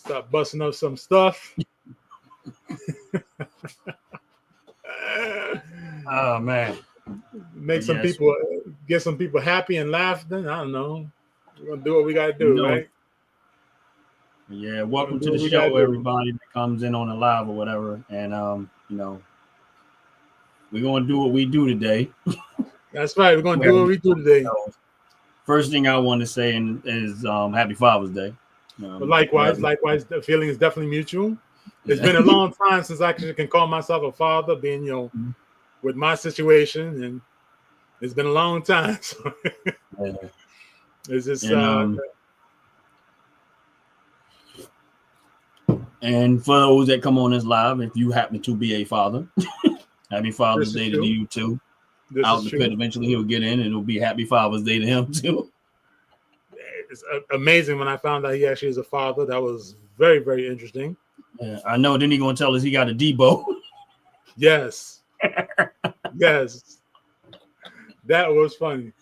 start busting up some stuff. Oh man, Make some people get some people happy and laughing. I don't know. We're gonna do what we gotta do, right? Yeah, welcome to the show, everybody that comes in on the live or whatever. And we're gonna do what we do today. That's right. We're gonna do what we do today. First thing I want to say is Happy Father's Day. But likewise, the feeling is definitely mutual. It's been a long time since I actually can call myself a father, being with my situation, and it's been a long time. So it's just and for those that come on this live, if you happen to be a father, Happy Father's Day to you too. Out in the pit, eventually he'll get in, and it'll be Happy Father's Day to him too. It's amazing when I found out he actually is a father. That was very, very interesting. Yeah, I know. Then he gonna tell us he got a Debo. Yes, yes, that was funny.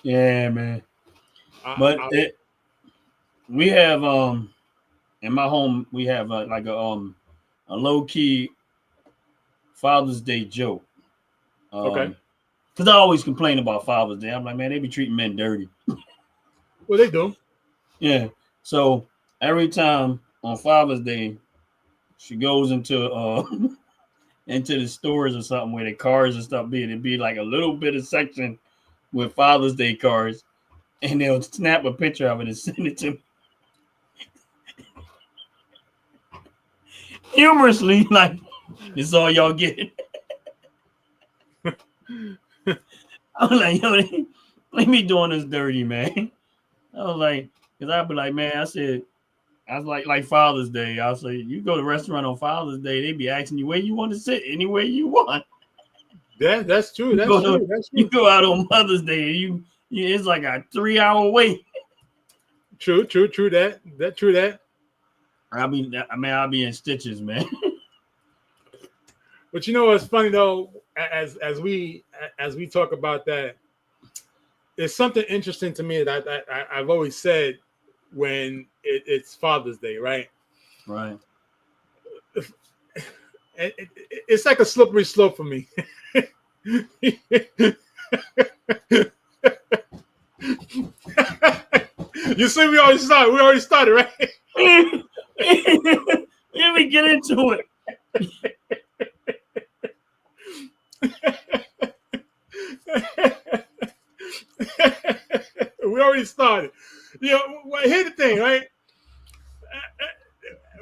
Yeah, man. We have in my home we have like a low key Father's Day joke. Okay. Because I always complain about Father's Day. I'm like, man, they be treating men dirty. Well, they do. Yeah. So every time on Father's Day, she goes into the stores or something where the cars and stuff be. It'd be like a little bit of section with Father's Day cars, and they'll snap a picture of it and send it to me. Humorously, like, it's all y'all get. I was like, yo, let me doing this dirty, man. I was like, because I'd be like, man, I was like Father's Day. I was like, you go to a restaurant on Father's Day, they be asking you where you want to sit, anywhere you want. Yeah, that's true. That's true. You go out on Mother's Day, you it's like a 3-hour wait. True that. I'll be in stitches, man. But you know what's funny though, as we talk about that, it's something interesting to me that I've always said when it's Father's Day, right? Right. It's like a slippery slope for me. You see, we already started, right? Let me get into it. We already started. Here's the thing, right?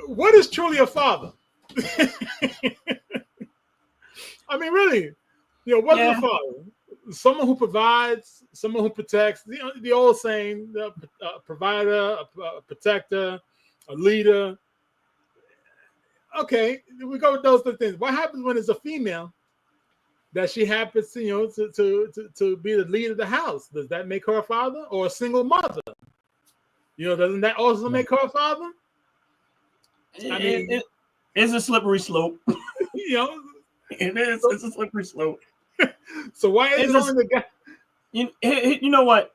What is truly a father? I mean, really, what is a father? Someone who provides, someone who protects. The old saying: a provider, a protector, a leader. Okay, we go with those things. What happens when it's a female that she happens, to be the lead of the house? Does that make her a father, or a single mother? Doesn't that also make her a father? I mean, it's a slippery slope. It is. It's a slippery slope. So why is it only the guy? You know what?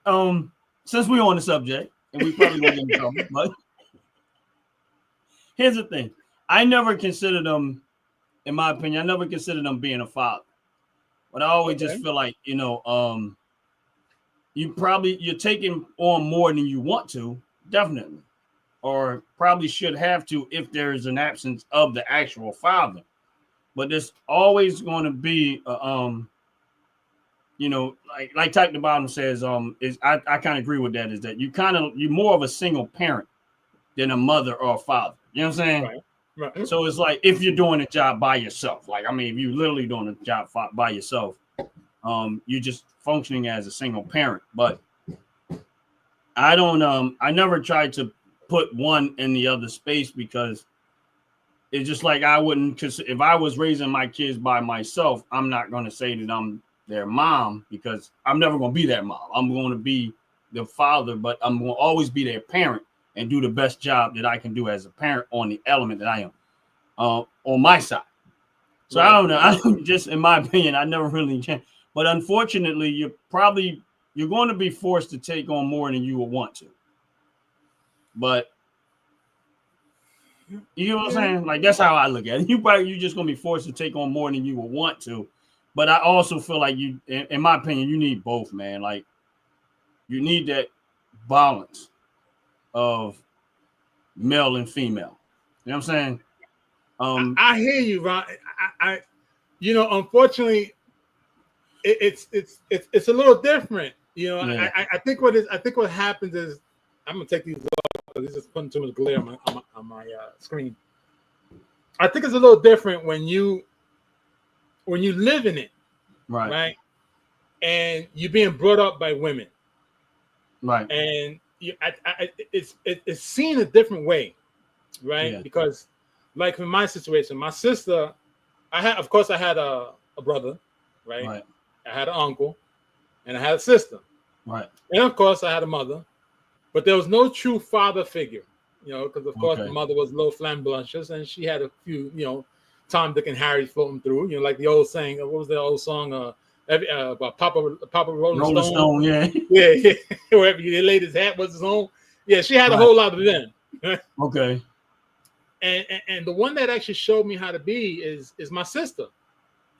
Since we're on the subject, and we probably won't get in trouble, but here's the thing: I never considered them, in my opinion, I never considered them being a father. But I always just feel like you're taking on more than you want to, definitely, or probably should have to if there is an absence of the actual father. But there's always going to be, like Type the Bottom says, I kind of agree with that. Is that you're more of a single parent than a mother or a father. You know what I'm saying? Right. So it's like if you're doing a job by yourself, if you're literally doing a job by yourself, you're just functioning as a single parent. But I don't, I never tried to put one in the other space because it's just like I wouldn't, because if I was raising my kids by myself, I'm not going to say that I'm their mom because I'm never going to be their mom. I'm going to be the father, but I'm going to always be their parent and do the best job that I can do as a parent on the element that I am on my side. So right. I don't know. Just in my opinion, I never really changed. But unfortunately, you're going to be forced to take on more than you would want to. But You know what I'm saying? Like that's how I look at it. You're just gonna be forced to take on more than you would want to. But I also feel like you, in my opinion, you need both, man. Like you need that balance of male and female. You know what I'm saying? I hear you, Ron. Unfortunately, it's a little different. Yeah. I think what happens is I'm gonna take these off because this is putting too much glare on my screen. I think it's a little different when you live in it, right? And you're being brought up by women, right? And it's seen a different way, right? Yeah. Because, like in my situation, my sister, I had a brother, right? I had an uncle, and I had a sister, right? And of course, I had a mother, but there was no true father figure, because of course the mother was a little flamboyant, and she had a few, Tom, Dick, and Harry floating through, like the old saying. What was the old song? About Papa Rolling Stone, yeah. Wherever he laid his hat was his own. Yeah, she had a whole lot of them. Okay. And the one that actually showed me how to be is my sister,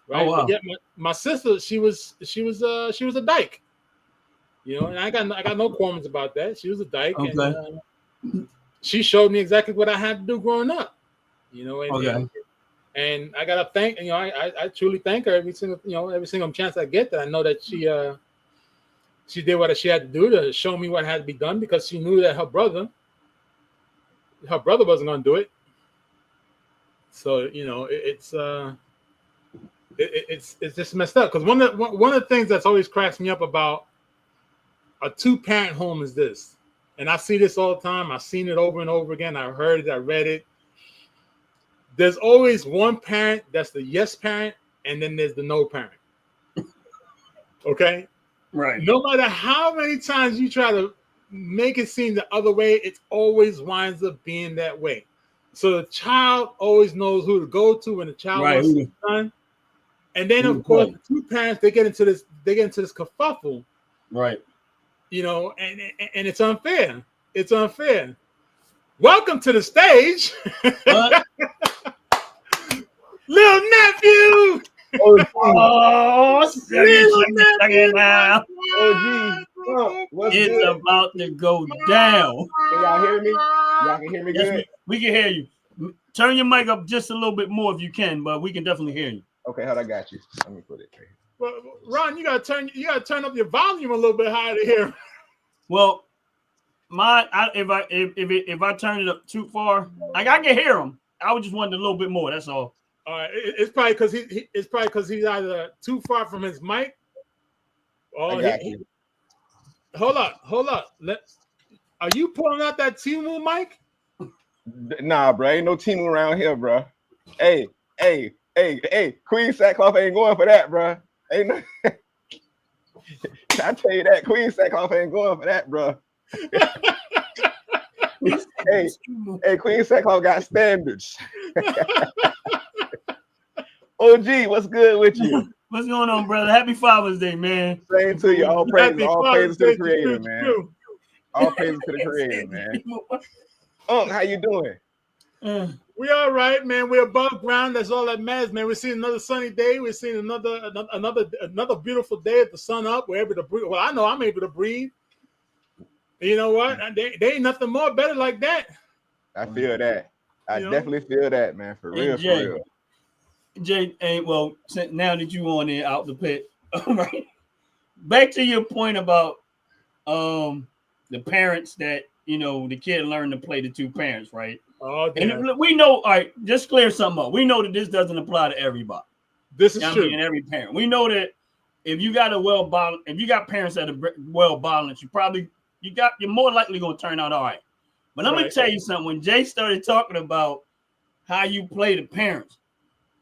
right? Oh, wow. But yet my sister, she was a dyke, and I got no qualms about that. She was a dyke, and she showed me exactly what I had to do growing up, And I gotta thank, I truly thank her every single chance I get, that I know that she did what she had to do to show me what had to be done, because she knew that her brother wasn't gonna do it. So it's just messed up, because one of the things that's always cracks me up about a 2-parent home is this, and I see this all the time. I've seen it over and over again. I heard it. I read it. There's always one parent that's the yes parent, and then there's the no parent. Okay? Right. No matter how many times you try to make it seem the other way, it always winds up being that way. So the child always knows who to go to when the child wants to be done. And then of course the 2 parents, they get into this kerfuffle. Right. And it's unfair. It's unfair. Welcome to the stage. Little nephew. It's about to go down. Can y'all hear me? Y'all can hear me good? We can hear you. Turn your mic up just a little bit more if you can, but we can definitely hear you. Okay, hold on, I got you. Let me put it right here. Well, Ron, you gotta turn up your volume a little bit higher to hear. Well, if I turn it up too far, like I can hear him. I was just wanting a little bit more. That's all. All right, it's probably because he's either too far from his mic. I got you. Hold up. Are you pulling out that Timu mic? Nah, bro, ain't no Timu around here, bro. Hey, Queen Sackcloth ain't going for that, bro. Ain't no. I tell you that Queen Sackcloth ain't going for that, bro. hey, Queen Sackcloth got standards. OG, what's good with you? What's going on, brother? Happy Father's Day, man. Same to you. All praises to the Creator, man. All praises to the Creator, man. How you doing? We all right, man. We're above ground. That's all that matters, man. We're seeing another sunny day. We're seeing another beautiful day at the sun up. We're able to breathe. Well, I know I'm able to breathe. You know what? There ain't nothing more better like that. I feel that. I definitely feel that, man. For real, Jay, for real. Jay, well, now that you on there out the pit, all right. Back to your point about the parents that the kid learned to play the 2 parents, right? Oh, and we know. All right, just clear something up. We know that this doesn't apply to everybody. This is true. And every parent. We know that if you got parents that are well balanced, you're more likely gonna turn out all right. But let me tell you something. When Jay started talking about how you play the parents,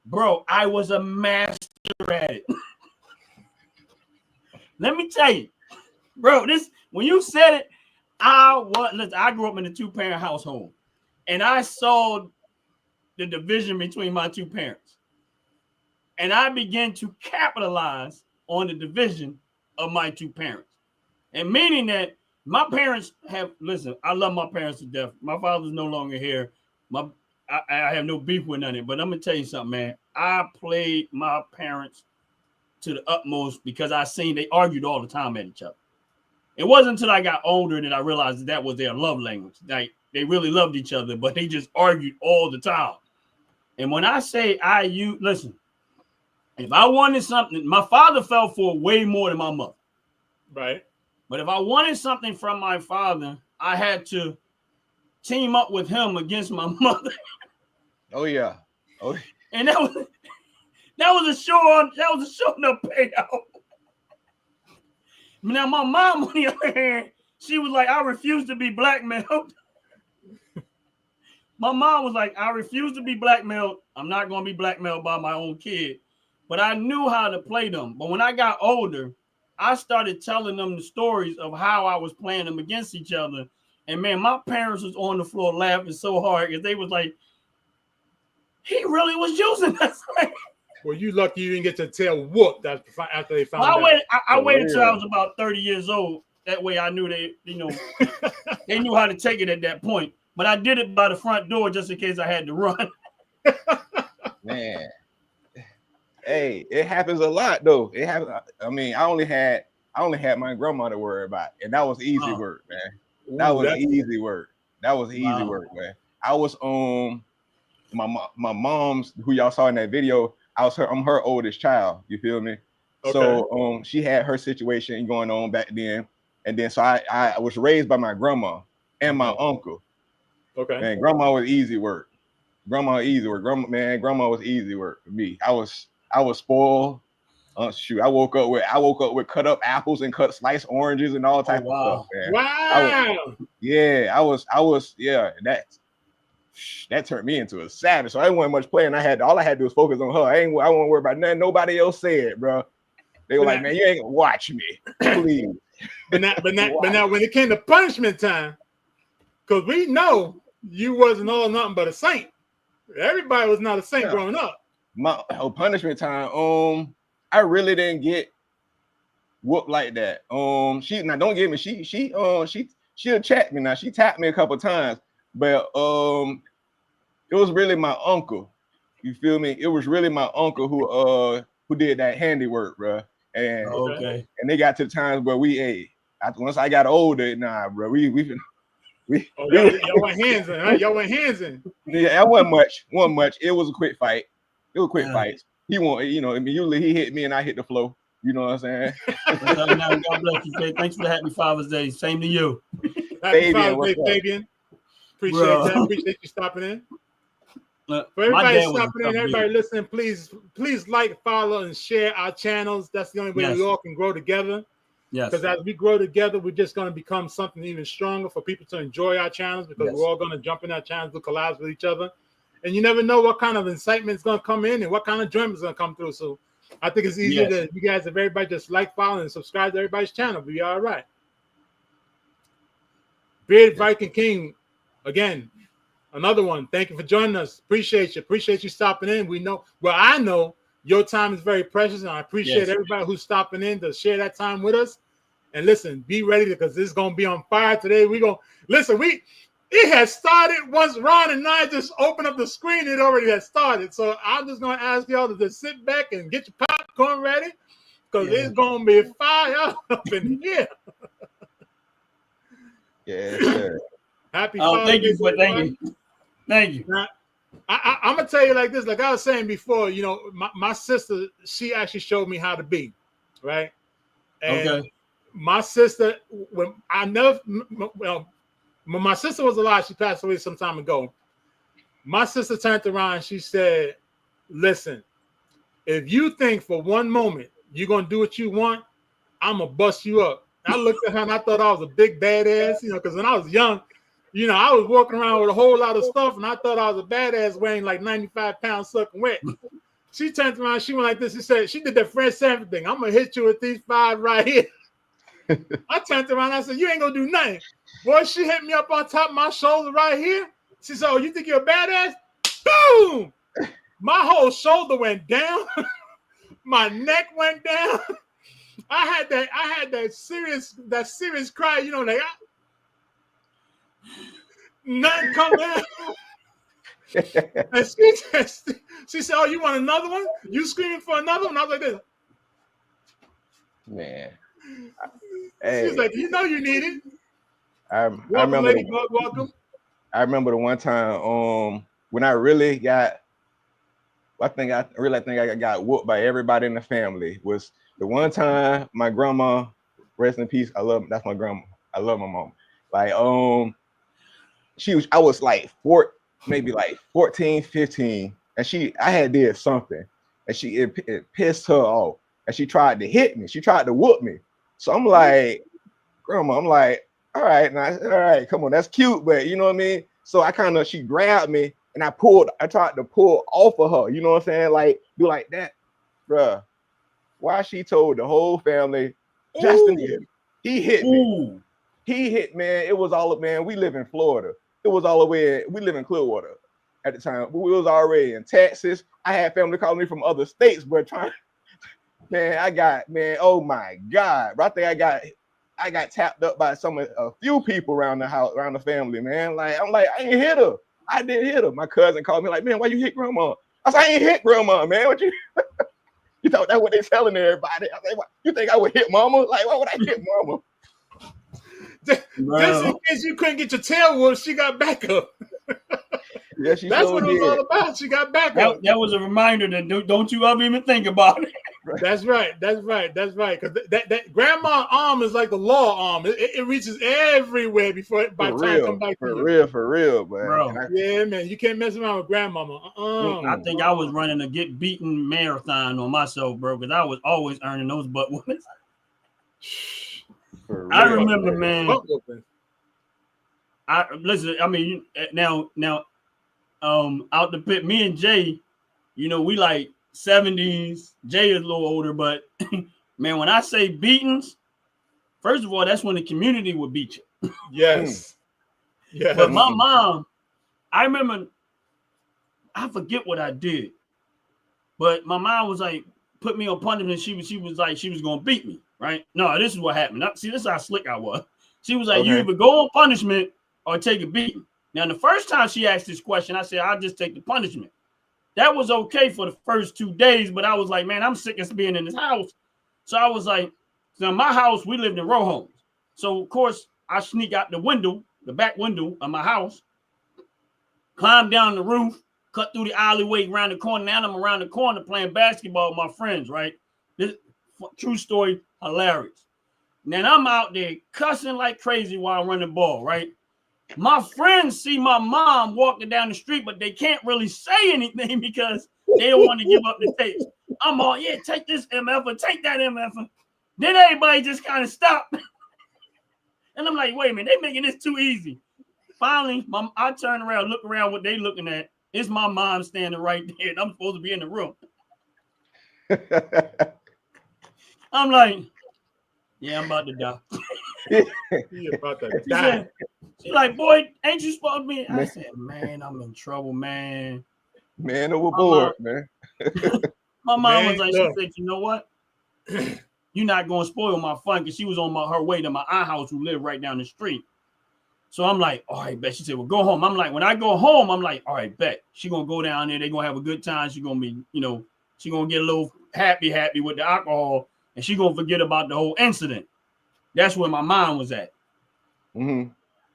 bro, I was a master at it. Let me tell you, bro. When you said it, I grew up in a 2-parent household, and I saw the division between my 2 parents, and I began to capitalize on the division of my 2 parents, and meaning that my parents I love my parents to death. My father's no longer here. I have no beef with none of it, but I'm gonna tell you something, man. I played my parents to the utmost because I seen they argued all the time at each other. It wasn't until I got older that I realized that was their love language. Like they really loved each other, but they just argued all the time. And when I say listen, if I wanted something, my father fell for way more than my mother. Right. But if I wanted something from my father, I had to team up with him against my mother. Oh yeah. Oh. And that was a sure enough payout. Now my mom, on the other hand, she was like, I refuse to be blackmailed. My mom was like, I refuse to be blackmailed. I'm not going to be blackmailed by my own kid. But I knew how to play them. But when I got older, I started telling them the stories of how I was playing them against each other. And man, my parents was on the floor laughing so hard because they was like, he really was using us. Well, you lucky you didn't get to tell what that after they found out. I waited till I was about 30 years old. That way I knew they knew how to take it at that point. But I did it by the front door just in case I had to run. Man. Hey, it happens a lot though. It happens. I mean, I only had my grandma to worry about, and that was easy work, man. That was easy work. That was easy work, man. I was my mom's, who y'all saw in that video. I'm her oldest child. You feel me? Okay. So she had her situation going on back then, and then so I was raised by my grandma and my uncle. Okay. Man, grandma was easy work. Grandma was easy work for me. I was spoiled. Shoot, I woke up with cut up apples and cut sliced oranges and all type of stuff, man. Wow. That turned me into a savage. So I didn't want much playing. All I had to do was focus on her. I won't worry about nothing nobody else said, bro. They were like, man, you ain't gonna watch me, please. But now, when it came to punishment time, because we know you wasn't all nothing but a saint. Everybody was not a saint growing up. My punishment time, I really didn't get whooped like that. Don't get me. She'll chat me now. She tapped me a couple times, but it was really my uncle. You feel me? It was really my uncle who did that handiwork, bro. And and they got to the times where once I got older, bro, y'all went hands in, huh? Y'all went hands in. Yeah, I wasn't much. It was a quick fight. It was quick fights. He won't, usually he hit me and I hit the floor. You know what I'm saying? God bless you. Thanks for the happy Father's Day. Same to you. Happy Father's Day, Fabian. Appreciate that. Appreciate you stopping in. For everybody stopping in, everybody listening, please like, follow, and share our channels. That's the only way we all can grow together. Yes. Because as we grow together, we're just going to become something even stronger for people to enjoy our channels, because we're all going to jump in our channels to collab with each other. And you never know what kind of incitement is going to come in and what kind of enjoyment is going to come through. So I think it's easier that you guys, if everybody just like, follow, and subscribe to everybody's channel, we'll be all right. Beard Viking King, again, another one. Thank you for joining us. Appreciate you. Appreciate you stopping in. I know your time is very precious, and I appreciate everybody who's stopping in to share that time with us. And listen, be ready, because this is going to be on fire today. It has started once Ron and I just opened up the screen. It already has started. So I'm just going to ask y'all to just sit back and get your popcorn ready, because it's going to be fire up in here. Yeah, sure. Happy Father's Day. Thank you. Now, I'm going to tell you like this. Like I was saying before, my sister, she actually showed me how to be, right? And my sister, when my sister was alive, she passed away some time ago. My sister turned around and she said, listen, if you think for one moment you're going to do what you want, I'm going to bust you up. I looked at her and I thought I was a big badass, because when I was young, I was walking around with a whole lot of stuff, and I thought I was a badass weighing like 95 pounds sucking wet. She turned around, she went like this. She said, she did that Fred Sanford thing. I'm going to hit you with these 5 right here. I turned around, I said, you ain't going to do nothing. Boy, she hit me up on top of my shoulder right here. She said, oh, you think you're a badass? Boom! My whole shoulder went down. My neck went down. I had that serious cry, like nothing come in. And she said, "Oh, you want another one? You screaming for another one?" I was like this. Man. She was like, "You know you need it." I Welcome, remember Ladybug. Welcome. I remember the one time when I really got I think I got whooped by everybody in the family was the one time my grandma, rest in peace. That's my grandma. I love my mom. Like I was like maybe like 14, 15, and I had did something, and it pissed her off, and she tried to hit me. She tried to whoop me. So I'm like, grandma, I'm like, all right, come on, that's cute, but you know what I mean? So she grabbed me and I tried to pull off of her, you know what I'm saying? Like, do like that, bruh. Why she told the whole family, Justin, he hit me. He hit, man. It was all, man, we live in Florida. It was all the way, we live in Clearwater at the time. We was already in Texas. I had family calling me from other states, but oh my God. But I think I got tapped up by a few people around the house, around the family, man. Like, I'm like, I ain't hit her. I didn't hit her. My cousin called me like, man, why you hit grandma? I said, I ain't hit grandma, man. What you you thought that's what they telling everybody? I said, you think I would hit mama? Like, why would I hit mama? Just in case you couldn't get your tail whooped, she got back up. Yeah, that's what it was all about. She got back up. That was a reminder that don't you ever even think about it. That's right. Because that grandma arm is like the law arm. It reaches everywhere by the time it comes back to you. For real, man. Bro. Yeah, man. You can't mess around with grandmama. I think I was running a get beaten marathon on myself, bro, because I was always earning those butt whoopings. I remember, man. I mean, now, out the pit, me and Jay, you know, we like 70s. Jay is a little older, but man, when I say beatings, first of all, that's when the community would beat you. Yes. Yeah. But my mom, I remember, I forget what I did, but my mom was like, put me on punishment. She was like, she was gonna beat me, right? No, this is what happened. See, this is how slick I was. She was like, you either go on punishment or take a beating. Now, the first time she asked this question, I said, I'll just take the punishment. That was okay for the first 2 days, but I was like, man, I'm sick of being in this house. So I was like, so in my house, we lived in row homes. So, of course, I sneak out the window, the back window of my house, climb down the roof, cut through the alleyway, around the corner. Now I'm around the corner playing basketball with my friends, right? This true story, hilarious. Now I'm out there cussing like crazy while I run the ball, right? My friends see my mom walking down the street, but they can't really say anything because they don't want to give up the tapes. I'm all, yeah, take this MF, take that MF. Then everybody just kind of stopped. And I'm like, wait a minute, they making this too easy. Finally, I turn around, look around what they looking at. It's my mom standing right there, and I'm supposed to be in the room. I'm like, yeah, I'm about to die. She's like, boy, ain't you supposed to be? I said, man, I'm in trouble, man. Man overboard, man. My mom was like, she said, you know what? You're not going to spoil my fun, because she was on her way to my aunt house who lived right down the street. So I'm like, all right, bet. She said, well, go home. I'm like, when I go home, I'm like, all right, bet. She going to go down there. They're going to have a good time. She going to be, you know, she going to get a little happy with the alcohol, and she going to forget about the whole incident. That's where my mind was at. Mm-hmm.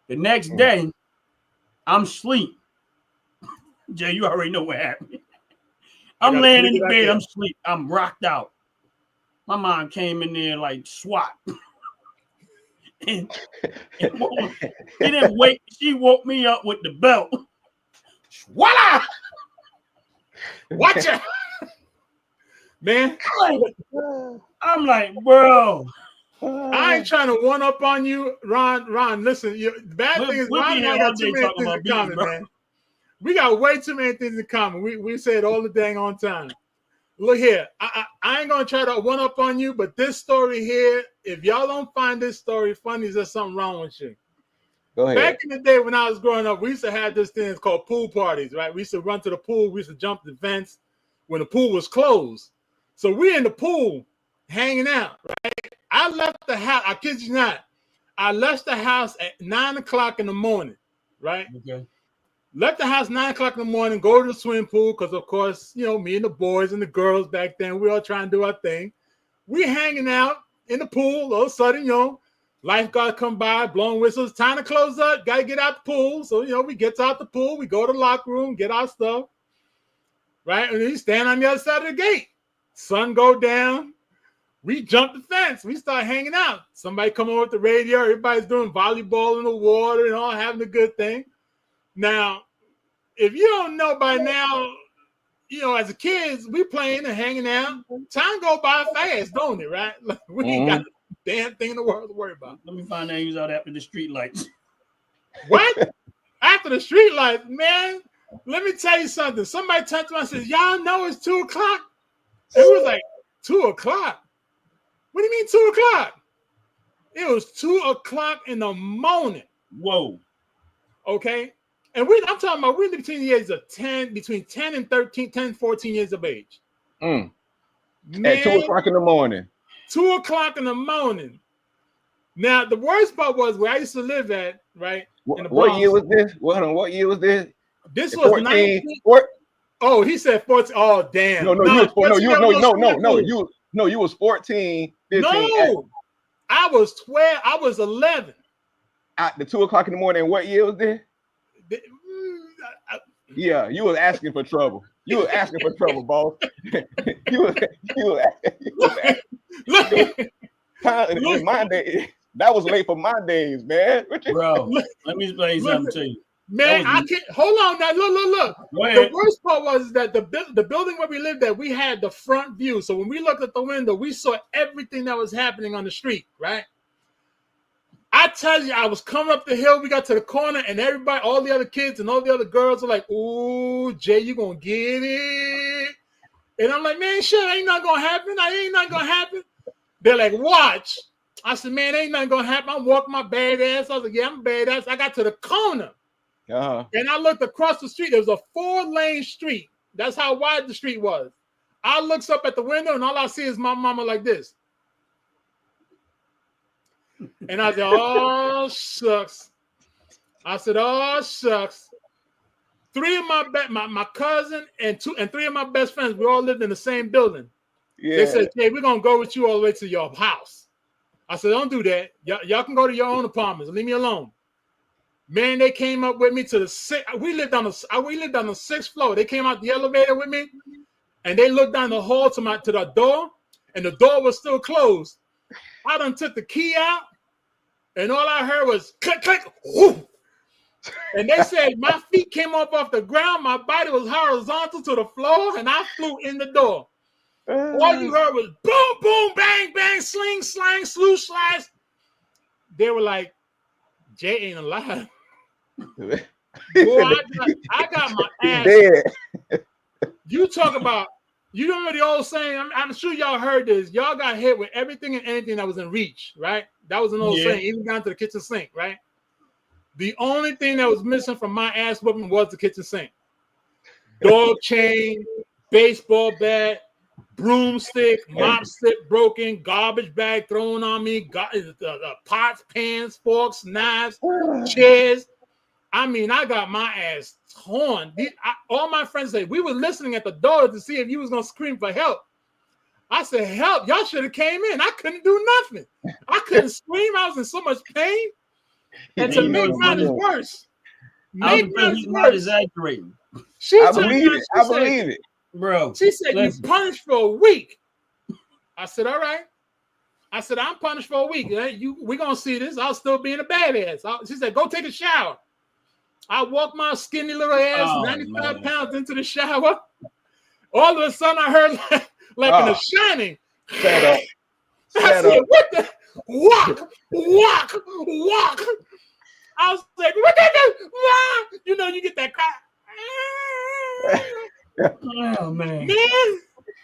The next day, I'm asleep. Jay, you already know what happened. I'm laying in the bed. I'm asleep. I'm rocked out. My mom came in there like SWAT. and he didn't wait. She woke me up with the belt. Voila! Watch it, man. I'm like, bro. I ain't trying to one up on you, Ron. Ron, listen. The bad thing is, Ron and I got too many things in common, man. We got way too many things in common. We say it all the dang on time. Look here, I ain't gonna try to one up on you, but this story here, if y'all don't find this story funny, there's something wrong with you. Go ahead. Back in the day when I was growing up, we used to have this thing called pool parties, right? We used to run to the pool. We used to jump the fence when the pool was closed. So we in the pool hanging out, right? I left the house. I kid you not. I left the house at 9 o'clock in the morning, right? Okay. Left the house 9 o'clock in the morning, go to the swimming pool, because of course, you know, me and the boys and the girls back then, we all trying to do our thing. We hanging out in the pool. All of a sudden, you know, lifeguard come by, blowing whistles. Time to close up. Got to get out the pool. So, you know, we get out the pool. We go to the locker room, get our stuff. Right? And then you stand on the other side of the gate. Sun go down. We jump the fence. We start hanging out. Somebody come over with the radio. Everybody's doing volleyball in the water and all, having a good thing. Now, if you don't know by now, you know, as a kids, we playing and hanging out. Time go by fast, don't it, right? Like, we ain't got a damn thing in the world to worry about. Let me find out who's out after the street lights. What? After the street lights, man, let me tell you something. Somebody turned to me and said, y'all know it's 2 o'clock? And it was like, 2 o'clock? What do you mean 2 o'clock? It was 2 o'clock in the morning. Whoa. Okay? And I'm talking about we're between the ages of 10, between 10 and 13, 10, 14 years of age. Man, at 2 o'clock in the morning. 2 o'clock in the morning. Now, the worst part was where I used to live at, right? What year was this? What year was this? This was 14, 19. Oh, he said 14. Oh, damn. You was 14. 15, no, I was 12. I was 11. At the 2 o'clock in the morning. What year was this? Yeah, you was asking for trouble. You was asking for trouble, boss. you was in my day. That was late for my days, man. Bro, let me explain something to you. Man, I can't hold on now. Look. The worst part was that the building where we lived at, we had the front view. So when we looked at the window, we saw everything that was happening on the street, right? I tell you, I was coming up the hill. We got to the corner, and everybody, all the other kids and all the other girls were like, "Ooh, Jay, you gonna get it?" And I'm like, "Man, shit, ain't nothing gonna happen. Ain't nothing gonna happen." They're like, "Watch." I said, "Man, ain't nothing gonna happen." I'm walking my bad ass. I was like, "Yeah, I'm bad ass." I got to the corner, and I looked across the street. There was a 4-lane street. That's how wide the street was. I looks up at the window, and all I see is my mama like this. And I said, "Oh, shucks." I said, "Oh, shucks." 3 of my cousin and 3 of my best friends, we all lived in the same building. Yeah. They said, "Hey, we're gonna go with you all the way to your house." I said, "Don't do that. Y'all can go to your own apartments. Leave me alone." Man, they came up with me to the 6th. We lived on the 6th floor. They came out the elevator with me, and they looked down the hall to the door, and the door was still closed. I done took the key out, and all I heard was click, click, whoo. And they said my feet came off the ground, my body was horizontal to the floor, and I flew in the door. All you heard was boom, boom, bang, bang, sling, slang, sloosh, slash. They were like, "Jay ain't alive." Boy, I got my ass. Dead. You talk about, you remember the old saying, I'm sure y'all heard this. Y'all got hit with everything and anything that was in reach, right? That was an old saying, even down to the kitchen sink, right? The only thing that was missing from my ass whooping was the kitchen sink. Dog chain, baseball bat, broomstick, mop stick broken, garbage bag thrown on me, pots, pans, forks, knives, chairs. I mean, I got my ass torn. All my friends say, we were listening at the door to see if you was going to scream for help. I said, "Help, y'all should have came in. I couldn't do nothing. I couldn't scream. I was in so much pain." And to make matters worse, he's not exaggerating. I believe it. Bro. She said, "You punished for a week." I said, "All right." I said, "I'm punished for a week. We're going to see this. I'll still be in a badass." She said, "Go take a shower." I walked my skinny little ass, 95 pounds into the shower. All of a sudden, I heard like in The Shining. Shut up. I said, "What the? Walk. I was like, "What the? You know, you get that cry." Oh, man.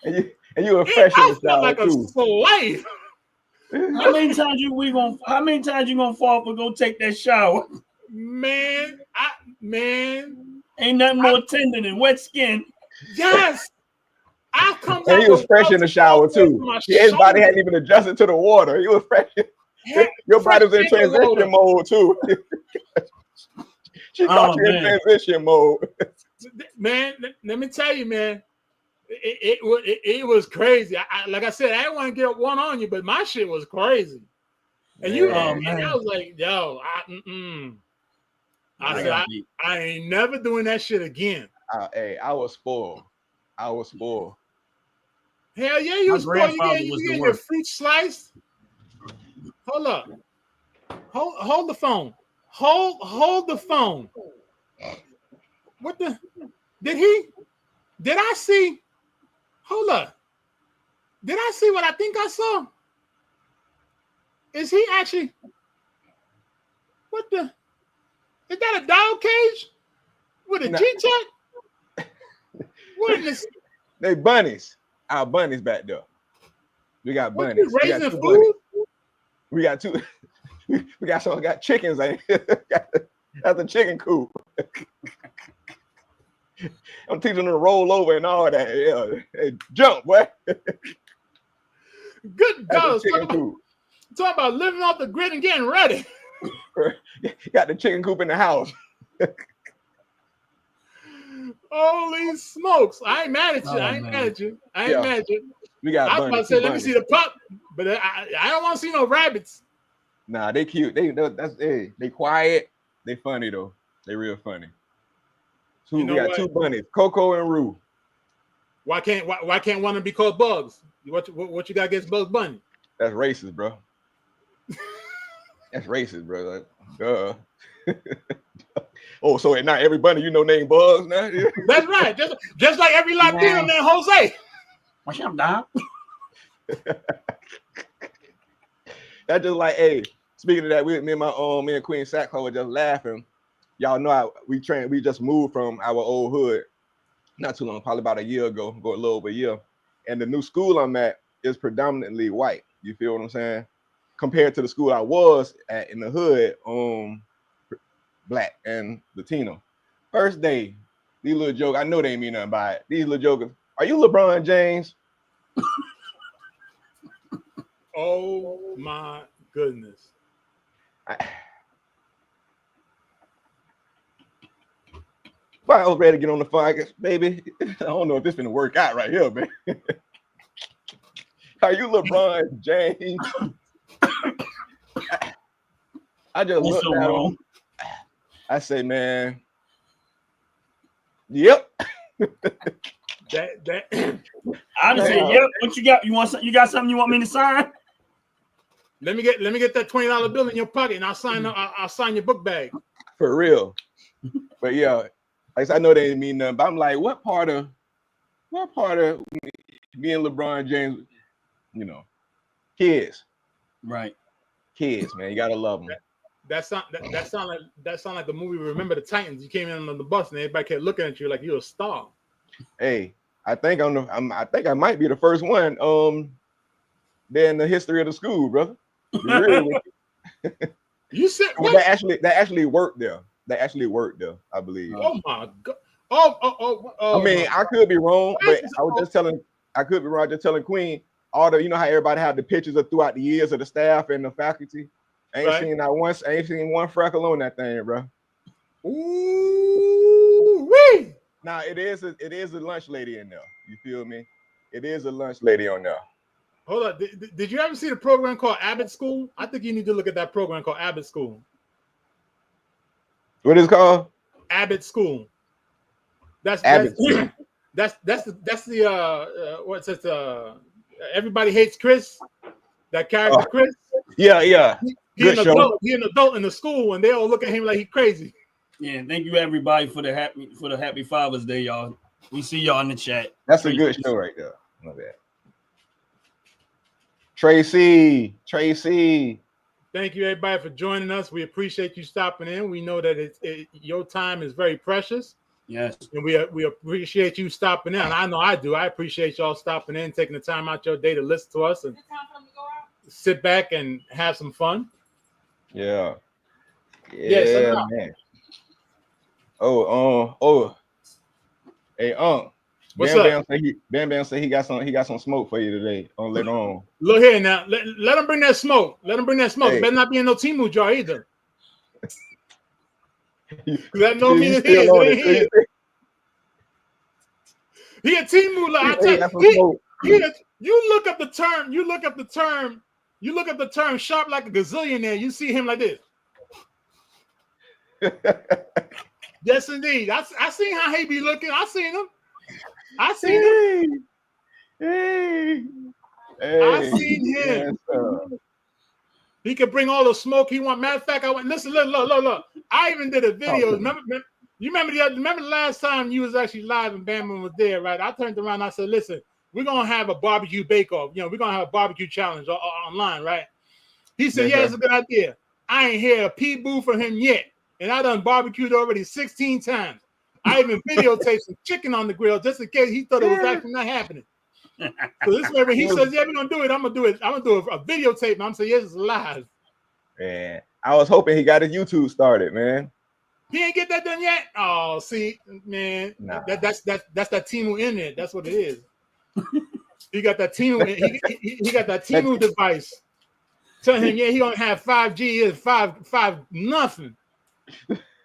And you were fresh in the shower, like too. A slave. How many times you gonna fall for go take that shower? Man, ain't nothing more tender than wet skin. Yes. I come and he was fresh in the shower too. His body hadn't even adjusted to the water. He was fresh. Your body was in transition mode too. She caught you in transition mode. Man, let me tell you, man. It was crazy. Like I said, I didn't want to get one on you, but my shit was crazy. And and I was like, yo, I ain't never doing that shit again. Hey, I was spoiled. Hell yeah, you was spoiled. You getting your fruit sliced. Hold up. Hold the phone. Hold the phone. What the? Did I see? Hold up. Did I see what I think I saw? Is he actually? What the? Is that a dog cage with a G-check? What in this? They bunnies. Our bunnies back there. We got bunnies. Raising food? We got two. We got chickens. That's a chicken coop. I'm teaching them to roll over and all that. Yeah, hey, jump, boy. Good God. Talking about living off the grid and getting ready. Got the chicken coop in the house. Holy smokes. I ain't mad at you. I ain't mad at you. We got I was about to say, let me see the pup, but I don't want to see no rabbits. Nah, they cute. They quiet. They funny though. They real funny. We got two bunnies, Coco and Roo. Why can't one of them be called Bugs? What you got against Bugs Bunny? That's racist, bro. That's racist, bro. Like, oh, so not every bunny named Bugs now? Yeah. That's right. Just like every Latino named Jose. What's up, dog? That's just like, hey, speaking of that, me and Queen Sackcloth were just laughing. Y'all know we just moved from our old hood not too long, probably about a year ago, go a little over a year. And the new school I'm at is predominantly white. You feel what I'm saying? Compared to the school I was at in the hood, black and Latino. First day, these little jokes, I know they ain't mean nothing by it. These little jokers, are you LeBron James? Oh my goodness. I was ready to get on the phone. I guess, baby, I don't know if this is gonna work out right here, man. Are you LeBron James? I just looked at him. I say, man, yep. I just say, yep. What you got? You got something you want me to sign? Let me get that $20 bill in your pocket, and I'll sign your book bag. For real. But yeah. I know they didn't mean nothing, but I'm like, what part of being LeBron James, kids, right? Kids, man, you gotta love them. That sound like the movie Remember the Titans. You came in on the bus and everybody kept looking at you like you're a star. Hey, I think I might be the first one there in the history of the school, brother. You said what? That actually worked there. They actually worked there, I believe. Oh my God! Oh! I mean, I could be wrong, but I was just telling. I could be wrong. Just telling Queen all the. You know how everybody have the pictures of throughout the years of the staff and the faculty. I ain't seen one freckle on that thing, bro. Ooh wee! Now it is a lunch lady in there. You feel me? It is a lunch lady on there. Hold on. Did you ever see the program called Abbott School? I think you need to look at that program called Abbott School. What is it called? Abbott School. That's the what's it? Everybody Hates Chris. That character Chris. Yeah. He's an adult in the school, and they all look at him like he's crazy. Yeah, thank you everybody for the happy Father's Day, y'all. We see y'all in the chat. That's a good show right there. Not bad. Tracy. Thank you, everybody, for joining us. We appreciate you stopping in. We know that your time is very precious. Yes. And we appreciate you stopping in. And I know I do. I appreciate y'all stopping in, taking the time out your day to listen to us and sit back and have some fun. Yeah. Yes, man. Oh. Hey, what's up? Bam Bam said he got some smoke for you today. Later on. Look here now. Let him bring that smoke. Hey. It better not be in no Timu jar either. That no mean it's his. It ain't his. He a Timu. Like, you look up the term. You look up the term. You look up the term "sharp like a gazillionaire." You see him like this. Yes, indeed. I seen how he be looking. I seen him. I seen him. I seen him. Yes, he could bring all the smoke he want. Matter of fact, I went. Listen, look. I even did a video. Remember the last time you was actually live and Bama was there, right? I turned around and I said, listen, we're gonna have a barbecue bake-off. You know, we're gonna have a barbecue challenge online, right? He said, yeah, it's a good idea. I ain't hear a pee-boo from him yet. And I done barbecued already 16 times. I even videotaped some chicken on the grill just in case he thought it was actually not happening. So this way when he says, yeah, we're gonna do it, I'm gonna do a videotape. And I'm saying, yes, it's live. Man, I was hoping he got his YouTube started, man. He ain't get that done yet. Oh, see, man, that's that Timu in there. That's what it is. He got that Timu. He got that Timu device. Tell him, yeah, he gonna have 5G. Is five nothing.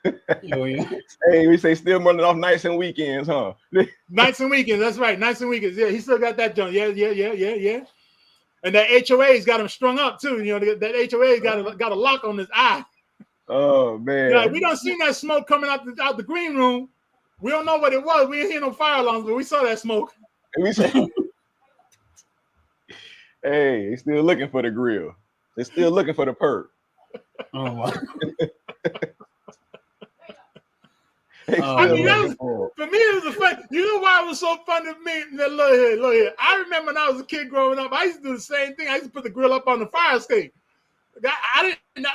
Hey, we say still running off nights and weekends, huh? Nights and weekends. That's right. Nights and weekends. Yeah, he still got that joint. Yeah. And that HOA's got him strung up too. You know, that HOA got a lock on his eye. Oh man! Yeah, we don't seen that smoke coming out the green room. We don't know what it was. We didn't hear no fire alarms, but we saw that smoke. And we said, "Hey, they still looking for the grill. They're still looking for the perk." Oh wow! I mean, for me, it was a fun. You know why it was so fun to me? Look here. I remember when I was a kid growing up, I used to do the same thing. I used to put the grill up on the fire escape. I didn't,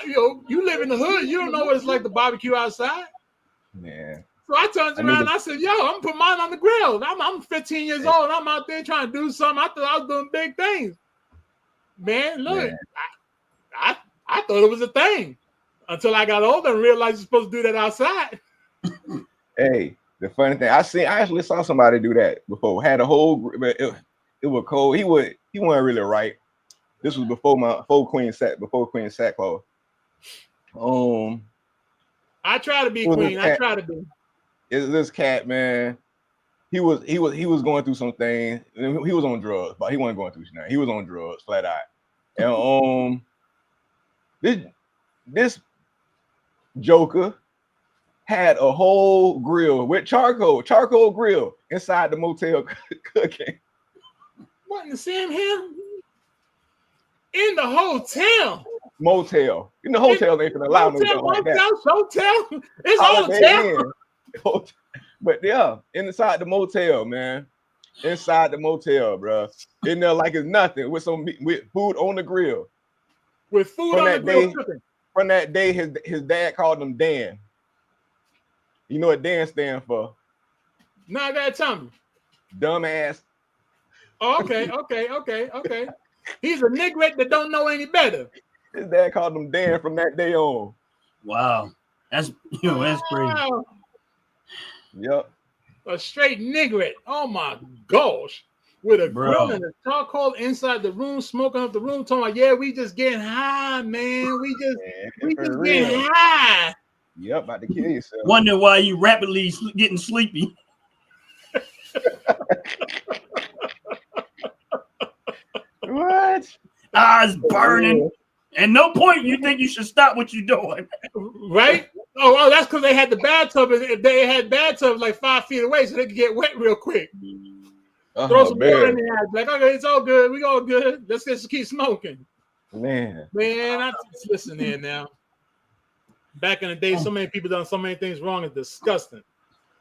you live in the hood. You don't know what it's like to barbecue outside. Yeah. So I turned around and I said, yo, I'm going to put mine on the grill. I'm 15 years old. I'm out there trying to do something. I thought I was doing big things. Man, look, I thought it was a thing until I got older and realized you're supposed to do that outside. Hey, the funny thing, I actually saw somebody do that before. Had a whole, it was cold. He wasn't really right. This was before Queen Sackcloth. I try to be Queen. I try to be. Is this cat, man? He was going through some things. He was on drugs, but he wasn't going through shit. He was on drugs, flat out. And this Joker had a whole grill with charcoal grill inside the motel cooking. What in the same here? In the hotel. Motel. In the hotel, they can allow no stuff like that. Hotel. It's hotel. But yeah, inside the motel, man. Inside the motel, bro. In there like it's nothing with food on the grill. With food on the grill. From that day, his dad called him Dan. You know what Dan stands for? No, I gotta tell me. Dumbass. Oh, okay. He's a nigga that don't know any better. His dad called him Dan from that day on. Wow. That's crazy. Yep. A straight nigga. Oh my gosh. With a grill and a charcoal inside the room, smoking up the room, talking about, yeah, we just getting high, man. We just getting high. Yep, about to kill yourself. Wonder why you rapidly getting sleepy. What? Eyes burning. At no point you think you should stop what you're doing. Right? Oh, that's because they had the bathtub. They had bathtubs like 5 feet away so they could get wet real quick. Throw some water in the eyes. Like, okay, it's all good. We all good. Let's just keep smoking. Man, listen here now. Back in the day, so many people done so many things wrong. It's disgusting.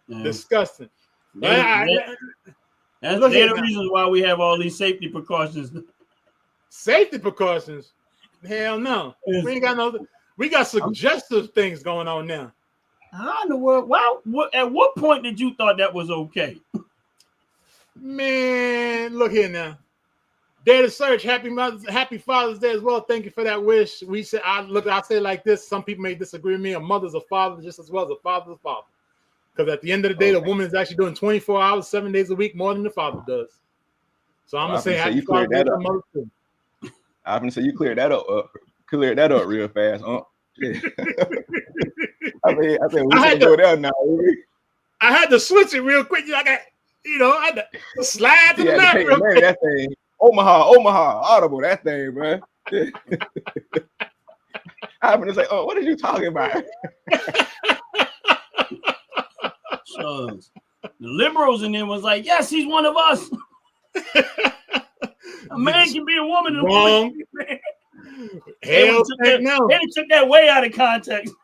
Yeah. Disgusting. That's the reason why we have all these safety precautions. Safety precautions? Hell no. We ain't got no. We got suggestive things going on now. How in the world? Wow. At what point did you thought that was okay? Man, look here now. Day to search. Happy Father's Day as well. Thank you for that wish. We said, I say it like this. Some people may disagree with me. A mother's a father just as well as a father's a father. Because at the end of the day, the woman is actually doing 24 hours, 7 days a week more than the father does. So I'm gonna say happy Father's Day to mother too. I'm gonna say you cleared that up real fast, huh? Yeah. I said we can't go there now. I had to switch it real quick. I had to slide to the map real quick. That thing, Omaha, Audible, that thing, bro. I happened to say, "Oh, what are you talking about?" So the liberals in there was like, "Yes, he's one of us. A man can be a woman." Wrong. Hell, they took that way out of context.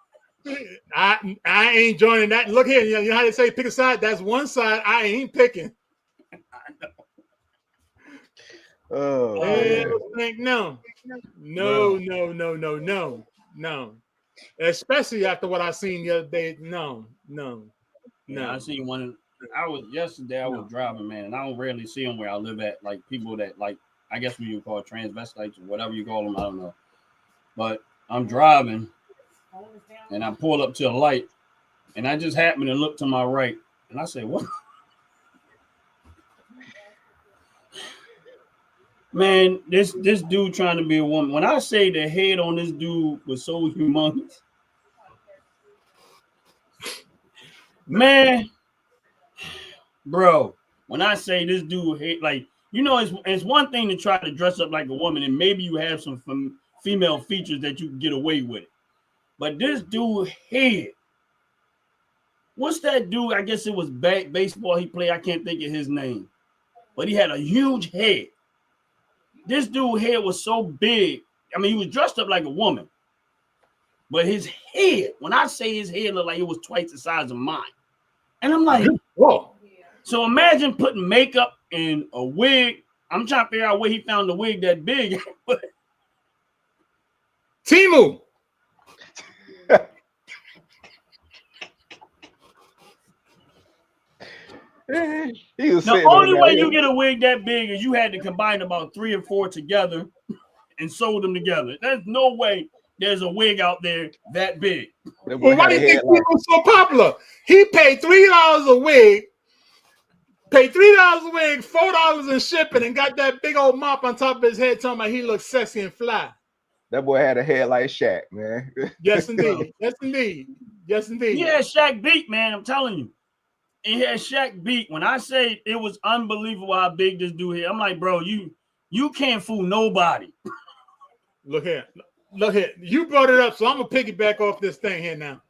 I ain't joining that. Look here, you know how they say pick a side? That's one side I ain't picking. Oh, no. Especially after what I seen the other day. No. Yeah, I seen one. I was driving, man, and I don't rarely see them where I live at. Like people that, like, I guess what you call transvestites or whatever you call them. I don't know. But I'm driving, and I pull up to a light, and I just happen to look to my right, and I say, "What?" Man, this dude trying to be a woman. When I say the head on this dude was so humongous, man, bro. When I say this dude head, like, you know, it's one thing to try to dress up like a woman, and maybe you have some female features that you can get away with it. But this dude head, what's that dude? I guess it was baseball he played. I can't think of his name, but he had a huge head. This dude's head was so big. I mean, he was dressed up like a woman, but his head, when I say his head looked like it was twice the size of mine. And I'm like, whoa. So imagine putting makeup and a wig. I'm trying to figure out where he found the wig that big. Timu. The only way you get a wig that big is you had to combine about 3 or 4 together and sew them together. There's no way there's a wig out there that big. Well, why do you think he was so popular? He paid $3 a wig, $4 in shipping, and got that big old mop on top of his head talking about he looks sexy and fly. That boy had a head like Shaq, man. Yes, indeed. Yes, indeed. Yes, indeed. Yeah, Shaq beat, man. I'm telling you. He had Shaq beat. When I say it was unbelievable how big this dude here, I'm like, bro, you can't fool nobody. Look here. You brought it up, so I'm gonna piggyback off this thing here now.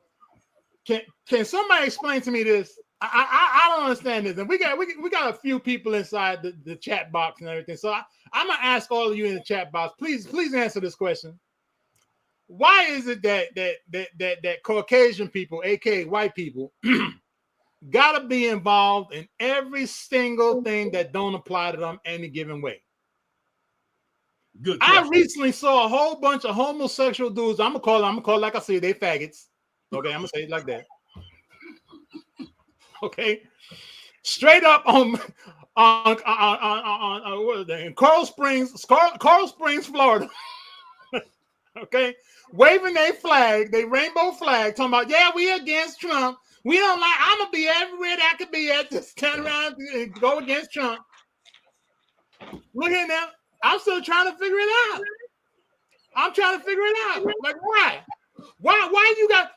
Can somebody explain to me this? I don't understand this. And we got a few people inside the chat box and everything. So I'm gonna ask all of you in the chat box. Please answer this question. Why is it that Caucasian people, aka white people, gotta be involved in every single thing that don't apply to them any given way? Good question. I recently saw a whole bunch of homosexual dudes. I'm gonna call like I say, they faggots. Okay, I'm gonna say it like that. Okay, straight up on what is that? In Coral Springs, Florida. Okay, waving their flag, their rainbow flag, talking about, yeah, we against Trump. We don't like. I'm gonna be everywhere that I could be at. Just turn around and go against Trump. Look here now. I'm still trying to figure it out. Like, why? Why you got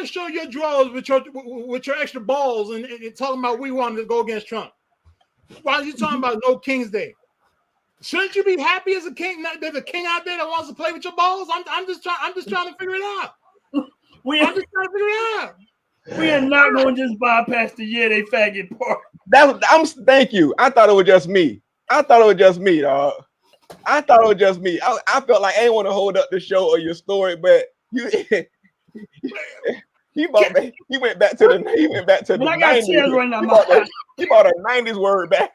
to show your drawers with your extra balls and talking about we wanted to go against Trump? Why are you talking about no King's Day? Shouldn't you be happy as a king? There's a king out there that wants to play with your balls. I'm just trying to figure it out. We are not going to just bypass the yeah they faggot part. Thank you. I thought it was just me, dog. I felt like I didn't want to hold up the show or your story, but you he went back to the 90s. He bought a 90s word back.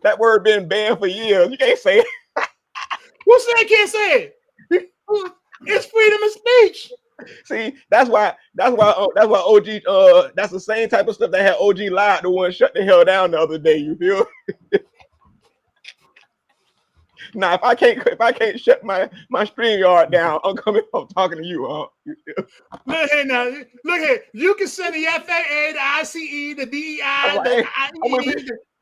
That word been banned for years. You can't say it. Who said I can't say it? It's freedom of speech. See, that's why OG that's the same type of stuff that had OG lied the one shut the hell down the other day. You feel? Now, if I can't shut my StreamYard down, I'm talking to you. Look here. You can send the FAA, the ICE, the DEI,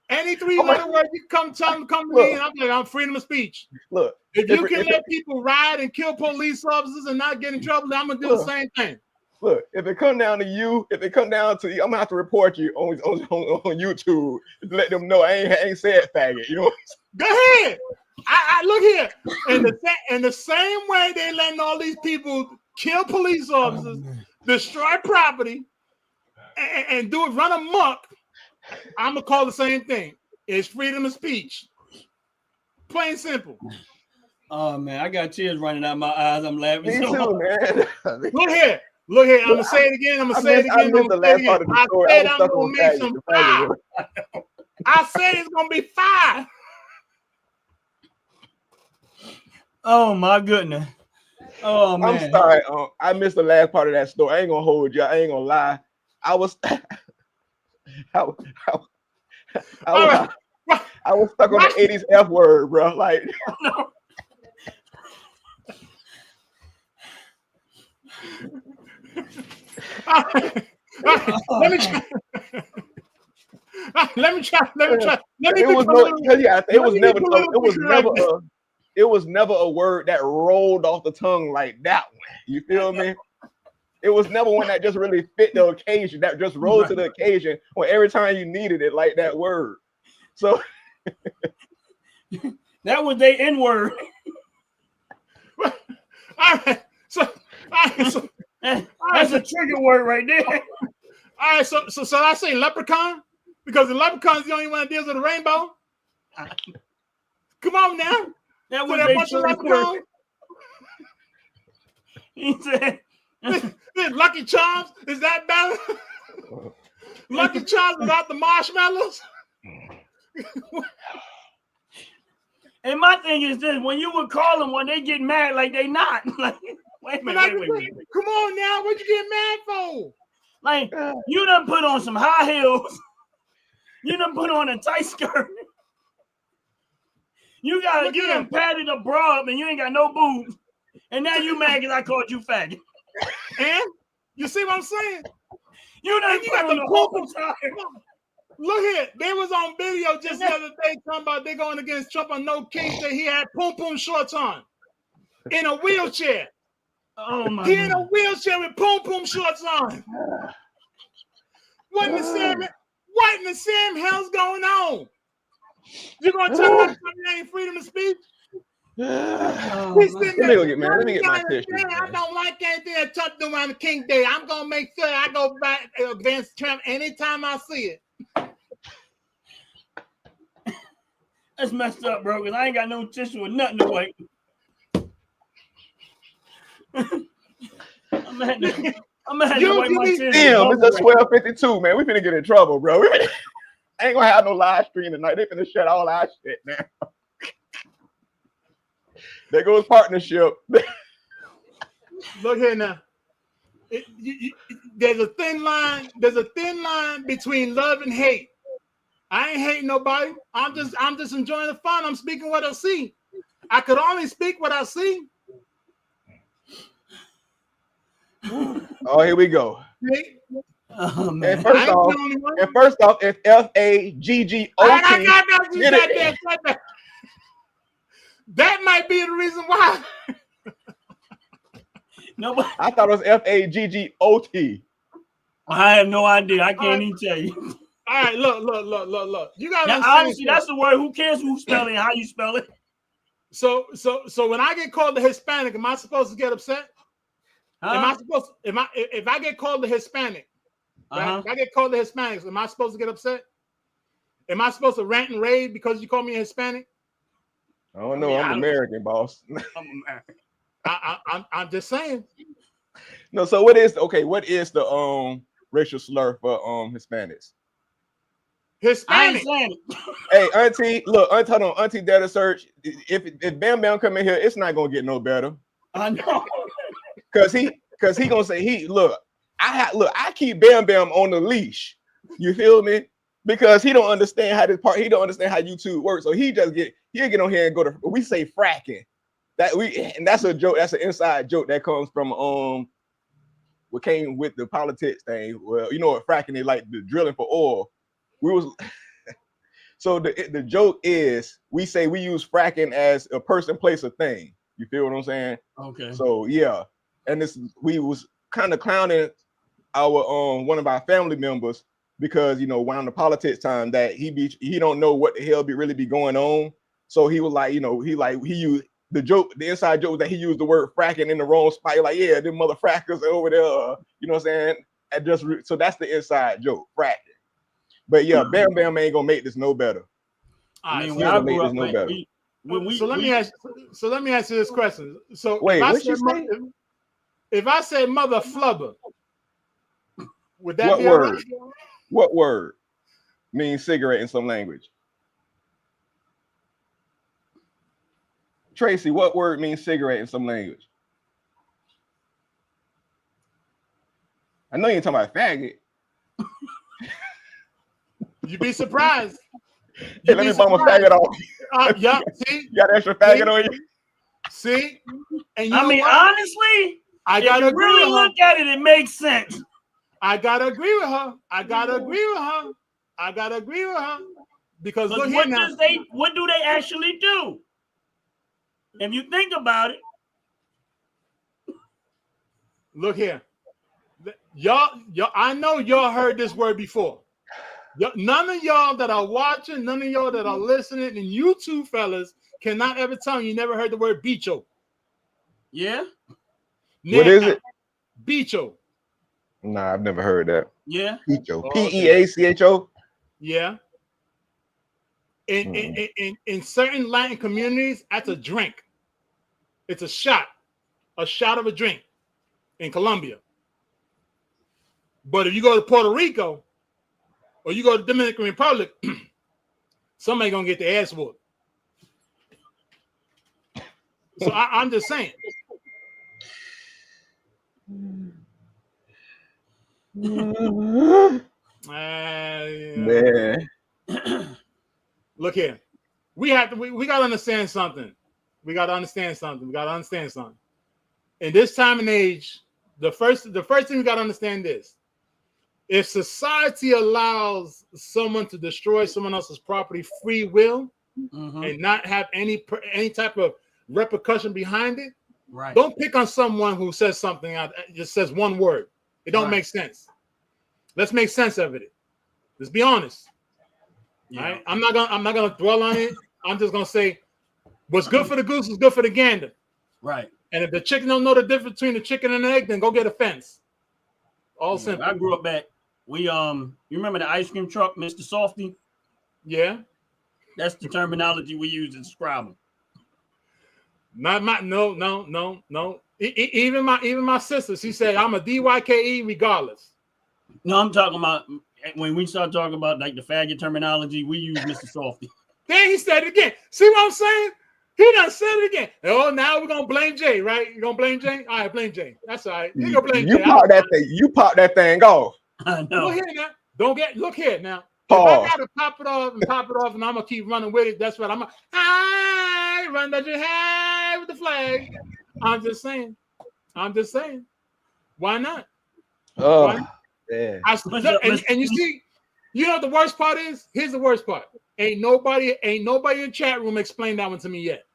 Any 3-letter word, you come to me, and I'm like, I'm freedom of speech. Look, if you can let people ride and kill police officers and not get in trouble, I'm gonna do the same thing. Look, if it come down to you, I'm gonna have to report you on YouTube to let them know I ain't said faggot. You know. Go ahead. I look here, and the same way they letting all these people kill police officers, destroy property, and do it run amok. I'm gonna call the same thing. It's freedom of speech. Plain simple. Oh man, I got tears running out my eyes. I'm laughing. Me too, man. Look here. I'm gonna say it again. I'm gonna say it again. I said I'm gonna make some fire. I said it's gonna be fire. Oh my goodness. Oh man. I'm sorry. I missed the last part of that story. I ain't gonna hold you. I ain't gonna lie. I was stuck on the 80s F word, bro. Like let me try. It was never a word that rolled off the tongue like that one. You feel me? It was never one that just really fit the occasion, that just rolled to the occasion when every time you needed it, like that word. So that was their N-word. All right. So that's a trigger word right there. All right, so I say leprechaun because the leprechaun is the only one that deals with the rainbow. Come on now. That was a bunch word. He said, Lucky Charms, is that better? Lucky Charms without the marshmallows? And my thing is this: when you would call them, when they get mad, like they not. Like, wait a minute, wait. Come on now, what you get mad for? Like, you done put on some high heels. You done put on a tight skirt. You done padded a bra up and you ain't got no boobs. And now you mad because I called you faggot. And you see what I'm saying? You done put on the whole time. Look here, they was on video just the other day talking about they going against Trump on no case that he had pom shorts on in a wheelchair. Oh my! He in a wheelchair with pom shorts on. What in the Sam hell's going on? You gonna tell me something ain't freedom of speech? Let me get my tissue. I don't like anything that Trump do on the King Day. I'm gonna make sure I go back against Trump anytime I see it. That's messed up, bro, because I ain't got no tissue or nothing to wipe. I'm gonna have to wipe my tissue. Damn, it's a 12:52, man. We finna get in trouble, bro. I ain't gonna have no live stream tonight. They finna shut all our shit now. There goes partnership. Look here now. There's a thin line. There's a thin line between love and hate. I ain't hating nobody. I'm just enjoying the fun. I'm speaking what I see. I could only speak what I see. Oh, here we go. Oh, man. And first off, it's FAGGOT. That might be the reason why. Nobody. I thought it was FAGGOT. I have no idea. I can't even tell you. All right, look. You got to honestly, that's the word. Who cares who spell it? How you spell it? So when I get called a Hispanic, am I supposed to get upset? Huh? Am I supposed? If I get called a Hispanic, right? If I get called a Hispanic, am I supposed to get upset? Am I supposed to rant and rave because you call me a Hispanic? I don't know. I'm American, boss. I'm American. I'm just saying. No. So what is the racial slur for Hispanics? Hispanic. Hey, Auntie, look, hold on, Auntie Data Search. If Bam Bam come in here, it's not gonna get no better. I know. Cause he gonna say I keep Bam Bam on the leash. You feel me? Because he don't understand how he don't understand how YouTube works. So he'll get on here and go to, we say fracking. And that's a joke, that's an inside joke that comes from what came with the politics thing. Well, you know what fracking is, like the drilling for oil. So the joke is we say we use fracking as a person, place, a thing. You feel what I'm saying? Okay. So yeah, and we was kind of clowning our one of our family members because around the politics time that he don't know what the hell really be going on. So he was like, he used the inside joke that he used the word fracking in the wrong spot. He like, yeah, them mother frackers are over there, you know what I'm saying? And so that's the inside joke, fracking. But yeah, Bam Bam ain't gonna make this no better. I mean, when I grew up, so let me ask you this question. So wait, if I say mother flubber, would that what be word? Right? What word means cigarette in some language? Tracy, what word means cigarette in some language? I know you ain't talking about faggot. You'd be surprised. Hey, let me bum a faggot off. Yeah, see? You got extra faggot on you? See? And I mean, honestly, I gotta agree really with her. Look at it, it makes sense. I gotta agree with her. Because look here now. What do they actually do? If you think about it. Look here. Y'all, I know y'all heard this word before. None of y'all that are watching, none of y'all that are listening, and you two fellas cannot ever tell me you never heard the word bicho. Yeah. Now, what is it? Bicho. Nah, I've never heard that. Yeah. Bicho. Peacho. Yeah. In certain Latin communities, that's a drink. It's a shot of a drink in Colombia. But if you go to Puerto Rico or you go to Dominican Republic, somebody gonna get their ass whooped. So I'm just saying. Man. Look here. We gotta understand something. In this time and age, the first thing we gotta understand is if society allows someone to destroy someone else's property free will and not have any type of repercussion behind it, right? Don't pick on someone who says something out, just says one word. It don't make sense. Let's make sense of it. Let's be honest. Yeah. Right? I'm not gonna dwell on it. I'm just gonna say what's good for the goose is good for the gander. Right. And if the chicken don't know the difference between the chicken and the egg, then go get a fence. All simple. I grew up at you remember the ice cream truck, Mr. Softy? Yeah. That's the terminology we use to describe them. No. Even my sister, she said I'm a DYKE regardless. No, I'm talking about when we start talking about like the faggot terminology, we use Mr. Softy. Then he said it again. See what I'm saying? He done said it again. Oh, now we're gonna blame Jay, right? You gonna blame Jay? All right, blame Jay. That's all right. You gonna blame Jay. You pop that thing off. I know. Look here now. Look here now. If I gotta pop it off, and I'm gonna keep running with it, that's what I'm gonna run that you have with the flag. I'm just saying. Why not? Oh, Why not? Yeah. And you see, you know what the worst part is? Here's the worst part. Ain't nobody in the chat room explain that one to me yet.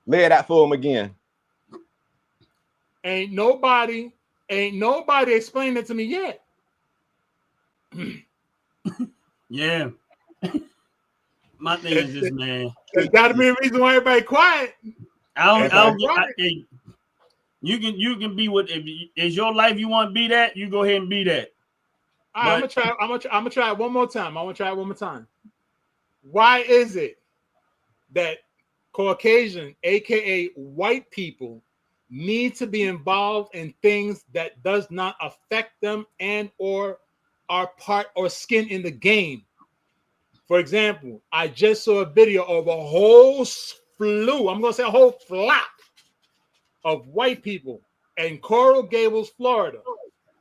Lay that for him again. Ain't nobody explained it to me yet. Yeah. My thing is this, man. There's got to be a reason why everybody quiet. You can be what is your life. You want to be that? You go ahead and be that. All right, I'm gonna try it one more time. Why is it that Caucasian, aka white people, need to be involved in things that does not affect them and or are part or skin in the game? For example, I just saw a video of a whole slew, I'm gonna say a whole flock of white people in Coral Gables, Florida,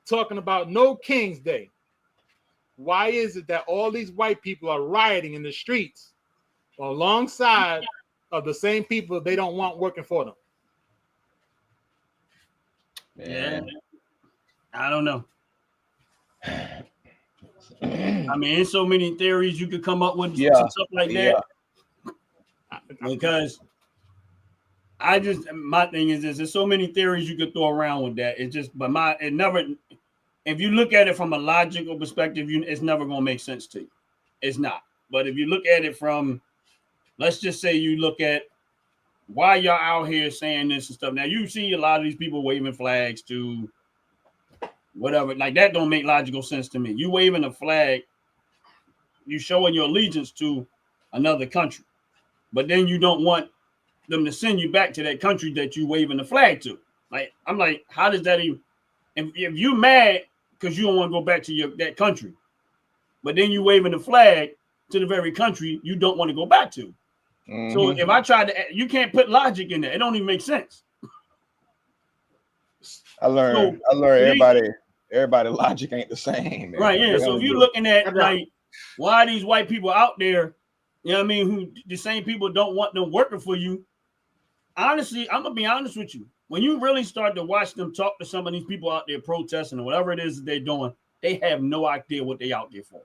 talking about No King's Day. Why is it that all these white people are rioting in the streets alongside of the same people they don't want working for them? Yeah, I don't know. I mean, there's so many theories you could come up with stuff like that. Because my thing is there's so many theories you could throw around with that. It's just, but it never. If you look at it from a logical perspective, it's never gonna make sense to you. It's not. But if you look at it from, let's just say you look at why y'all out here saying this and stuff. Now you see a lot of these people waving flags to whatever, like that don't make logical sense to me. You waving a flag, you showing your allegiance to another country, but then you don't want them to send you back to that country that you waving the flag to. Like, I'm like, how does that even? If you mad because you don't want to go back to that country, but then you waving the flag to the very country you don't want to go back to. Mm-hmm. So if I tried to, you can't put logic in there. It don't even make sense. I learned everybody logic ain't the same, man. Right, yeah. So if you're looking at like why these white people out there, you know what I mean, who the same people don't want them working for you. Honestly, I'm gonna be honest with you. When you really start to watch them talk to some of these people out there protesting or whatever it is that they're doing, they have no idea what they out there for.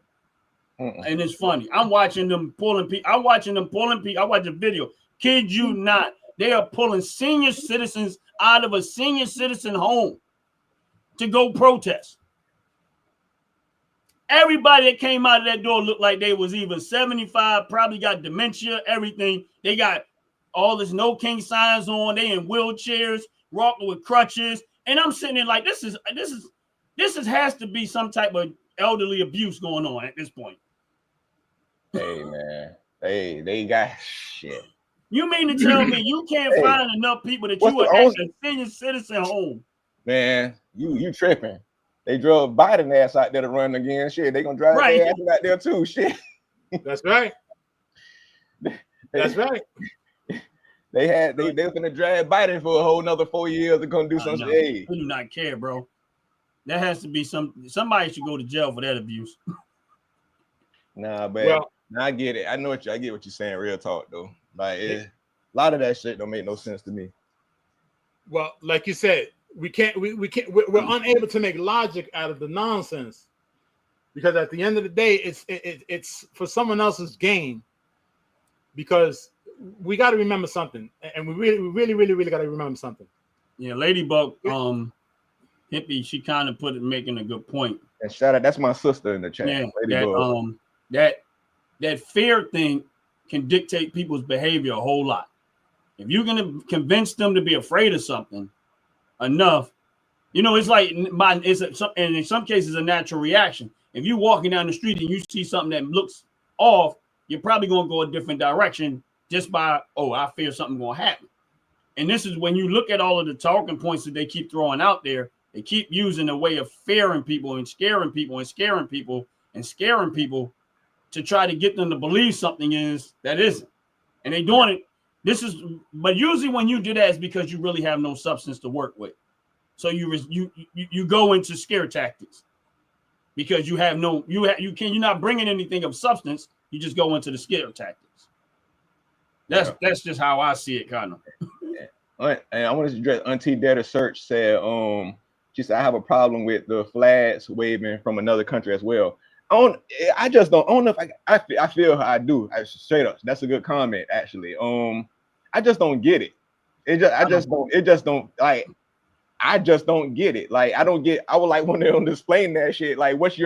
And it's funny. I'm watching them pulling people. I watch a video. Kid you not. They are pulling senior citizens out of a senior citizen home to go protest. Everybody that came out of that door looked like they was either 75, probably got dementia, everything. They got all this no king signs on. They in wheelchairs, walking with crutches. And I'm sitting there like, this has to be some type of elderly abuse going on at this point. Hey man, they got shit. You mean to tell me you can't find enough people that you are at a senior citizen home? Man, you tripping. They drove Biden ass out there to run again. Shit, they gonna drive their ass out there too. Shit. That's right. That's right. They were gonna drag Biden for a whole nother 4 years. They're gonna do something. Hey, we do not care, bro. That has to be somebody should go to jail for that abuse. Nah, but I get it. I get what you're saying. Real talk though. Like a lot of that shit don't make no sense to me. Well, like you said, we're unable to make logic out of the nonsense because at the end of the day, it's for someone else's gain. Because we got to remember something, and we really got to remember something. Yeah, Ladybug, hippie, she kind of making a good point. And shout out, that's my sister in the chat. Yeah, that fear thing can dictate people's behavior a whole lot. If you're gonna convince them to be afraid of something enough, it's like and in some cases a natural reaction. If you're walking down the street and you see something that looks off, you're probably gonna go a different direction just by I fear something gonna happen. And this is when you look at all of the talking points that they keep throwing out there. They keep using a way of fearing people and scaring people and scaring people and scaring people to try to get them to believe something that isn't. And they doing it. But usually when you do that, it's because you really have no substance to work with. So you go into scare tactics because you're not bringing anything of substance. You just go into the scare tactics. That's just how I see it, kind of. And I want to address Auntie Data Search said, she said I have a problem with the flags waving from another country as well. I just don't know if I feel how I do. Straight up, that's a good comment actually. I just don't get it. I just don't get it. Like I would like when they're on displaying that shit. Like what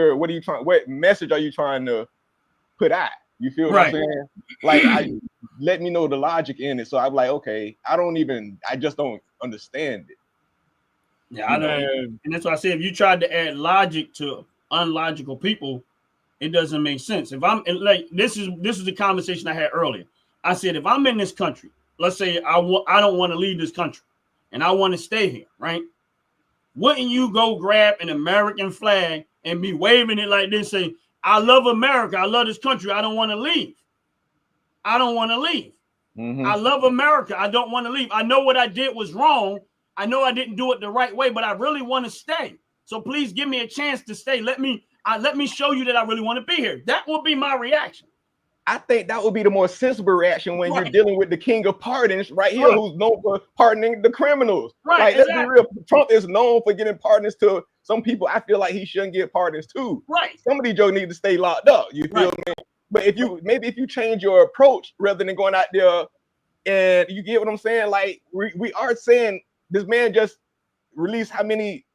message are you trying to put out? You feel what I'm saying? Like let me know the logic in it. So I'm like, okay, I just don't understand it. Yeah, I know. And that's why I say if you tried to add logic to unlogical people, it doesn't make sense. If I'm like this is the conversation I had earlier. I said if I'm in this country, let's say I don't want to leave this country and I want to stay here, right? Wouldn't you go grab an American flag and be waving it like this, say, I love America, I love this country, I don't want to leave. I don't want to leave. Mm-hmm. I love America, I don't want to leave. I know what I did was wrong. I know I didn't do it the right way, but I really want to stay. So please give me a chance to stay. Let me show you that I really want to be here. That will be my reaction. I think that would be the more sensible reaction when you're dealing with the king of pardons right here, who's known for pardoning the criminals. Like, let's be real. Trump is known for getting pardons to some people. I feel like he shouldn't get pardons too. Some of these jokes need to stay locked up. You feel me? But if you change your approach rather than going out there, and you get what I'm saying, like we are saying this man just released how many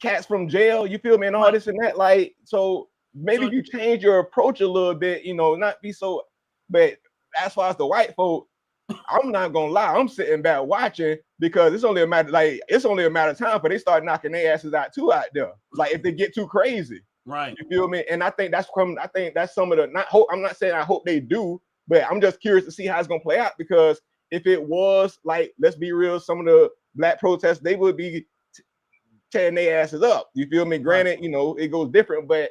cats from jail, you feel me, and all this and that. Like, so maybe if you change your approach a little bit, you know, not be so. But as far as the white folk, I'm not gonna lie, I'm sitting back watching because it's only a matter of time for they start knocking their asses out too out there. Like if they get too crazy, right? You feel me? And I think that's some of the I'm not saying I hope they do, but I'm just curious to see how it's gonna play out, because if it was like, let's be real, some of the black protests, they would be tearing their asses up. You feel me? Granted, you know, it goes different, but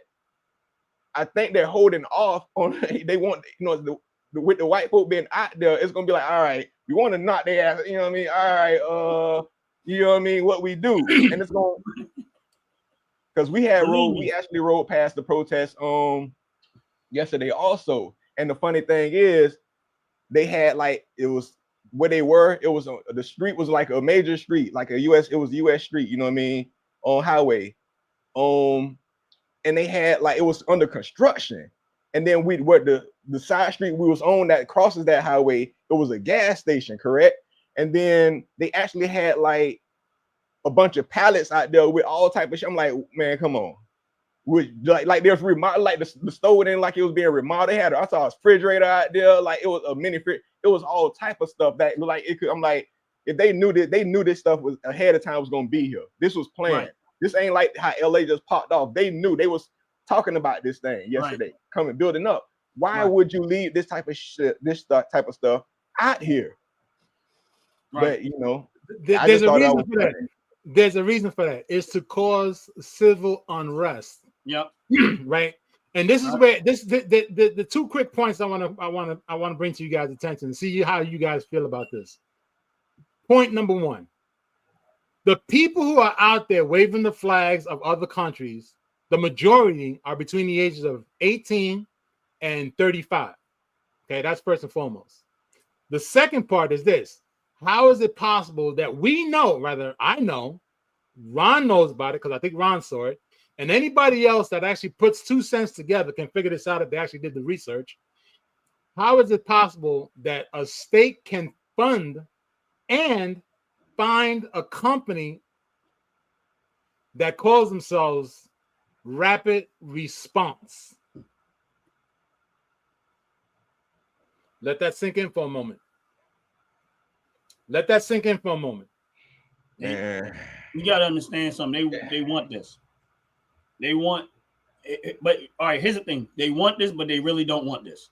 I think they're holding off on. They want, you know, with the white folk being out there, it's gonna be like, all right, we want to knock their ass. You know what I mean? All right, you know what I mean? What we do, and it's gonna, because we actually rode past the protest yesterday also, and the funny thing is, they had like, it was where they were. It was the street was like a major street, like it was US street. You know what I mean? On highway, and they had like, it was under construction, and then the side street we was on that crosses that highway, it was a gas station, correct? And then they actually had like a bunch of pallets out there with all type of shit. I'm like, man, come on. Like there's remodel, like the store in, like it was being remodeled. They had, I saw a refrigerator out there, like it was a mini fridge. It was all type of stuff that like it could. I'm like, if they knew this stuff was ahead of time was gonna be here. This was planned. This ain't like how LA just popped off. They knew, they was talking about this thing yesterday, coming building up. Why would you leave this type of shit, this type of stuff out here? But you know, there's a reason for that. There's a reason for that. It's to cause civil unrest. Yep. Right. And this is where the two quick points I want to bring to you guys' attention and see how you guys feel about this. Point number one: the people who are out there waving the flags of other countries, the majority are between the ages of 18 and 35. Okay, that's first and foremost. The second part is this: how is it possible that we know, rather I know, Ron knows about it because I think Ron saw it, and anybody else that actually puts 2 cents together can figure this out if they actually did the research. How is it possible that a state can fund and find a company that calls themselves Rapid Response? Let that sink in for a moment. Let that sink in for a moment. You got to understand something. They want this. They want it, but all right, here's the thing. They want this, but they really don't want this.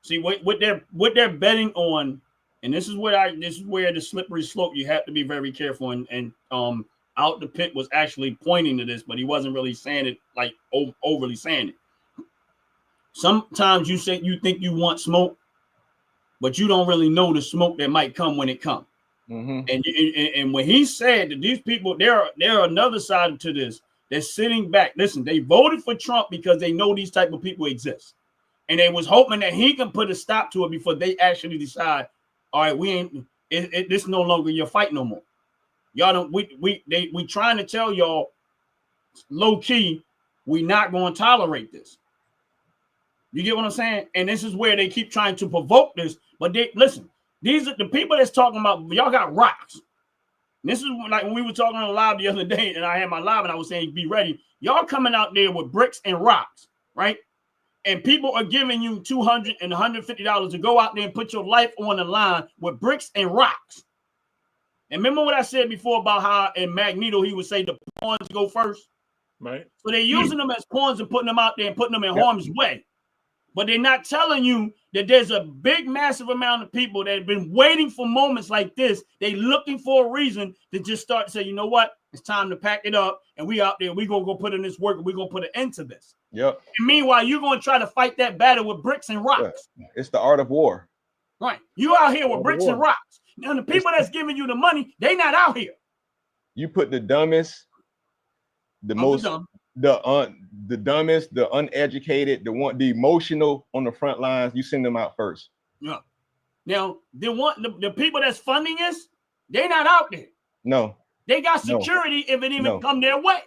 See, what they're betting on, and this is where the slippery slope, you have to be very careful. And Out the Pit was actually pointing to this, but he wasn't really saying it like overly saying it. Sometimes you think you want smoke, but you don't really know the smoke that might come when it comes. Mm-hmm. And when he said that these people, there are another side to this. They're sitting back. Listen, they voted for Trump because they know these type of people exist, and they was hoping that he can put a stop to it before they actually decide, all right, we ain't. This is no longer your fight no more. Y'all don't. We trying to tell y'all low key, we not going to tolerate this. You get what I'm saying? And this is where they keep trying to provoke this. But listen, these are the people that's talking about, y'all got rocks. And this is like when we were talking on live the other day, and I had my live and I was saying, be ready. Y'all coming out there with bricks and rocks, right? And people are giving you $200 and $150 to go out there and put your life on the line with bricks and rocks. And remember what I said before about how in Magneto, he would say the pawns go first? Right. So they're using them as pawns and putting them out there and putting them in harm's way. But they're not telling you that there's a big, massive amount of people that have been waiting for moments like this. They're looking for a reason to just start to say, you know what? It's time to pack it up. And we out there, we're going to go put in this work and we're going to put an end to this. Yep. And meanwhile, you're going to try to fight that battle with bricks and rocks. It's the art of war. Right. You out here with bricks and rocks. Now, the people that's giving you the money, they not out here. You put the dumbest, the the dumbest, the uneducated, the emotional on the front lines, you send them out first. Yeah. Now, the people that's funding us, they're not out there. No. They got security if it even come their way.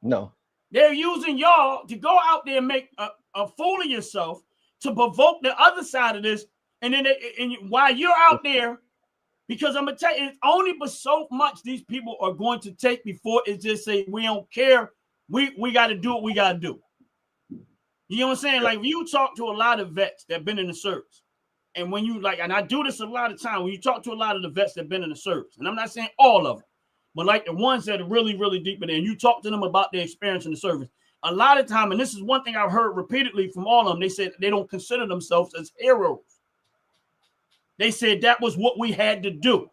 No. They're using y'all to go out there and make a fool of yourself to provoke the other side of this. And then while you're out there, because I'm going to tell you, it's only but so much these people are going to take before it's just say, we don't care. We got to do what we got to do. You know what I'm saying? Like, if you talk to a lot of vets that have been in the service, and when you and I do this a lot of time, when you talk to a lot of the vets that have been in the service, and I'm not saying all of them, but like the ones that are really, really deep in there, and you talk to them about their experience in the service, a lot of time, and this is one thing I've heard repeatedly from all of them, they said they don't consider themselves as heroes. They said that was what we had to do.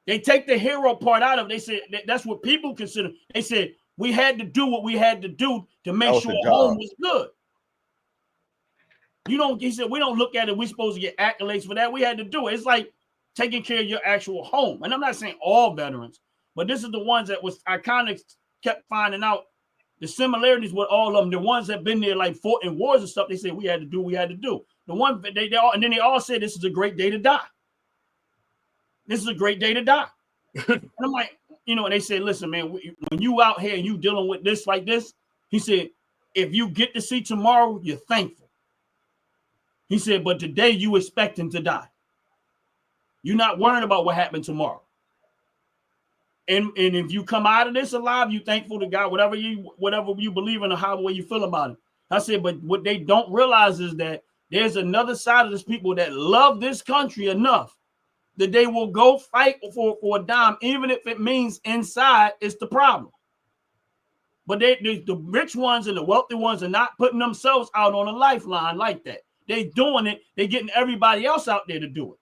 They take the hero part out of it. They said that's what people consider. They said we had to do what we had to do to make sure home was good. He said, we don't look at it. We're supposed to get accolades for that. We had to do it. It's like taking care of your actual home. And I'm not saying all veterans, but this is the ones that I kind of kept finding out the similarities with all of them. The ones that been there, like fought in wars and stuff, they said we had to do what we had to do. The one they all, and then they all said this is a great day to die. This is a great day to die. And I'm like, and they said, listen, man, when you out here and you dealing with this like this, he said, if you get to see tomorrow, you're thankful. He said, but today you expecting to die. You're not worrying about what happened tomorrow. And if you come out of this alive, you thankful to God, whatever you believe in or however you feel about it. I said, but what they don't realize is that there's another side of this people that love this country enough that they will go fight for a dime, even if it means inside is the problem. But the rich ones and the wealthy ones are not putting themselves out on a lifeline like that. They doing it. They getting everybody else out there to do it.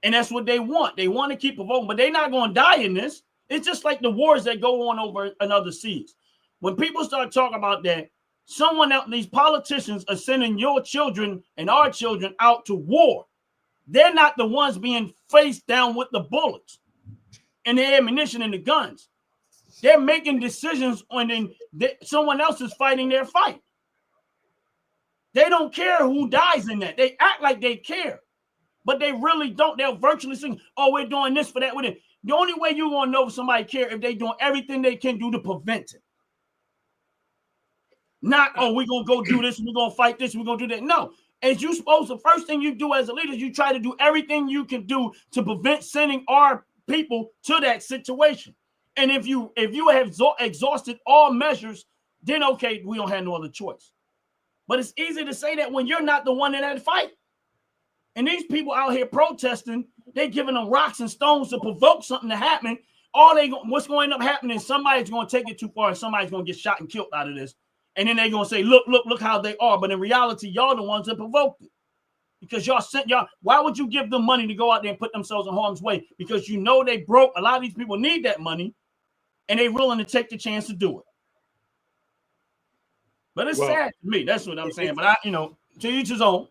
And that's what they want. They want to keep provoking, but they're not going to die in this. It's just like the wars that go on over in other seas. When people start talking about that, someone else, these politicians are sending your children and our children out to war. They're not the ones being faced down with the bullets and the ammunition and the guns. They're making decisions when someone else is fighting their fight. They don't care who dies in that. They act like they care, but they really don't. They'll virtually sing, oh, we're doing this for that. The only way you're going to know if somebody cares if they're doing everything they can do to prevent it. Not, oh, we're going to go do this, we're going to fight this, we're going to do that. No. As you supposed, the first thing you do as a leader is you try to do everything you can do to prevent sending our people to that situation. And if you have exhausted all measures, then okay, we don't have no other choice. But it's easy to say that when you're not the one in that fight. And these people out here protesting, they're giving them rocks and stones to provoke something to happen. What's going to end up happening is somebody's going to take it too far and somebody's going to get shot and killed out of this. And then they're going to say, look how they are. But in reality, y'all the ones that provoked it. Because why would you give them money to go out there and put themselves in harm's way? Because you know they broke. A lot of these people need that money and they're willing to take the chance to do it. But it's sad to me. That's what I'm saying. But to each his own.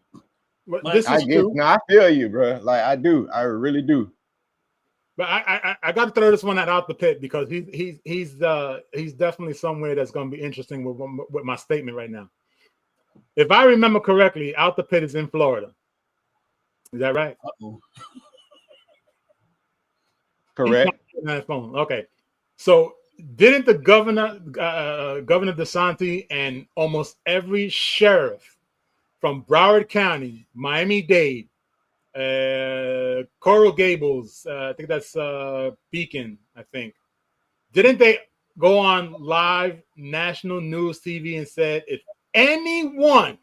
I feel you, bro. Like I do. I really do. But I got to throw this one out the pit because he's definitely somewhere that's going to be interesting with my statement right now. If I remember correctly, Out the Pit is in Florida. Is that right? Uh-oh. Correct. Okay. So didn't the governor DeSantis and almost every sheriff from Broward County, Miami-Dade, Coral Gables, I think that's Beacon, I think. Didn't they go on live national news TV and said if anyone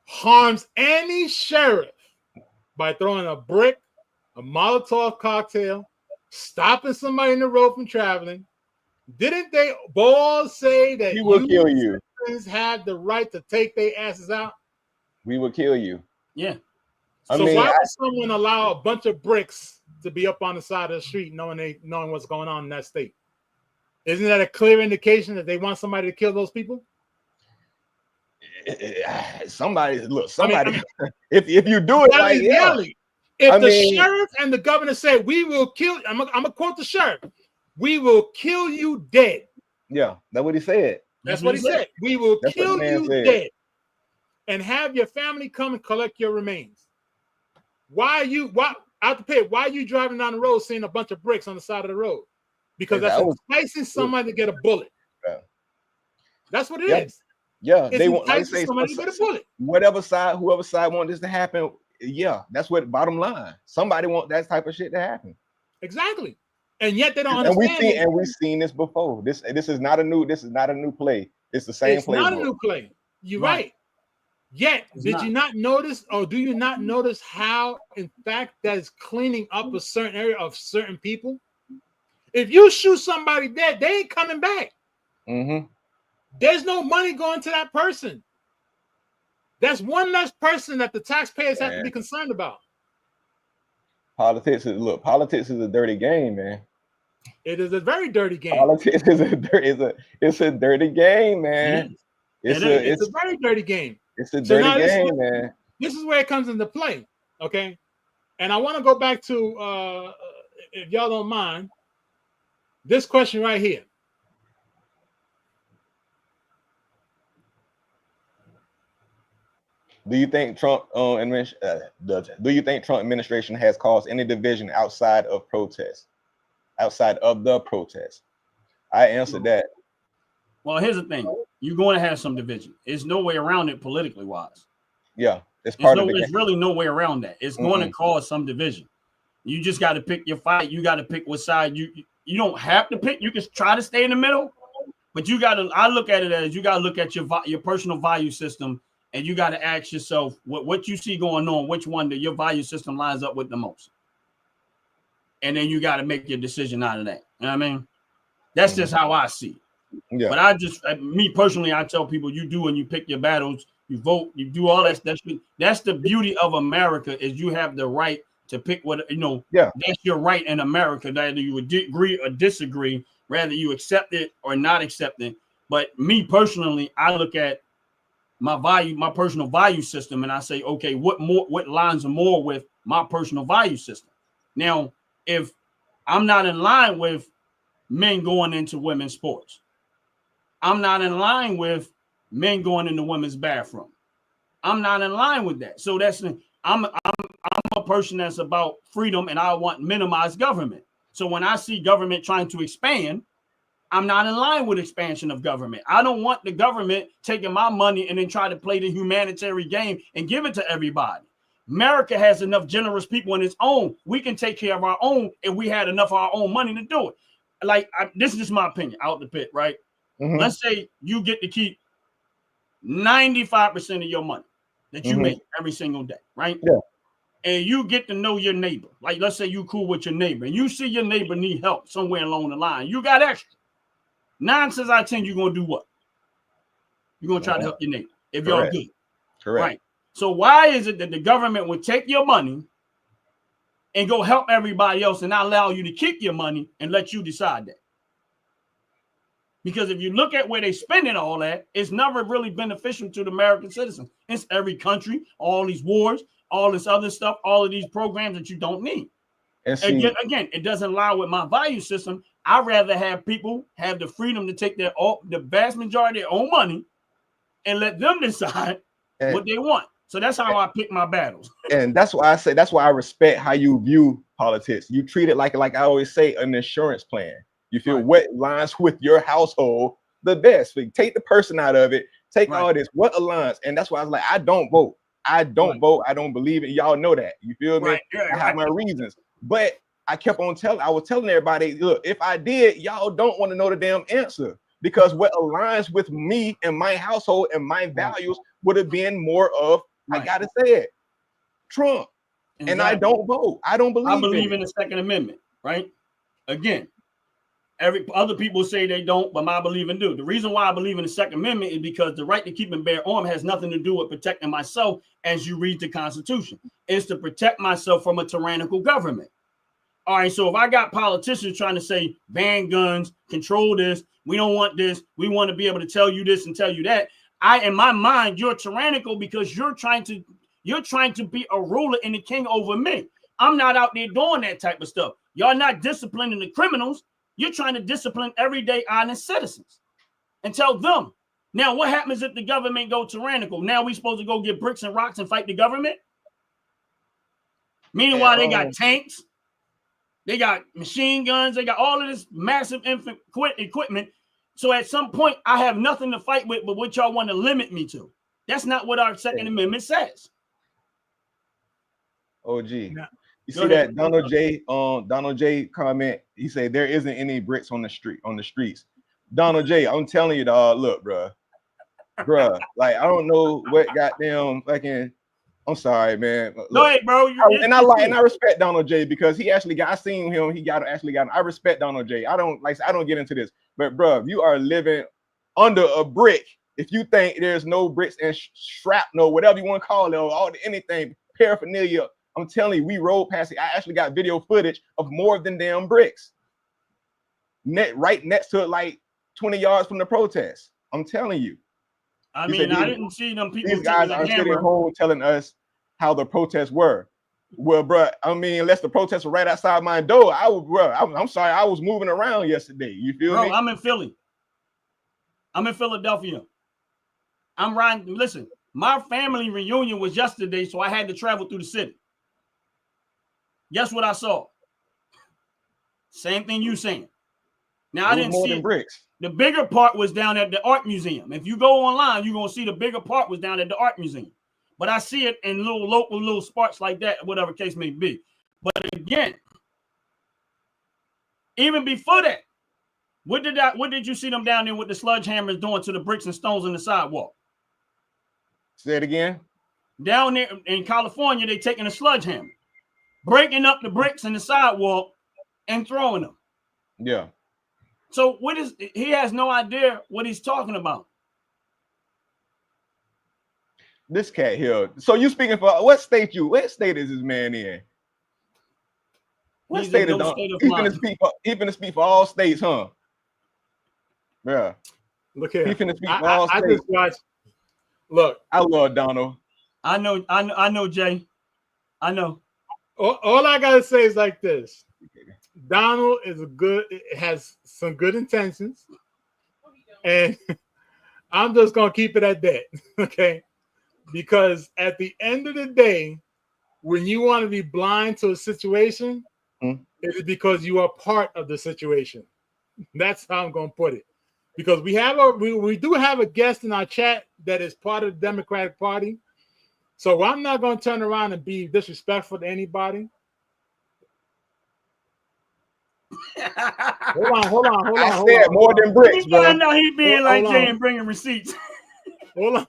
harms any sheriff by throwing a brick, a Molotov cocktail, stopping somebody in the road from traveling, didn't they all say that we will kill you? Have the right to take their asses out? We will kill you. Yeah. So why would someone allow a bunch of bricks to be up on the side of the street knowing what's going on in that state? Isn't that a clear indication that they want somebody to kill those people? Somebody. If you do it like if the sheriff and the governor say we will kill, I'm gonna quote the sheriff. We will kill you dead. Yeah, that's what he said. That's what he said. We will kill you dead and have your family come and collect your remains. Why out the pit? Why are you driving down the road seeing a bunch of bricks on the side of the road? Because that's enticing somebody to get a bullet. Yeah. That's what it is. Yeah, it's they want, like say, somebody to get a bullet. Whoever side want this to happen. Yeah, that's what bottom line. Somebody want that type of shit to happen. Exactly. And yet they don't understand. And we've seen this before. This is not a new play. It's the same play. It's not a new play. You're right. Yet, did you not notice, or do you not notice how, in fact, that is cleaning up a certain area of certain people? If you shoot somebody dead, they ain't coming back. Mm-hmm. There's no money going to that person. That's one less person that the taxpayers have to be concerned about. Politics is a dirty game, man. It is a very dirty game. Politics is a dirty game, man. It's a very dirty game. It's a dirty game, man. This is where it comes into play, okay? And I want to go back to, if y'all don't mind, this question right here. Do you think Trump administration has caused any division outside of protests? Outside of the protests? I answered that. Well, here's the thing. You're going to have some division. There's no way around it politically wise. Yeah, it's part of it. There's really no way around that. It's going to cause some division. You just got to pick your fight. You got to pick what side you don't have to pick. You can try to stay in the middle, but you got to. I look at it as you got to look at your personal value system, and you got to ask yourself what you see going on, which one that your value system lines up with the most, and then you got to make your decision out of that. You know what I mean? That's just how I see it. Yeah. But me personally, I tell people you do and you pick your battles, you vote, you do all that. That's the beauty of America is you have the right to pick what, that's your right in America, that you would agree or disagree, rather you accept it or not accept it. But me personally, I look at my personal value system and I say, okay, what lines are more with my personal value system? Now, if I'm not in line with men going into women's sports, I'm not in line with men going into women's bathroom. I'm not in line with that. So I'm a person that's about freedom and I want minimized government. So when I see government trying to expand, I'm not in line with expansion of government. I don't want the government taking my money and then try to play the humanitarian game and give it to everybody. America has enough generous people in its own. We can take care of our own if we had enough of our own money to do it. This is just my opinion out the pit, right? Mm-hmm. Let's say you get to keep 95% of your money that you make every single day, right? Yeah. And you get to know your neighbor. Like, let's say you cool with your neighbor and you see your neighbor need help somewhere along the line. You got extra. 9 times out of 10, you're going to do what? You're going to try to help your neighbor if y'all good. Correct. Right. So why is it that the government would take your money and go help everybody else and not allow you to keep your money and let you decide that? Because if you look at where they spending all that, it's never really beneficial to the American citizens. It's every country, all these wars, all this other stuff, all of these programs that you don't need. And again, it doesn't align with my value system. I'd rather have people have the freedom to take the vast majority of their own money and let them decide what they want. So that's how I pick my battles. And that's why I respect how you view politics. You treat it like I always say, an insurance plan. You feel what lines with your household the best. So take the person out of it. Take all this. What aligns? And that's why I was like, I don't vote. I don't vote. I don't believe it. Y'all know that. You feel me? I have my reasons. But I kept on I was telling everybody, look, if I did, y'all don't want to know the damn answer. Because what aligns with me and my household and my values would have been more of, I gotta say it, Trump. Exactly. And I don't vote. I don't believe I believe in the Second Amendment, right? Again. Other people say they don't, but I believe in do. The reason why I believe in the Second Amendment is because the right to keep and bear arms has nothing to do with protecting myself as you read the Constitution. It's to protect myself from a tyrannical government. All right, so if I got politicians trying to say ban guns, control this, we don't want this, we want to be able to tell you this and tell you that, in my mind, you're tyrannical because you're trying to be a ruler and a king over me. I'm not out there doing that type of stuff. Y'all not disciplining the criminals. You're trying to discipline everyday honest citizens and tell them. Now, what happens if the government go tyrannical? Now we supposed to go get bricks and rocks and fight the government? Meanwhile, they got tanks, they got machine guns, they got all of this massive equipment. So at some point, I have nothing to fight with but what y'all want to limit me to. That's not what our Second Amendment says. OG. Yeah. You see that Donald J comment? He said there isn't any bricks on the streets. Donald J, I'm telling you, dog, look, bruh, like I don't know what goddamn fucking. I'm sorry, man. Look, go ahead, bro. I respect Donald J because he actually got. I seen him. He got. I respect Donald J. I don't get into this, but bro, you are living under a brick. If you think there's no bricks and shrapnel, whatever you want to call it, or anything paraphernalia, I'm telling you, we rode past it. I actually got video footage of more than damn bricks. Right next to it, like 20 yards from the protest. I'm telling you. I mean, I didn't see them people. These guys are sitting home telling us how the protests were. Well, bro, I mean, unless the protests were right outside my door, I'm sorry, I was moving around yesterday. You feel me? I'm in Philly. I'm in Philadelphia. I'm riding. Listen, my family reunion was yesterday, so I had to travel through the city. Guess what I saw? Same thing you saying. Now I didn't see bricks. The bigger part was down at the art museum. If you go online, you're gonna see the bigger part was down at the art museum. But I see it in little spots like that, whatever case may be. But again, even before that, what did you see them down there with the sludge hammers doing to the bricks and stones in the sidewalk? Say it again. Down there in California, they taking a sludge hammer, breaking up the bricks in the sidewalk and throwing them. Yeah. So he has no idea what he's talking about. This cat here. So you speaking for what state is this man in? What state is he finna speak for all states, huh? Yeah. Look here. He finna speak for all states. I just watched. Look, I love Donald. I know, Jay. I know. All I gotta say is like this. Donald has some good intentions, and I'm just gonna keep it at that, okay? Because at the end of the day, when you want to be blind to a situation, it is because you are part of the situation. That's how I'm gonna put it. Because we do have a guest in our chat that is part of the Democratic Party, so I'm not gonna turn around and be disrespectful to anybody. Hold on. I said more than bricks, bro. Now he being like Jay and bringing receipts. Hold on.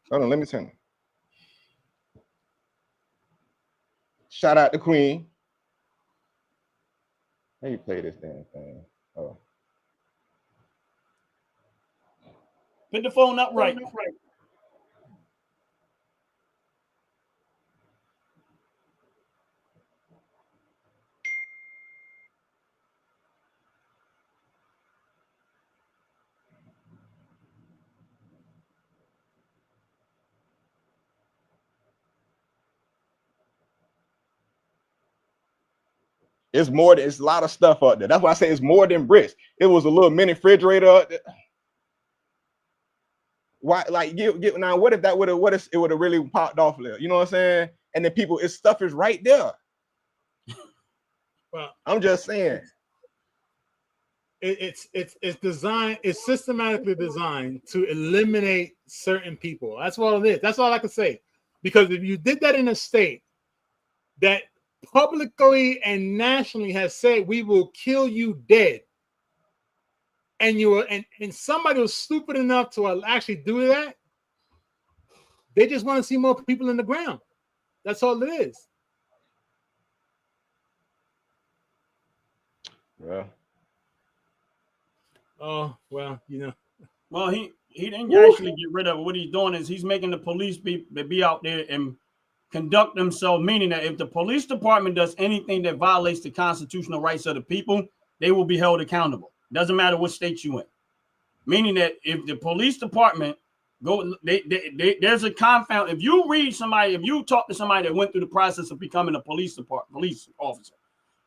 Hold on, let me turn it. Shout out to Queen. How you play this damn thing? Oh. Put the phone up right. It's a lot of stuff out there. That's why I say it's more than bricks. It was a little mini refrigerator out there. Why, like, get now? What if it would have really popped off there? You know what I'm saying? And then stuff is right there. Well, I'm just saying. It's designed. It's systematically designed to eliminate certain people. That's what it is. That's all I can say. Because if you did that in a state that publicly and nationally has said we will kill you dead, and somebody was stupid enough to actually do that, they just want to see more people in the ground. That's all it is. Yeah. Oh, well, Well, he didn't actually get rid of it. What he's doing is he's making the police be out there and conduct themselves, meaning that if the police department does anything that violates the constitutional rights of the people, they will be held accountable. Doesn't matter what state you in. Meaning that if the police department there's a confound. If you talk to somebody that went through the process of becoming a police officer,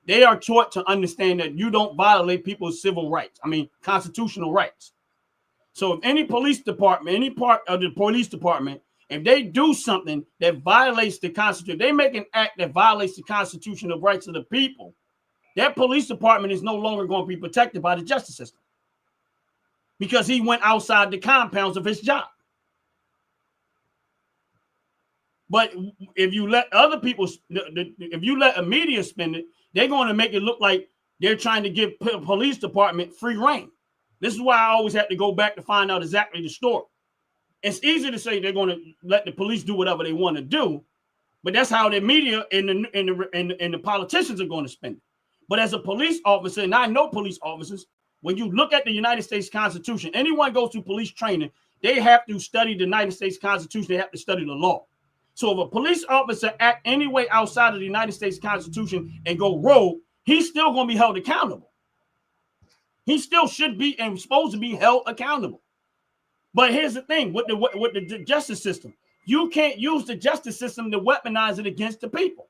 they are taught to understand that you don't violate people's civil rights. I mean, constitutional rights. So if any police department, any part of the police department, if they do something that violates the Constitution, they make an act that violates the constitutional rights of the people, that police department is no longer going to be protected by the justice system because he went outside the compounds of his job. But if you let other people, if you let a media spin it, they're going to make it look like they're trying to give police department free reign. This is why I always have to go back to find out exactly the story. It's easy to say they're going to let the police do whatever they want to do, but that's how the media and the politicians are going to spend it. But as a police officer, and I know police officers, when you look at the United States Constitution, anyone goes through police training, they have to study the United States Constitution. They have to study the law. So if a police officer act any way outside of the United States Constitution and go rogue, he's still going to be held accountable. He still should be and supposed to be held accountable. But here's the thing with the justice system. You can't use the justice system to weaponize it against the people.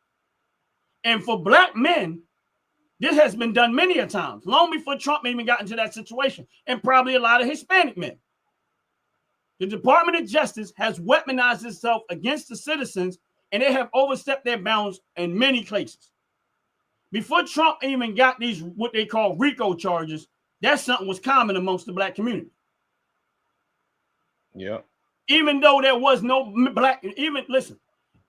And for black men, this has been done many a times, long before Trump even got into that situation, and probably a lot of Hispanic men. The Department of Justice has weaponized itself against the citizens, and they have overstepped their bounds in many cases. Before Trump even got these, what they call RICO charges, that something was common amongst the black community. Yeah. Even though there was no black, even listen,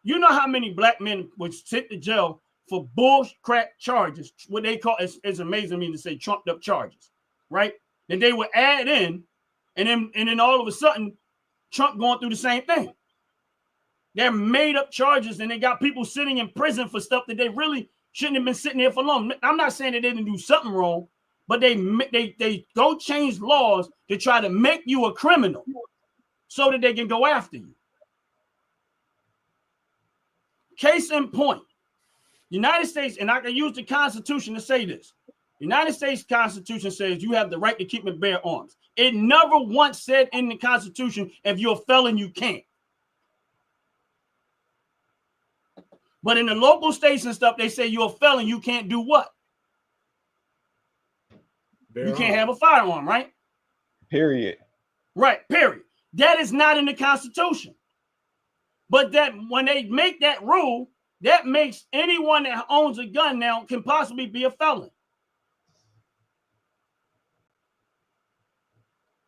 you know how many black men were sent to jail for bullcrap charges, what they call, it's amazing to me to say trumped up charges, right? Then they would add in, and then all of a sudden, Trump going through the same thing. They're made up charges, and they got people sitting in prison for stuff that they really shouldn't have been sitting there for long. I'm not saying that they didn't do something wrong, but they go change laws to try to make you a criminal so that they can go after you. Case in point, United States, and I can use the Constitution to say this. United States Constitution says you have the right to keep and bear arms. It never once said in the Constitution, if you're a felon, you can't. But in the local states and stuff, they say you're a felon, you can't do what? You can't have a firearm, right? Period. Right, period. That is not in the Constitution. But that when they make that rule, that makes anyone that owns a gun now can possibly be a felon.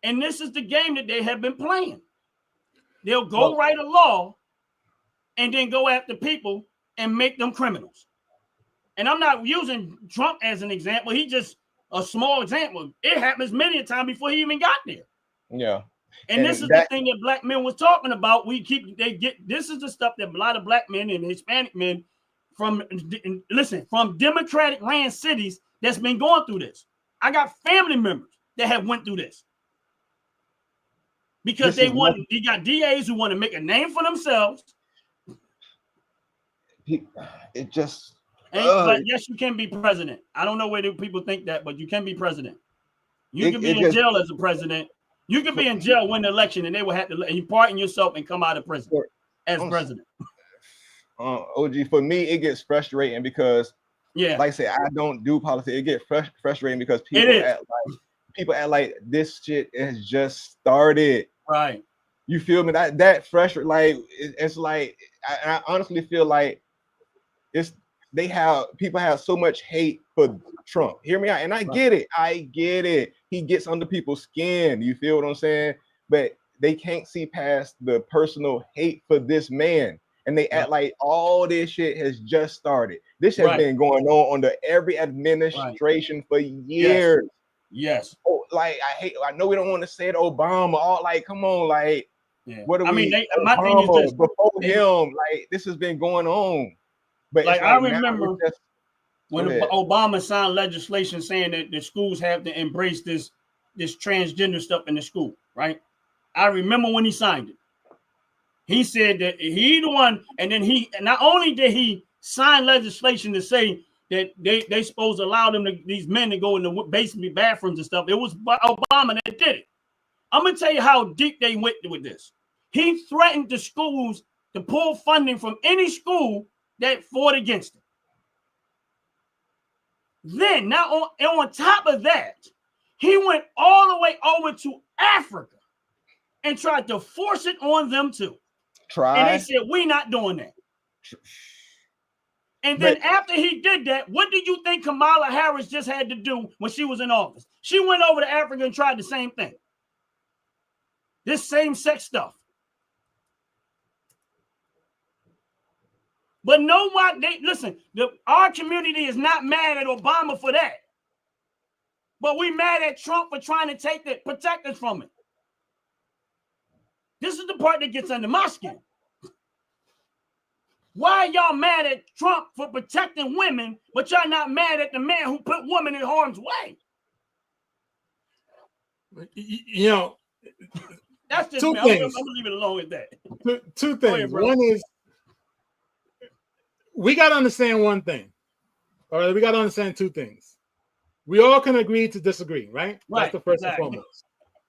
And this is the game that they have been playing. They'll go write a law and then go after people and make them criminals. And I'm not using Trump as an example. He just a small example. It happens many a time before he even got there. Yeah. And this is the thing that black men was talking about. This is the stuff that a lot of black men and Hispanic men from Democratic ran cities that's been going through this. I got family members that have went through this. Because you got DAs who want to make a name for themselves. It just but yes, you can be president. I don't know whether people think that, but you can be president. You can be in jail as a president. You can be in jail, win the election, and they will have to you pardon yourself and come out of prison as president. OG, for me, it gets frustrating because, like I said, I don't do politics. It gets frustrating because people act like this shit has just started. Right. You feel me? That frustrating. Like it's like I honestly feel like people have so much hate for Trump. Hear me out. And I get it. He gets under people's skin. You feel what I'm saying? But they can't see past the personal hate for this man. And they act like all this shit has just started. This has been going on under every administration for years. Yes. Oh, like I know we don't want to say it, Obama. All like, come on, like, what do my thing is this, before him, like this has been going on. But like I remember when Obama signed legislation saying that the schools have to embrace this transgender stuff in the school, right? I remember when he signed it. He said that he the one, and then not only did he sign legislation to say that they supposed to allow these men to go in the basement bathrooms and stuff. It was Obama that did it. I'm gonna tell you how deep they went with this. He threatened the schools to pull funding from any school that fought against it. Then, now on top of that, he went all the way over to Africa and tried to force it on them too. And they said, we're not doing that. And then after he did that, what did you think Kamala Harris just had to do when she was in office? She went over to Africa and tried the same thing. This same sex stuff. But no one, listen, our community is not mad at Obama for that. But we mad at Trump for trying to protect us from it. This is the part that gets under my skin. Why are y'all mad at Trump for protecting women, but y'all not mad at the man who put women in harm's way? You know, that's just two things. I'm gonna leave it alone with that. Two things. Ahead, one is we got to understand one thing. All right, we got to understand two things. We all can agree to disagree, right? Right. That's the first and foremost.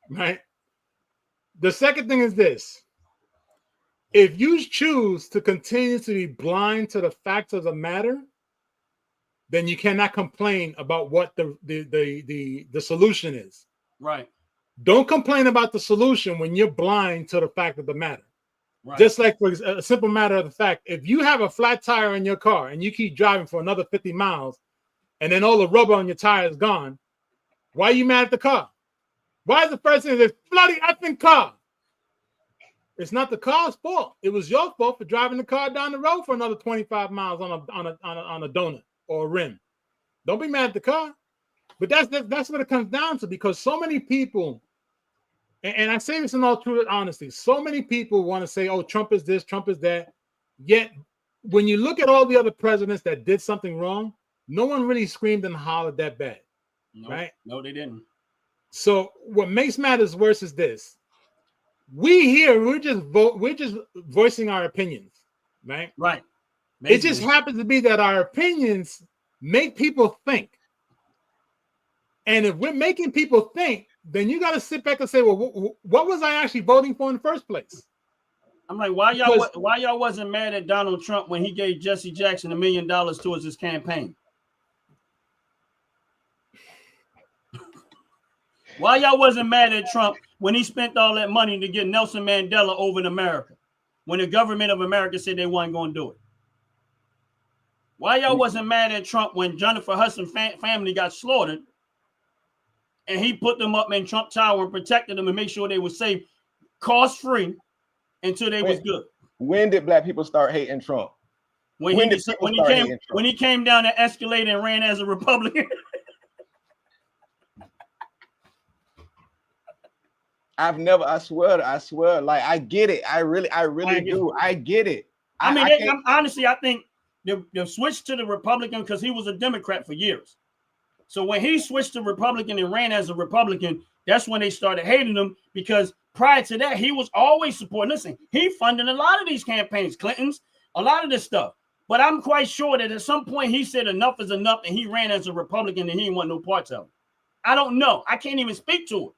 Right. The second thing is this. If you choose to continue to be blind to the facts of the matter, then you cannot complain about what the solution is. Right. Don't complain about the solution when you're blind to the fact of the matter. Right. Just like for a simple matter of the fact, if you have a flat tire in your car and you keep driving for another 50 miles and then all the rubber on your tire is gone, why are you mad at the car? Why is the first thing this bloody effing car? It's not the car's fault. It was your fault for driving the car down the road for another 25 miles on a donut or a rim. Don't be mad at the car. But that's what it comes down to, because so many people, and I say this in all true honesty, so many people want to say, oh, Trump is this, Trump is that. Yet, when you look at all the other presidents that did something wrong, no one really screamed and hollered that bad. No, right? No, they didn't. So what makes matters worse is this. We're just voicing our opinions, right? Right. Basically. It just happens to be that our opinions make people think. And if we're making people think, then you got to sit back and say, well, what was I actually voting for in the first place? I'm like, why y'all wasn't mad at Donald Trump when he gave Jesse Jackson $1 million towards his campaign? Why y'all wasn't mad at Trump when he spent all that money to get Nelson Mandela over in America, when the government of America said they weren't going to do it? Why y'all wasn't mad at Trump when Jennifer Hudson family got slaughtered and he put them up in Trump Tower and protected them and made sure they were safe, cost-free, until they was good? When did black people start hating Trump? When he came down the escalator and ran as a Republican. I swear, like, I get it. I really do. I get it. I think the switch to the Republican, because he was a Democrat for years. So when he switched to Republican and ran as a Republican, that's when they started hating him, because prior to that, he was always supporting. Listen, he funded a lot of these campaigns, Clinton's, a lot of this stuff. But I'm quite sure that at some point he said enough is enough and he ran as a Republican and he didn't want no parts of it. I don't know. I can't even speak to it.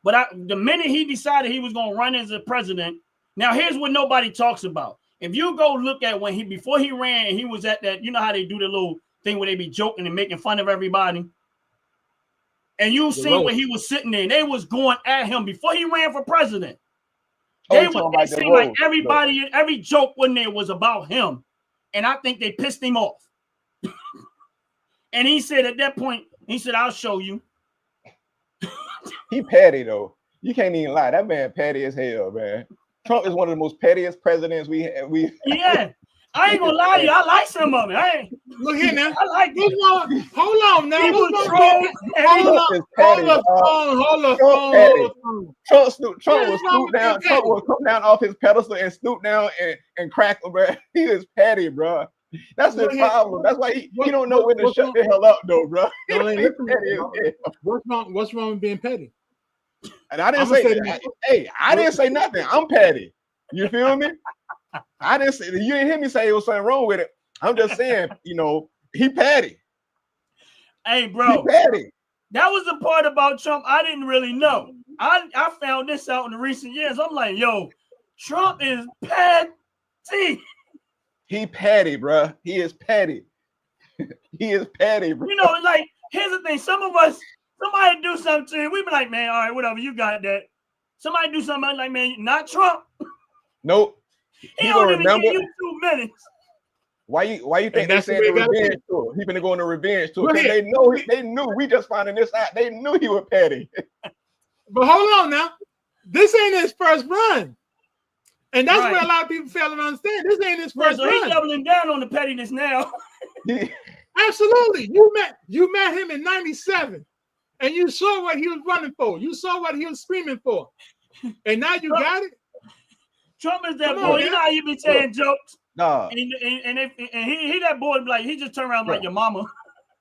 But the minute he decided he was going to run as a president, now here's what nobody talks about. If you go look at before he ran, he was at that, you know how they do the little thing where they be joking and making fun of everybody. And you seen when he was sitting there, they was going at him before he ran for president. They seemed like everybody, every joke when there was about him. And I think they pissed him off. And he said at that point, he said, I'll show you. He petty though. You can't even lie. That man petty as hell, man. Trump is one of the most pettiest presidents we Yeah. I ain't gonna lie to you. I like some of it. Look here now. I like it. Hold on now. Trump will come down off his pedestal and stoop down and crack him, bro. He is petty, bro. That's the problem. That's why he don't know when to shut the hell up, though, bro. What's wrong with being petty? And I didn't say that. Hey, I didn't say nothing. I'm petty. You feel me? I didn't say, you didn't hear me say it was something wrong with it. I'm just saying, he petty. Hey, bro. He petty. That was the part about Trump I didn't really know. I found this out in the recent years. I'm like, yo, Trump is petty. He petty, bro. He is petty. He is petty, bro. You know, like, here's the thing. Some of us, somebody do something to him, we be like, man, all right, whatever, you got that. Somebody do something like, man, not Trump. Nope. He don't even give you 2 minutes. Why you think they said the revenge tour? He finna go on the revenge tour because they knew we just finding this out. They knew he was petty. But hold on now, this ain't his first run, and that's where a lot of people fail to understand. This ain't his first run. He's doubling down on the pettiness now. Absolutely, you met him in '97, and you saw what he was running for. You saw what he was screaming for, and now you got it. Trump is that boy. You know how you be saying jokes. Nah. And he that boy, like, he just turned around like your mama.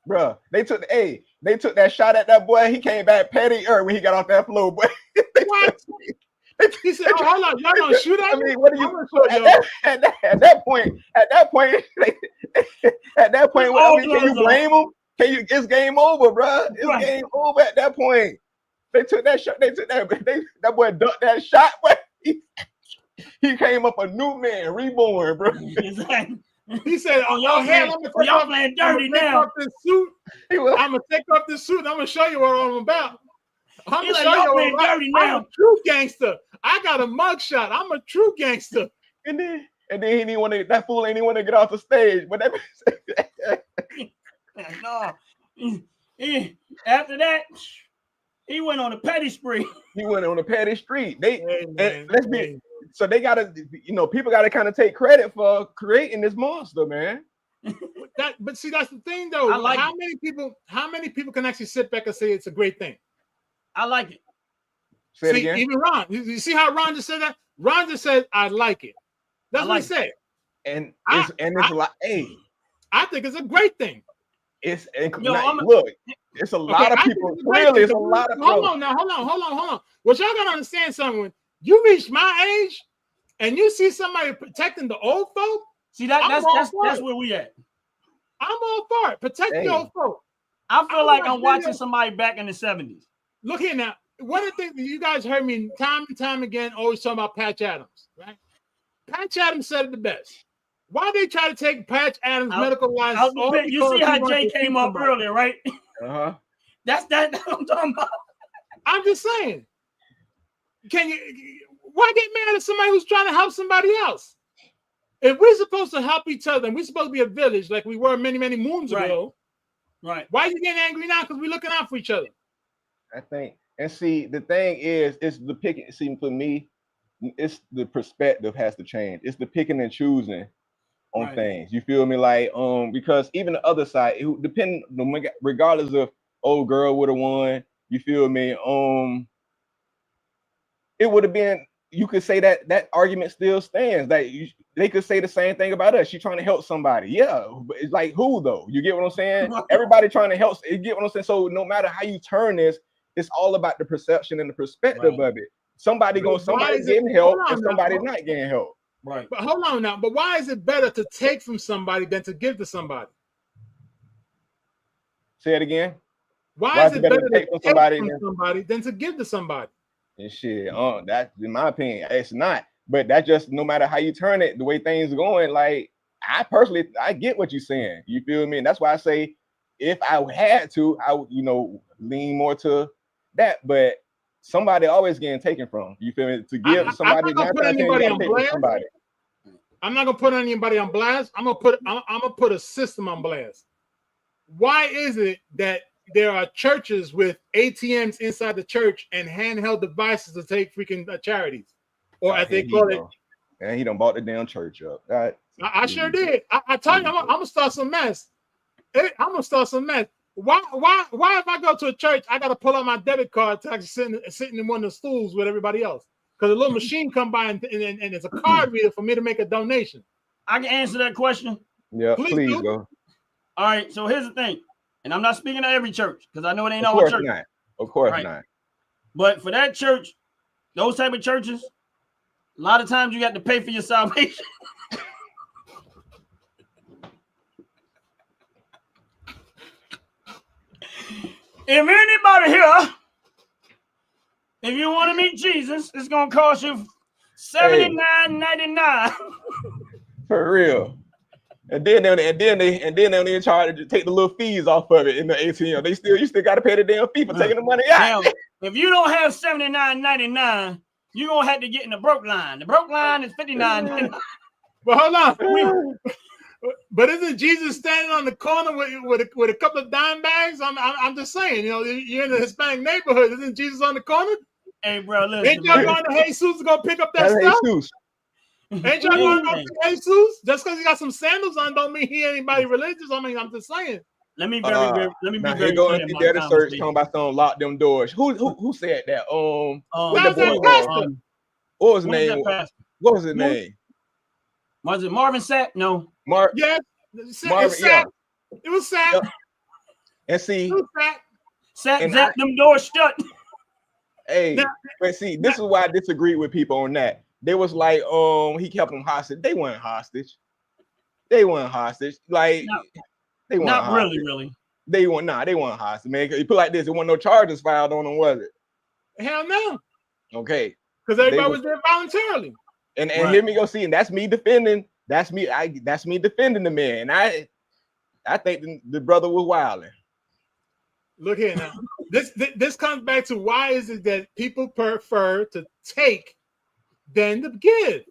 Bro, they took that shot at that boy. He came back petty when he got off that floor, boy. What? He said, "Oh, hold on, y'all gonna shoot at me?" What are you at that point? Can you blame him? It's game over, bro. It's game over at that point. They took that shot. That boy ducked that shot, but he came up a new man, reborn, bro. Exactly. He said, "Oh, y'all playing dirty now. This suit. I'm gonna take off this suit. I'm gonna show you what I'm about. I'm gonna show you what I'm a true gangster. I got a mugshot. I'm a true gangster." And then he didn't want to. That fool ain't want to get off the stage. But no. After that, he went on a petty spree. He went on a petty street. So they gotta, people gotta kind of take credit for creating this monster, man. But see, that's the thing, though. How many people can actually sit back and say it's a great thing? I like it. Say it again. Even Ron. You see how Ron just said that? Ron just said, "I like it." That's what he said. And it's like, hey, I think it's a great thing. It's a lot of people. Really, it's a lot of people. Hold on. What y'all gotta understand something. When you reach my age and you see somebody protecting the old folk, see that's where we at. I'm all for it. Protect the old folk. I feel like I'm watching somebody back in the 70s. Look here now. One of the things that you guys heard me time and time again always talking about Patch Adams, right? Patch Adams said it the best. Why they try to take Patch Adams' medical license? You see how Jay came up earlier, right? Uh-huh. That's I'm talking about. I'm just saying. Why get mad at somebody who's trying to help somebody else? If we're supposed to help each other and we're supposed to be a village like we were many, many moons ago, right? Why are you getting angry now? Because we're looking out for each other. I think, and see, the thing is, it's the picking. See, for me, it's the perspective has to change. It's the picking and choosing on things. You feel me? Like, because even the other side, regardless of old girl would have won. You feel me? It would have been. You could say that argument still stands. That they could say the same thing about us. She's trying to help somebody. Yeah, but it's like who though? You get what I'm saying? Everybody trying to help. You get what I'm saying? So no matter how you turn this, it's all about the perception and the perspective of it. Somebody getting help and somebody not getting help. Right. But hold on now. But why is it better to take from somebody than to give to somebody? Say it again. Why is it better to take from somebody than to give to somebody? And shit, that's in my opinion, it's not. But that's just no matter how you turn it, the way things are going. Like I get what you're saying. You feel me? And that's why I say, if I had to, I would, lean more to that. But somebody always getting taken from. You feel me? To give somebody. I'm not gonna put anybody on blast. I'm not gonna put anybody on blast. I'm gonna put a system on blast. Why is it that there are churches with ATMs inside the church and handheld devices to take freaking charities, or as they call it? And he done bought the damn church up. I sure did. I tell you, I'm gonna start some mess. I'm gonna start some mess. Why if I go to a church, I gotta pull out my debit card to actually sitting in one of the stools with everybody else? Because a little machine come by and it's a card reader for me to make a donation. I can answer that question. Yeah, please go. All right, so here's the thing. And I'm not speaking to every church because I know it ain't all church. Of course not. But for that church, those type of churches, a lot of times you got to pay for your salvation. If anybody here, if you want to meet Jesus, it's gonna cost you $79.99. For real. And then they in charge to take the little fees off of it in the ATM. You still got to pay the damn fee for taking the money out. Now, if you don't have $79.99, you're gonna have to get in the broke line. The broke line is $59.99. But hold on, but isn't Jesus standing on the corner with a couple of dime bags? I'm just saying, you know, you're in a Hispanic neighborhood. Isn't Jesus on the corner? Hey, bro, listen. Ain't y'all going to Jesus to go pick up that That's stuff? Jesus. Ain't y'all going to go pick Jesus? Just because he got some sandals on, don't mean he ain't anybody religious. I mean, I'm just saying. Let me be very go and get that search talking about some lock them doors. Who said that? That pastor. What was his name? What was his name? Was it Marvin Sapp? No. Yeah. Marvin, yeah. It was Sapp. Yep. And see, Sapp them doors shut. Hey, but see, this is why I disagree with people on that. They was like, he kept them hostage. They weren't hostage. Like, they weren't not hostage. really. They weren't hostage, man. You put like this, there weren't no charges filed on them, was it? Hell no. Okay. Because everybody was there voluntarily. And hear me go see, and that's me defending. That's me defending the man. I think the brother was wilding. Look here now. This comes back to why is it that people prefer to take than to give?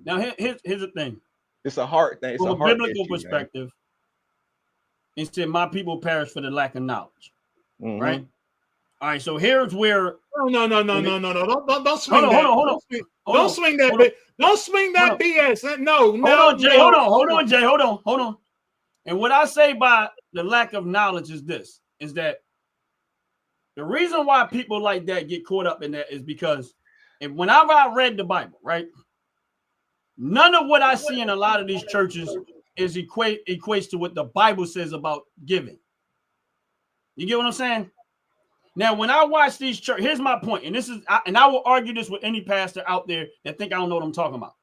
Now here's the thing. It's a heart thing. It's from a heart biblical issue, perspective. It said, "My people perish for the lack of knowledge." Mm-hmm. Right. All right. So here's where. No. Don't swing that. Hold on. Don't swing that. Don't swing that BS. No. Hold on, Jay. Hold on. And what I say by the lack of knowledge is this: is that the reason why people like that get caught up in that is because whenever I read the Bible, right, none of what I see in a lot of these churches is equates to what the Bible says about giving. You get what I'm saying? Now, when I watch these churches, here's my point, and I will argue this with any pastor out there that think I don't know what I'm talking about.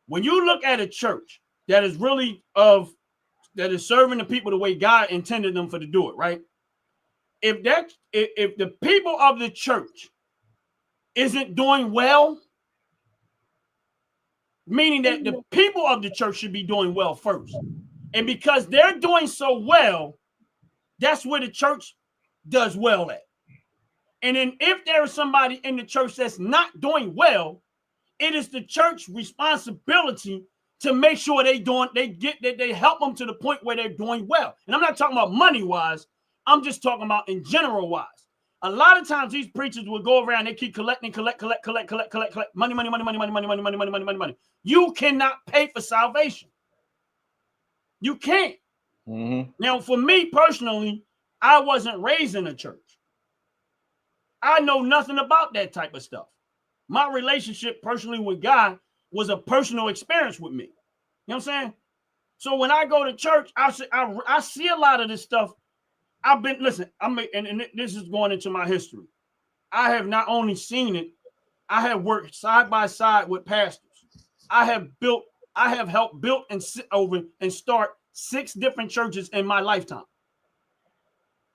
When you look at a church that is really that is serving the people the way God intended them to do it, right? If the people of the church isn't doing well, meaning that the people of the church should be doing well first. And because they're doing so well, that's where the church does well at. And then if there is somebody in the church that's not doing well, it is the church responsibility to make sure they help them to the point where they're doing well. And I'm not talking about money wise. I'm just talking about in general wise. A lot of times these preachers will go around, they keep collect money. You cannot pay for salvation. You can't. Mm-hmm. Now, for me personally, I wasn't raised in a church. I know nothing about that type of stuff. My relationship personally with God was a personal experience with me. You know what I'm saying? So when I go to church, I see a lot of this stuff. And this is going into my history. I have not only seen it, I have worked side by side with pastors. I have helped build and sit over and start 6 different churches in my lifetime.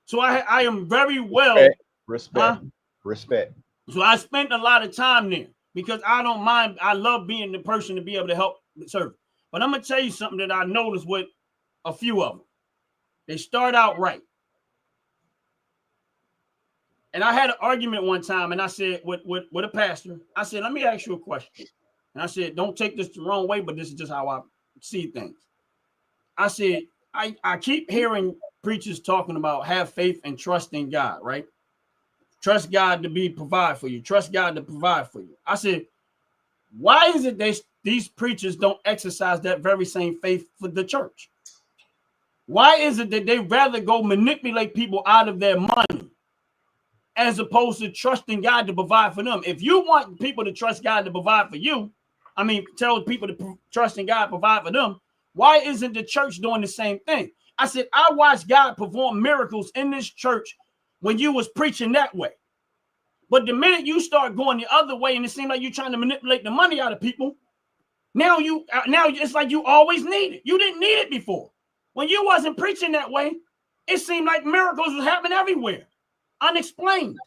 So I am very well. Respect. So I spent a lot of time there because I don't mind. I love being the person to be able to help serve. But I'm going to tell you something that I noticed with a few of them. They start out right. And I had an argument one time, and I said with a pastor, I said, let me ask you a question. And I said, don't take this the wrong way, but this is just how I see things. I said, I keep hearing preachers talking about have faith and trust in God, right? Trust God to provide for you. Trust God to provide for you. I said, why is it these preachers don't exercise that very same faith for the church? Why is it that they rather go manipulate people out of their money as opposed to trusting God to provide for them? If you want people to trust God to provide for you, tell people to trust in God, provide for them, why isn't the church doing the same thing? I said, I watched God perform miracles in this church when you was preaching that way. But the minute you start going the other way and it seems like you're trying to manipulate the money out of people, now it's like you always need it. You didn't need it before. When you wasn't preaching that way, it seemed like miracles was happening everywhere, unexplained.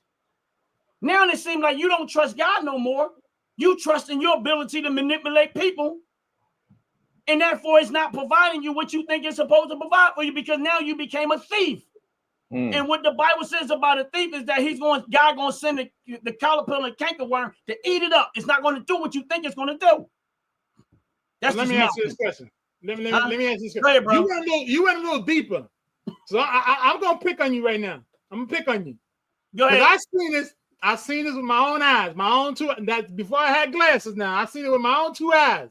Now it seems like you don't trust God no more. You trust in your ability to manipulate people And therefore, it's not providing you what you think it's supposed to provide for you because now you became a thief. And what the Bible says about a thief is that God going to send the caterpillar and cankerworm to eat it up. It's not going to do what you think it's going to do. That's let me ask you this question. Let me ask you this question. Ahead, bro. You went a little deeper. So I'm going to pick on you right now. I'm going to pick on you. Go ahead. I seen this with my own eyes, my own two. That before I had glasses now. I seen it with my own 2 eyes.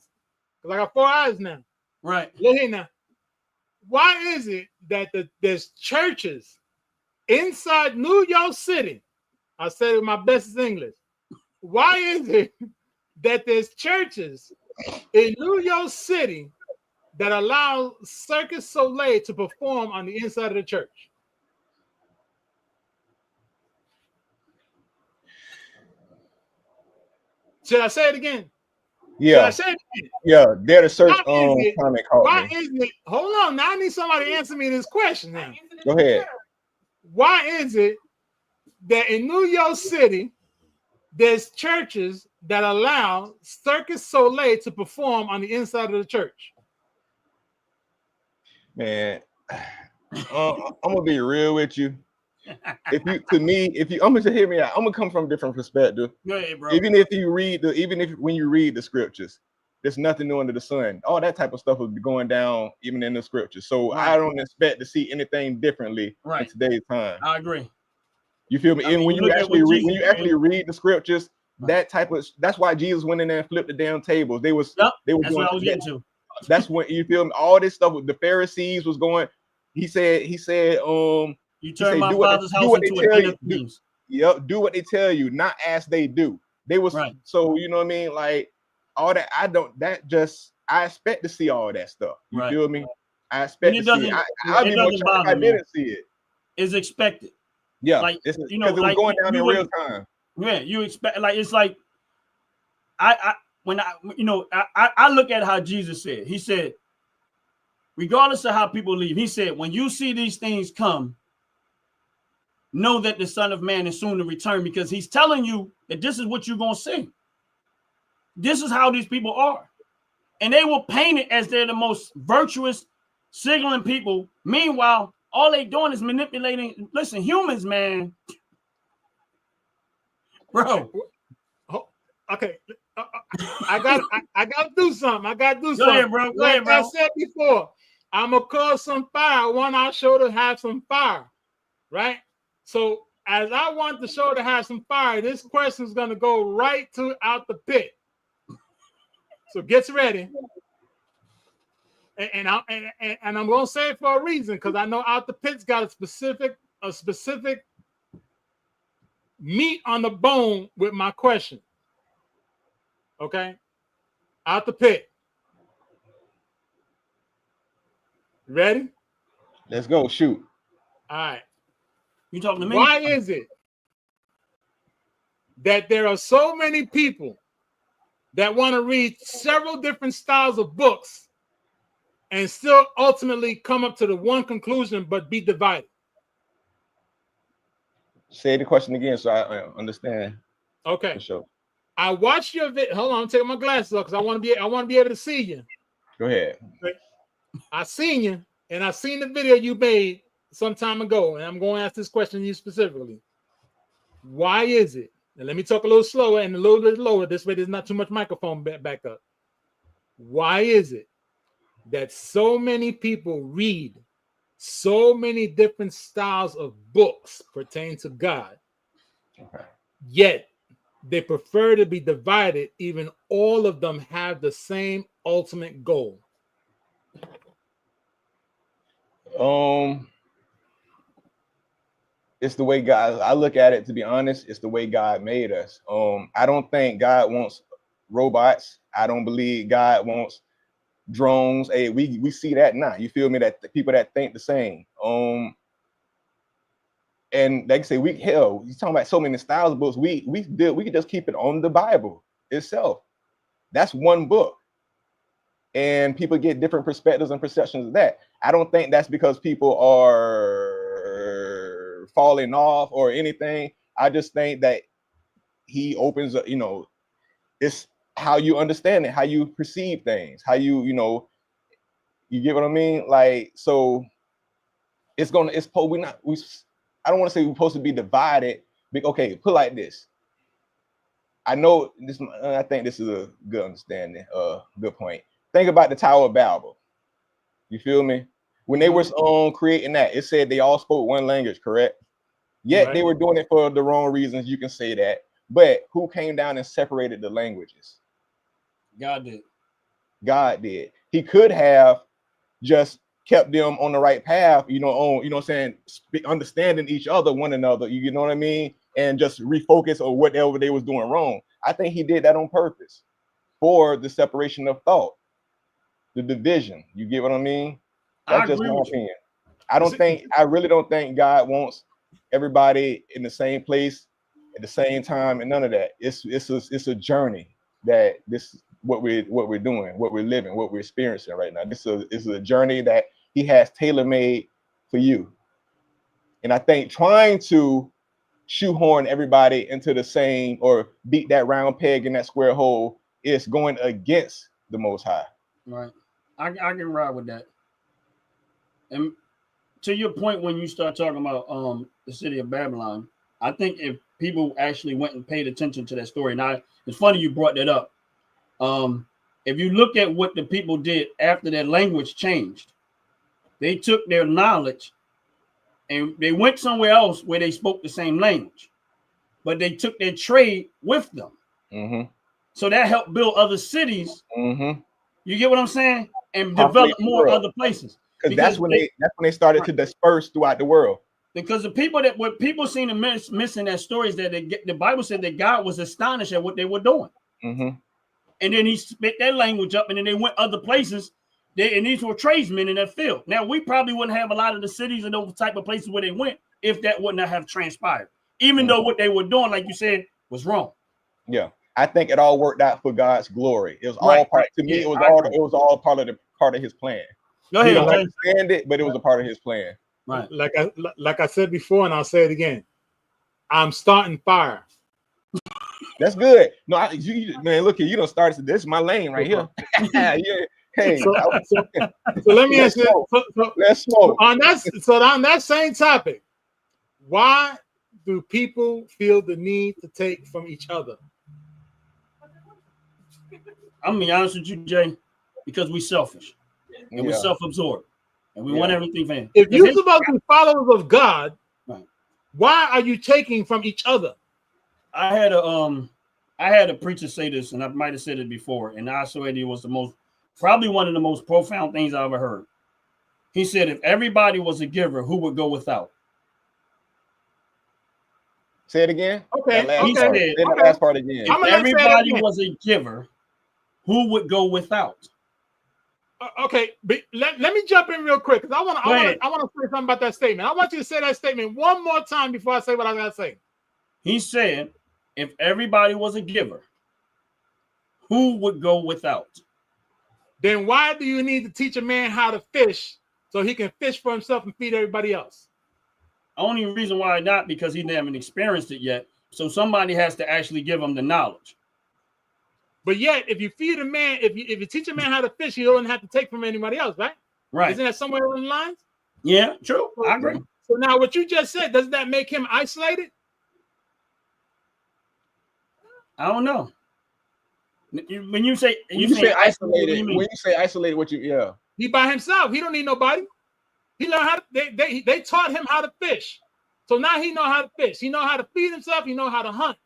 Because I got 4 eyes now. Right. Look here now. Why is it that there's churches inside New York City? I said it with my best English. Why is it that there's churches in New York City that allow Cirque du Soleil to perform on the inside of the church? Should I say it again? Yeah. Should I say it again? Yeah, they're the search comment called Why me. is it? Hold on. Now I need somebody to answer me this question now. Go ahead. Why is it that in New York City there's churches that allow Cirque du Soleil to perform on the inside of the church? Man, I'm gonna be real with you. I'm gonna hear me out. I'm gonna come from a different perspective. Go ahead, bro. When you read the scriptures, there's nothing new under the sun. All that type of stuff will be going down even in the scriptures. So right. I don't expect to see anything differently in today's time. I agree. You feel me? And when you actually read the scriptures, that's why Jesus went in there and flipped the damn tables. They was that's what I was getting to. That's when you feel me. All this stuff with the Pharisees was going. He said, you turn my father's house into a den of thieves. Yep, do what they tell you, not as they do. They was so you know what I mean, like all that. I expect to see all that stuff. You feel me? I expect to see it. I'd be more shocked if I didn't see it. It's expected. Yeah, like because it was going down in real time. Yeah, you expect it's like I look at how Jesus said. He said, regardless of how people leave, he said, when you see these things come, know that the Son of Man is soon to return, because he's telling you that this is what you're going to see. This is how these people are. And they will paint it as they're the most virtuous, signaling people. Meanwhile, all they doing is manipulating. Listen, humans, man. Bro. Okay. I got to do something. I got to do something. Go ahead, bro. Go ahead, bro. Like I said before, I'm going to cause some fire. I want our show to have some fire, right? So as I want the show to have some fire, this question is going to go right out the pit. So get ready. And I'm going to say it for a reason, because I know out the pit's got a specific meat on the bone with my question. Okay? Out the pit. Ready? Let's go. Shoot. All right. You talking to me? Why is it that there are so many people that want to read several different styles of books and still ultimately come up to the one conclusion but be divided? Say the question again so I understand. Okay. For sure. I watched your video. Hold on, I'm taking my glasses off because I want to be able to see you. Go ahead. Okay. I seen you, and I seen the video you made some time ago, and I'm going to ask this question to you specifically. Why is it? And let me talk a little slower and a little bit lower. This way there's not too much microphone back up. Why is it that so many people read so many different styles of books pertaining to God, yet they prefer to be divided, even all of them have the same ultimate goal? It's the way God, I look at it, to be honest, it's the way God made us. I don't think God wants robots. I don't believe God wants drones. Hey, we see that now. You feel me? That the people that think the same. And like I say, you're talking about so many styles of books. We could just keep it on the Bible itself. That's one book. And people get different perspectives and perceptions of that. I don't think that's because people are falling off or anything. I just think that he opens up, it's how you understand it, how you perceive things, how you You get what I mean? Like, so it's we not, we, I don't want to say we're supposed to be divided. Okay, put like this. I know this, I think this is a good understanding, good point. Think about the Tower of Babel. You feel me? When they were creating that, it said they all spoke one language, correct? Yet they were doing it for the wrong reasons. You can say that. But who came down and separated the languages? God did. God did. He could have just kept them on the right path, you know, on, you know what I'm saying, understanding each other, one another, you know what I mean, and just refocus on whatever they was doing wrong. I think he did that on purpose for the separation of thought, the division. You get what I mean? That's just my opinion. I really don't think God wants everybody in the same place at the same time and none of that. It's a journey that what we're doing, what we're living, what we're experiencing right now. This is a journey that he has tailor-made for you. And I think trying to shoehorn everybody into the same or beat that round peg in that square hole is going against the Most High. Right. I can ride with that. And to your point, when you start talking about the city of Babylon, I think if people actually went and paid attention to that story, now it's funny you brought that up. If you look at what the people did after their language changed, they took their knowledge and they went somewhere else where they spoke the same language, but they took their trade with them. Mm-hmm. So that helped build other cities. Mm-hmm. You get what I'm saying? And develop more other places. Because that's when they started to disperse throughout the world. Because what people seem to miss in that story is that the Bible said that God was astonished at what they were doing. Mm-hmm. And then he spit that language up, and then they went other places. And these were tradesmen in that field. Now, we probably wouldn't have a lot of the cities and those type of places where they went if that would not have transpired. Even though what they were doing, like you said, was wrong. Yeah, I think it all worked out for God's glory. It was all part. To me, it was all part of his plan. Go ahead, you don't understand it, but it was a part of his plan. Right. Like I said before, and I'll say it again. I'm starting fire. That's good. No, man, look here. You don't start. This is my lane right here. Yeah. Hey. So let me ask you. Let's smoke. On that same topic, why do people feel the need to take from each other? I'm gonna be honest with you, Jay, because we're selfish and we're self-absorbed and we want everything for him. If you're supposed to be followers of God, why are you taking from each other? I had a preacher say this, and I might have said it before, and I swear it was probably one of the most profound things I ever heard. He said, if everybody was a giver, who would go without? Say it again. Okay. Say the last part again. If everybody was a giver, who would go without? Okay, but let me jump in real quick because I want to say something about that statement. I want you to say that statement one more time before I say what I gotta say. He said, if everybody was a giver, who would go without? Then why do you need to teach a man how to fish so he can fish for himself and feed everybody else? Only reason why not, because he haven't experienced it yet. So somebody has to actually give him the knowledge. But yet, if you feed a man, if you teach a man how to fish, you don't have to take from anybody else, right? Right. Isn't that somewhere along the lines? Yeah, true. I agree. So now what you just said, doesn't that make him isolated? I don't know. When you say isolated, when you say isolated, he by himself. He don't need nobody. He learned how to, they taught him how to fish. So now he know how to fish. He know how to feed himself. He know how to hunt.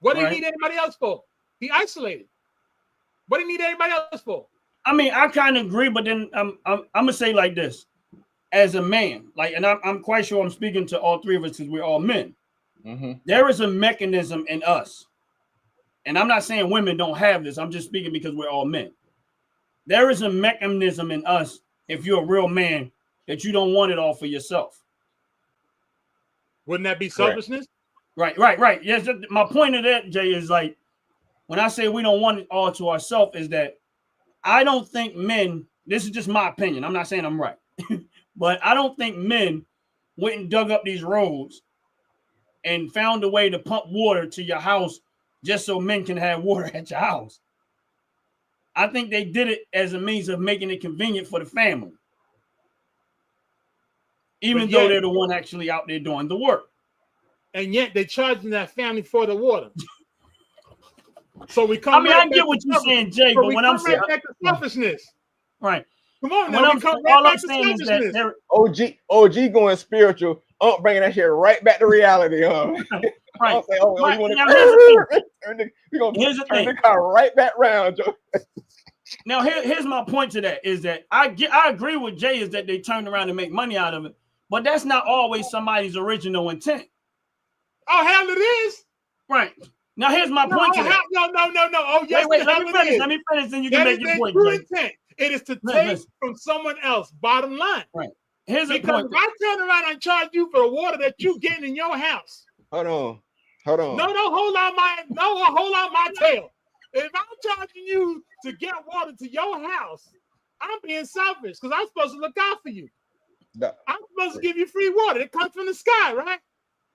What do you need anybody else for? He isolated. What do you need everybody else for? I mean, I kind of agree, but then I'm gonna say like this: as a man, and I'm quite sure I'm speaking to all three of us because we're all men. Mm-hmm. There is a mechanism in us, and I'm not saying women don't have this. I'm just speaking because we're all men. There is a mechanism in us, if you're a real man, that you don't want it all for yourself. Wouldn't that be selfishness? Right. Yes. My point of that, Jay, is like when I say we don't want it all to ourselves, is that I don't think men. This is just my opinion. I'm not saying I'm right, but I don't think men went and dug up these roads and found a way to pump water to your house just so men can have water at your house. I think they did it as a means of making it convenient for the family, even though they're the one actually out there doing the work. And yet they're charging that family for the water. So we come. I mean, I get what you're saying, Jay, but when I'm saying back to selfishness, right? Come on, now, we come right back to selfishness. OG going spiritual. Bringing that shit right back to reality. Right. Say, right. You now, here's the turn the car right back round, Joe. Now, here's my point to that is that I agree with Jay is that they turned around and make money out of it, but that's not always somebody's original intent. Oh, hell it is. Right. Now, here's my point to that. No. Oh, yes, wait, let me finish, then you can make your point, Jay. Intent. It is to take from someone else, bottom line. Right. Here's a because point. if I turn around and charge you for the water that you getting in your house. Hold on. No, hold on my tail. If I'm charging you to get water to your house, I'm being selfish because I'm supposed to look out for you. I'm supposed to give you free water. It comes from the sky, right?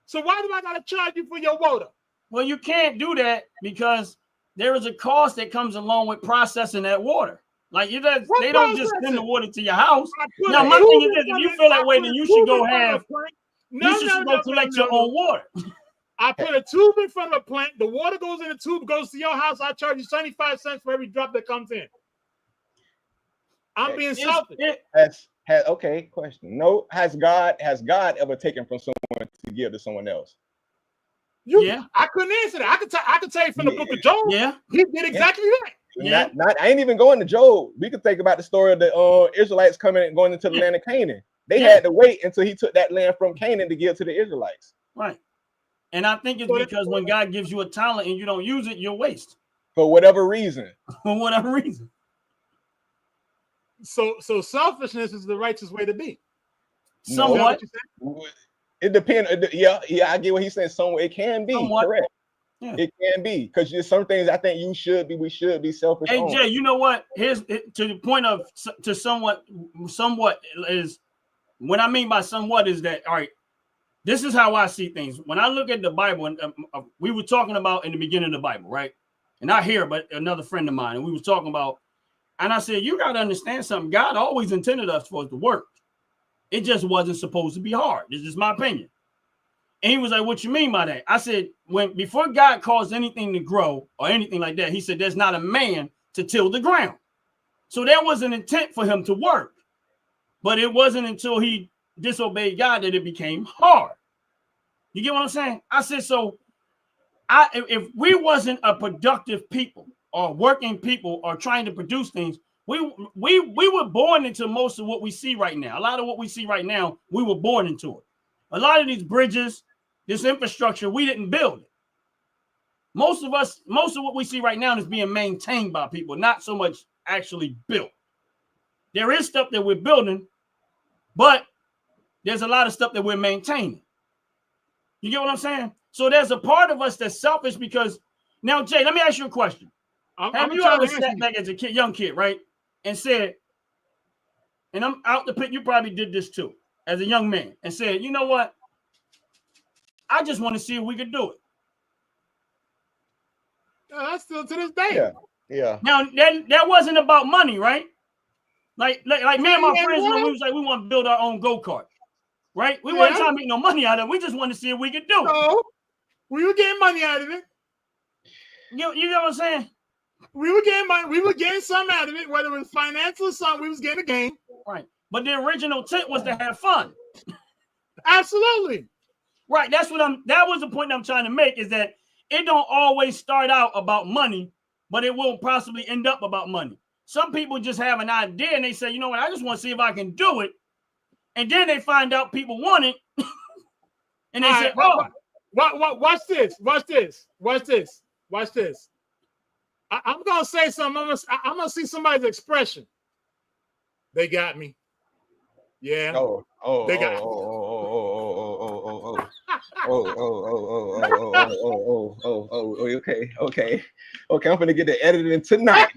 So why do I gotta charge you for your water? Well, you can't do that because there is a cost that comes along with processing that water. Like they don't just send the water to your house. Now, my thing is this: if you feel that way, then you should go have. You should go collect your own water. I put a tube in front of a plant. The water goes in the tube, goes to your house. I charge you 75 cents for every drop that comes in. I'm being selfish. Okay, question. No, has God ever taken from someone to give to someone else? I couldn't answer that. I could tell you from the book of Job. Yeah, he did exactly that. Yeah, I ain't even going to Job. We could think about the story of the Israelites coming and going into the land of Canaan. They had to wait until he took that land from Canaan to give to the Israelites. Right. And I think it's because when God gives you a talent and you don't use it, you're waste. For whatever reason. For whatever reason. So selfishness is the righteous way to be. Somewhat. It depends. Yeah, I get what he's saying. Somewhat it can be correct. Yeah. It can be because there's some things I think we should be selfish. Hey Jay, you know what? Here's to the point of to somewhat is what I mean by somewhat is that all right. This is how I see things. When I look at the Bible, and we were talking about in the beginning of the Bible, right? And not here, but another friend of mine, and we were talking about, and I said, you got to understand something. God always intended us for it to work. It just wasn't supposed to be hard. This is my opinion. And he was like, what you mean by that? I said, before God caused anything to grow or anything like that, he said, there's not a man to till the ground. So there was an intent for him to work. But it wasn't until he disobeyed God that it became hard. You get what I'm saying? I said, so if we wasn't a productive people or working people or trying to produce things, we were born into most of what we see right now. A lot of what we see right now, we were born into it. A lot of these bridges, this infrastructure, we didn't build it. Most of what we see right now is being maintained by people, not so much actually built. There is stuff that we're building, but there's a lot of stuff that we're maintaining. You get what I'm saying? So there's a part of us that's selfish because now, Jay, let me ask you a question. Have you ever sat back as a young kid, right, and said, and I'm out to pick, you probably did this too, as a young man, and said, you know what? I just want to see if we could do it. That's still to this day. Yeah. Now that wasn't about money, right? Like me and my friends, we was like, we want to build our own go-kart. Right? We weren't trying to make no money out of it. We just wanted to see if we could do it. No, we were getting money out of it. You know what I'm saying? We were getting money. We were getting something out of it, whether it was financial or something. We was getting a gain. Right. But the original intent was to have fun. Absolutely. Right. That was the point I'm trying to make is that it don't always start out about money, but it will possibly end up about money. Some people just have an idea and they say, you know what, I just want to see if I can do it. And then they find out people want it. And they say, oh. Watch this. I'm going to say something. I'm going to see somebody's expression. They got me. Yeah. They got me. Okay. I'm gonna get the editing tonight.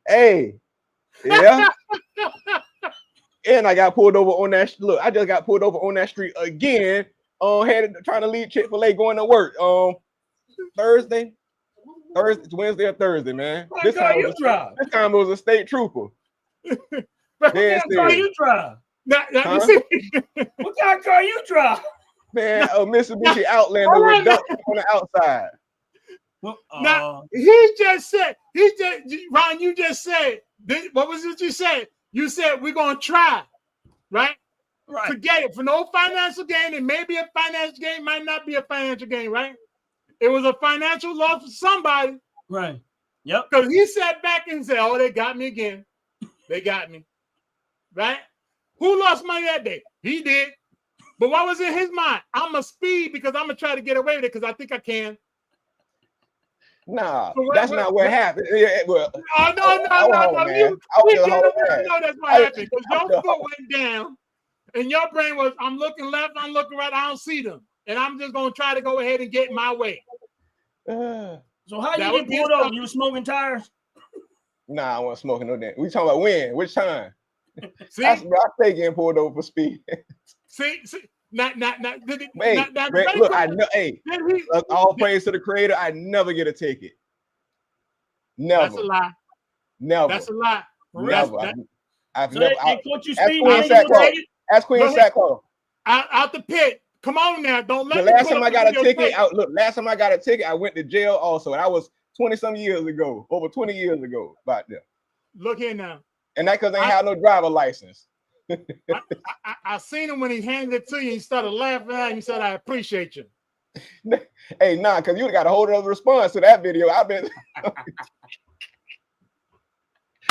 Hey. Yeah. And I got pulled over on that. Look, I just got pulled over on that street again. Trying to leave Chick-fil-A going to work. Thursday. Wednesday or Thursday, man. This time you drive. This time it was a state trooper. What kind of car you drive? You see? What kind of car you drive? Man, a Mitsubishi Outlander with ducks on the outside. Now, Ron, you just said, what was it you said? You said we're going to try, right? Right. Forget it. For no financial gain, it may be a financial gain, might not be a financial gain, right? It was a financial loss for somebody. Right. Yep. Because he sat back and said, oh, they got me again. They got me. Right? Who lost money that day? He did. But what was in his mind? I'm going to speed because I'm going to try to get away with it because I think I can. Nah, so that's not what happened. Yeah, well, no. You know that's what happened because your foot went down and your brain was, I'm looking left, I'm looking right, I don't see them. And I'm just going to try to go ahead and get my way. So how you get pulled over? You were smoking tires? Nah, I wasn't smoking no damn. We talking about when? Which time? See? I stay getting pulled over for speed. See? Look, I know. Hey, all praise to the Creator. I never get a ticket. Never. That's a lie. Never. That's a lie. Never. I've so never. They caught you speeding. Ask Queen Sackcloth. Out the pit. Come on now. Don't let the last time I got a ticket. Last time I got a ticket, I went to jail also, and I was 20-some years ago, over 20 years ago, about that. Look here now. And that because they ain't have no driver license. I seen him when he handed it to you. He started laughing at you. He said, "I appreciate you." Hey, nah, because you got a whole other response to that video. I've been.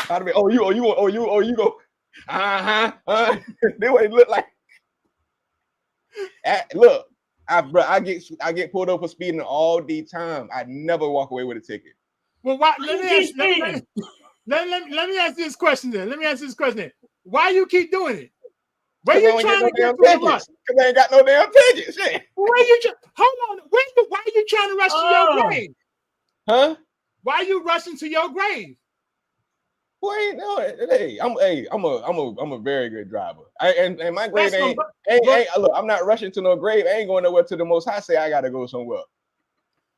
I'd be, you go. They what it look like. Look, I get pulled over for speeding all the time. I never walk away with a ticket. Well, why, let me ask this question then. Why you keep doing it? Where you trying to get through the rush? Because they ain't got no damn tickets. Where you hold on? Why are you trying to rush to your grave? Huh? Why are you rushing to your grave? Boy, no, I'm a very good driver. And my grave ain't look, I'm not rushing to no grave. I ain't going nowhere to the Most High say I gotta go somewhere.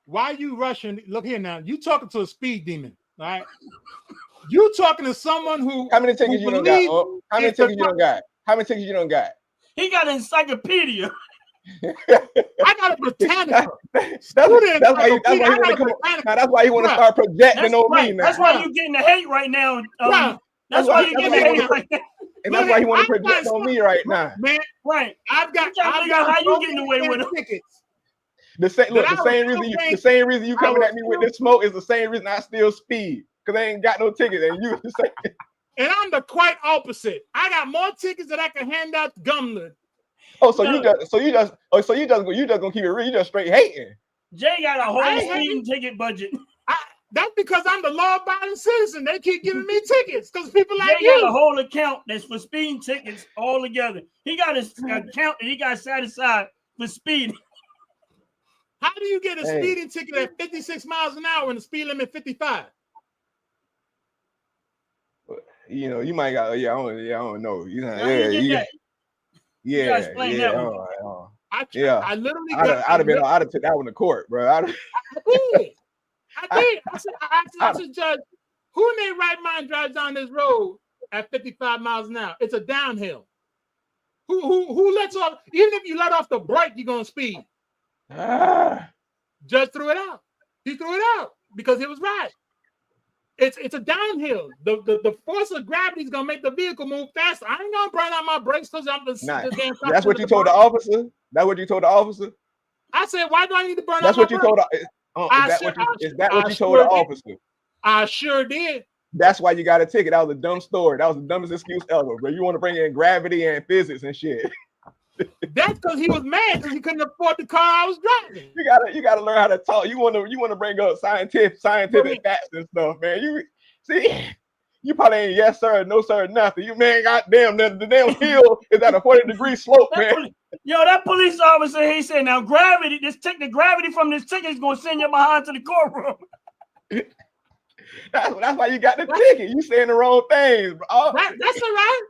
Why are you rushing? Look here now. You talking to a speed demon, right? You talking to someone who how many tickets you don't got? How many tickets you don't got? How many tickets you don't got? He got an encyclopedia. I got a Britannica. That's why you want to start projecting on me now. That's why you're getting the hate right now. That's why you're getting the hate right now. And that's why you want to project on me right now. Man, right. I've got how you getting away with tickets. The same reason you coming at me with this smoke is the same reason I still speed. Because I ain't got no tickets. And you the same. And I'm the quite opposite. I got more tickets that I can hand out to Gumlin. Oh, so you just gonna keep it real. You just straight hating. Jay got a whole speeding ticket budget. That's because I'm the law-abiding citizen. They keep giving me tickets because people like Jay got a whole account that's for speeding tickets all together. He got his account and he got set aside for speeding. How do you get a speeding ticket at 56 miles an hour and the speed limit 55? You know, you might got I don't know. You know, I literally I'd have took that one to court, bro. I did. I said, Judge, who in their right mind drives down this road at 55 miles an hour? It's a downhill. Who lets off? Even if you let off the brake, you're gonna speed. Judge threw it out. He threw it out because it was right. It's a downhill. The force of gravity is gonna make the vehicle move faster. I ain't gonna burn out my brakes because I'm the That's what you told the officer. That's what you told the officer. I said, why do I need to burn out? That's what you told. Is that what you told the officer? I sure did. That's why you got a ticket. That was a dumb story. That was the dumbest excuse ever. But you want to bring in gravity and physics and shit. That's because he was mad because he couldn't afford the car I was driving. You gotta learn how to talk. You want to bring up scientific facts and stuff, man. You see, you probably ain't yes sir, no sir, nothing. You man, goddamn, the damn hill is at a 40-degree slope, man. That police officer, he said, now gravity, the gravity from this ticket is gonna send you behind to the courtroom. That's why you got the ticket. You saying the wrong things, bro. That's all right.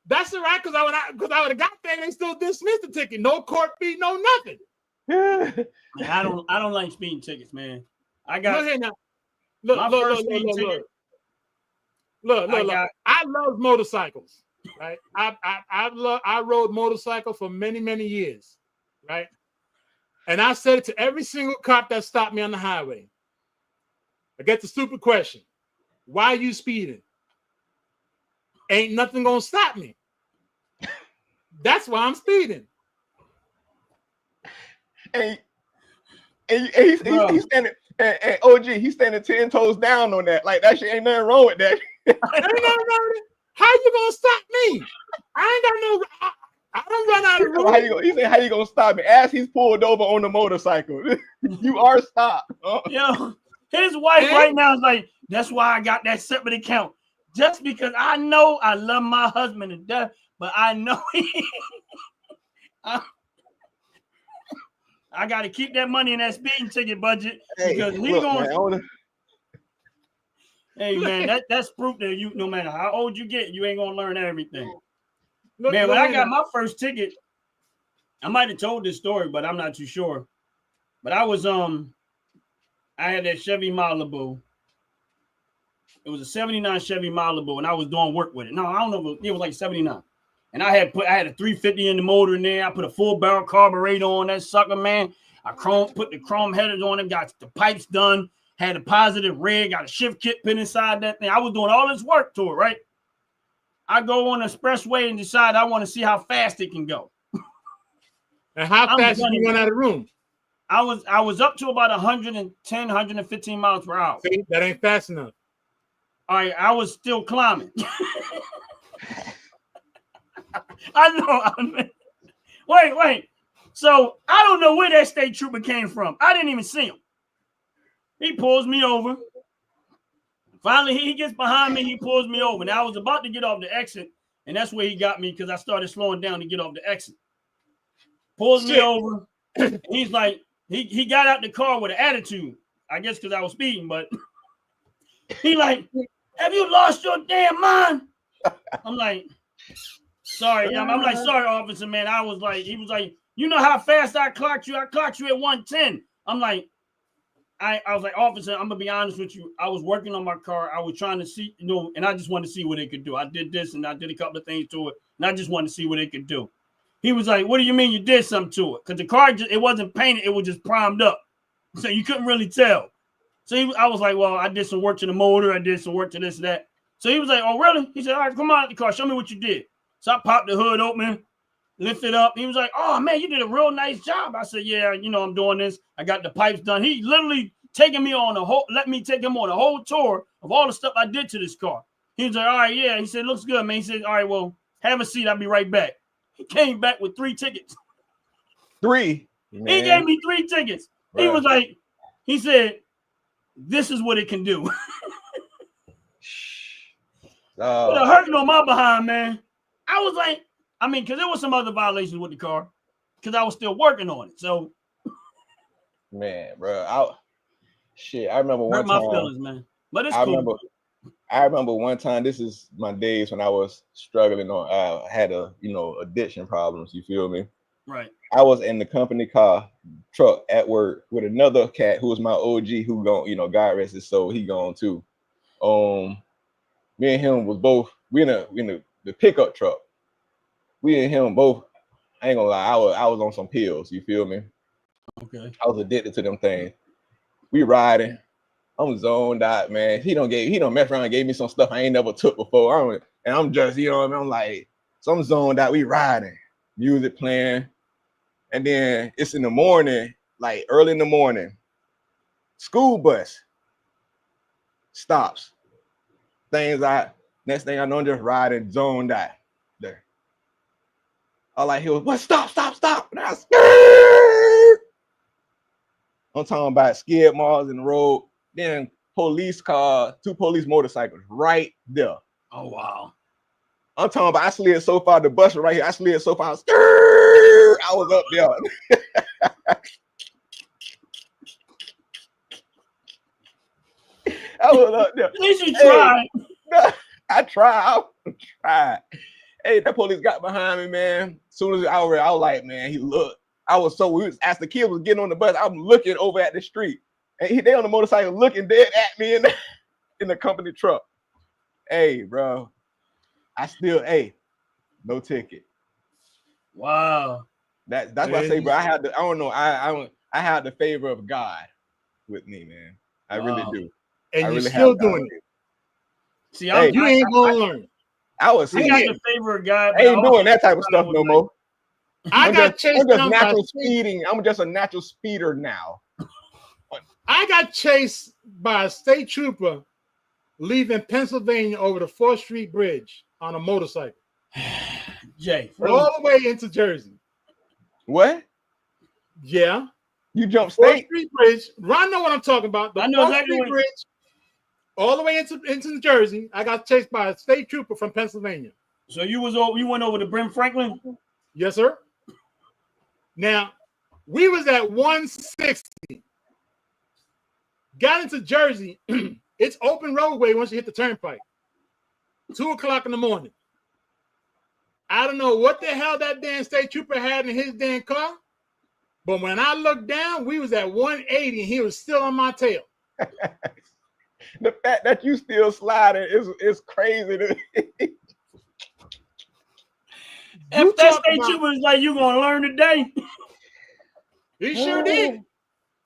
That's all right, because I would have got there and they still dismissed the ticket. No court fee, no nothing. I don't like speeding tickets, man. I got My first speeding ticket. Look. I love motorcycles, right? I rode motorcycle for many years, right? And I said it to every single cop that stopped me on the highway. I get the stupid question: why are you speeding? Ain't nothing gonna stop me. That's why I'm speeding. And he's standing. And OG, he's standing 10 toes down on that. Like that shit ain't nothing wrong with that. Ain't nothing wrong with it. How you gonna stop me? I ain't got no. I don't run out of room. He said, "How you gonna stop me?" As he's pulled over on the motorcycle, you are stopped. Yo, his wife right now is like, "That's why I got that separate account, just because I know I love my husband to death, but I know I got to keep that money in that speeding ticket budget because he's going." Hey man, that's proof that you, no matter how old you get, you ain't gonna learn everything. When I got my first ticket, I might have told this story, but I'm not too sure. But I was I had that Chevy Malibu. It was a 79 Chevy Malibu, and I was doing work with it. No, I don't know, it was like 79. And I had a 350 in the motor in there. I put a full barrel carburetor on that sucker, man. I put the chrome headers on it, got the pipes done. Had a positive red, got a shift kit pin inside that thing. I was doing all this work to it, right? I go on the expressway and decide I want to see how fast it can go. And how fast did you run out of room? I was up to about 110, 115 miles per hour. See, that ain't fast enough. All right, I was still climbing. I know. Wait. So I don't know where that state trooper came from. I didn't even see him. He pulls me over. Finally, he gets behind me. He pulls me over. Now, I was about to get off the exit, and that's where he got me because I started slowing down to get off the exit. Pulls me over. He's like, he got out the car with an attitude. I guess because I was speeding, but he like, "Have you lost your damn mind?" I'm like, "Sorry." I'm like, "Sorry, officer, man." He was like, "You know how fast I clocked you? I clocked you at 110. I'm like, I was like, "Officer, I'm gonna be honest with you. I was working on my car. I was trying to see, and I just wanted to see what it could do. I did this and I did a couple of things to it, and I just wanted to see what it could do." He was like, "What do you mean you did something to it?" Because the car it wasn't painted, it was just primed up, so you couldn't really tell. So I was like, "Well, I did some work to the motor. I did some work to this and that." So he was like, "Oh, really?" He said, "All right, come on out the car. Show me what you did." So I popped the hood open, lifted up. He was like, "Oh man, you did a real nice job." I said, "Yeah, I'm doing this. I got the pipes done." He literally let me take him on a whole tour of all the stuff I did to this car. He was like, "All right, yeah." He said, "Looks good, man." He said, "All right, well, have a seat. I'll be right back." He came back with 3 tickets. 3? Man. He gave me 3 tickets. Right. He was like, he said, "This is what it can do." It hurting on my behind, man. I was like, because there was some other violations with the car because I was still working on it. So, man, bro, I remember one time. My feelings, man. But it's cool. I remember one time. This is my days when I was struggling on. I had addiction problems. You feel me? Right. I was in the company truck at work with another cat who was my OG. Who gone, God rest his soul, he gone too. Me and him was both. We in the pickup truck. We and him both. I ain't gonna lie. I was on some pills. You feel me? Okay. I was addicted to them things. We riding. I'm zoned out, man. He don't mess around and gave me some stuff I ain't never took before. I'm just, I'm like, so I'm zoned out. We riding, music playing. And then it's in the morning, like early in the morning, school bus stops. Next thing I know, I'm just riding, zoned out there. All I hear was, "What? Stop. And I scared. I'm talking about skid marks in the road. Then police car, 2 police motorcycles right there. Oh, wow. I'm talking about I slid so far, the bus right here. I slid so far, I was up there. I was up there. At least you tried. I tried. Hey, that police got behind me, man. As soon as I was like, man, he looked. As the kid was getting on the bus, I'm looking over at the street. And they on the motorcycle looking dead at me in the company truck. Hey, bro. I still, no ticket. Wow. That's what I say, bro. I don't know. I have the favor of God with me, man. I really do. And I you're really still doing it. See, you ain't gonna learn. I was I got the favor of God. I ain't doing that type of stuff no more. I'm just natural speeding. I'm just a natural speeder now. I got chased by a state trooper leaving Pennsylvania over the 4th Street Bridge on a motorcycle. Jay, really? All the way into Jersey. What? Yeah. You jumped state? 4th Street Bridge. Ron know what I'm talking about. The 4th Street Bridge, all the way into Jersey. I got chased by a state trooper from Pennsylvania. So you went over to Brent Franklin? Yes, sir. Now, we was at 160. Got into Jersey. It's open roadway once you hit the turnpike. 2 o'clock in the morning. I don't know what the hell that damn state trooper had in his damn car, but when I looked down, we was at 180 and he was still on my tail. The fact that you still sliding is crazy to me. If that state trooper was like, you gonna learn today. He sure did.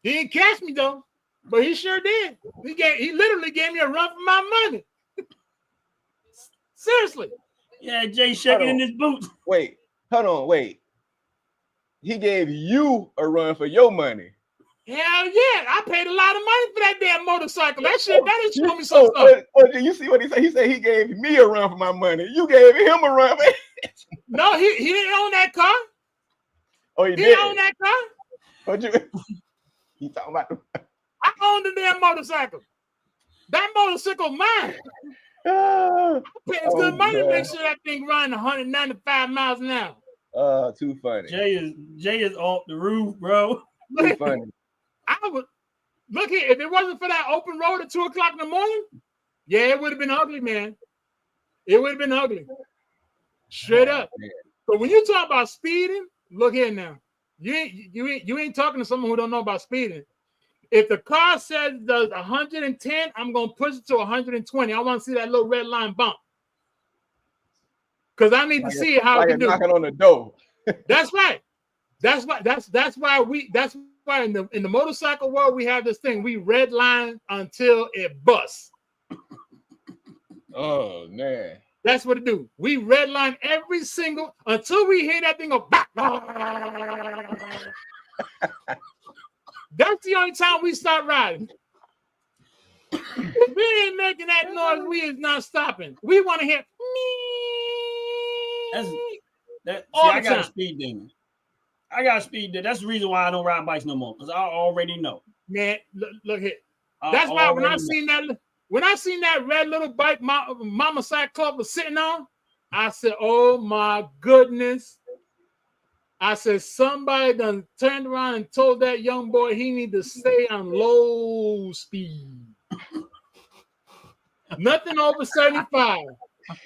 He didn't catch me though, but he sure did. He literally gave me a run for my money. Seriously. Yeah, Jay shaking in his boots. Wait, hold on, wait. He gave you a run for your money. Hell yeah, I paid a lot of money for that damn motorcycle. That didn't show me some stuff. You see what he said? He said he gave me a run for my money. You gave him a run for No, he didn't own that car. Oh, he didn't own that car. What you talking about? I owned the damn motorcycle. That motorcycle mine. It's good money to make sure that thing run 195 miles an hour. Too funny. Jay is off the roof, bro. Too funny. I would look here. If it wasn't for that open road at 2 o'clock in the morning, yeah, it would have been ugly, man. It would have been ugly. Straight up. Man. But when you talk about speeding, look here now. You ain't talking to someone who don't know about speeding. If the car says does 110, I'm gonna push it to 120. I want to see that little red line bump. Because I need to see how it can do. Knocking on the door. That's right. That's why in the motorcycle world we have this thing. We red line until it busts. Oh man. That's what it do. We red line every single until we hear that thing go back. That's the only time we start riding. If we ain't making that noise, we is not stopping. We want to hear me. I got a speed demon. That's the reason why I don't ride bikes no more, because I already know. Man, look here. That's why when I seen that red little bike Mama Cyclops was sitting on, I said, oh my goodness. I said, somebody done turned around and told that young boy he need to stay on low speed. Nothing over 75.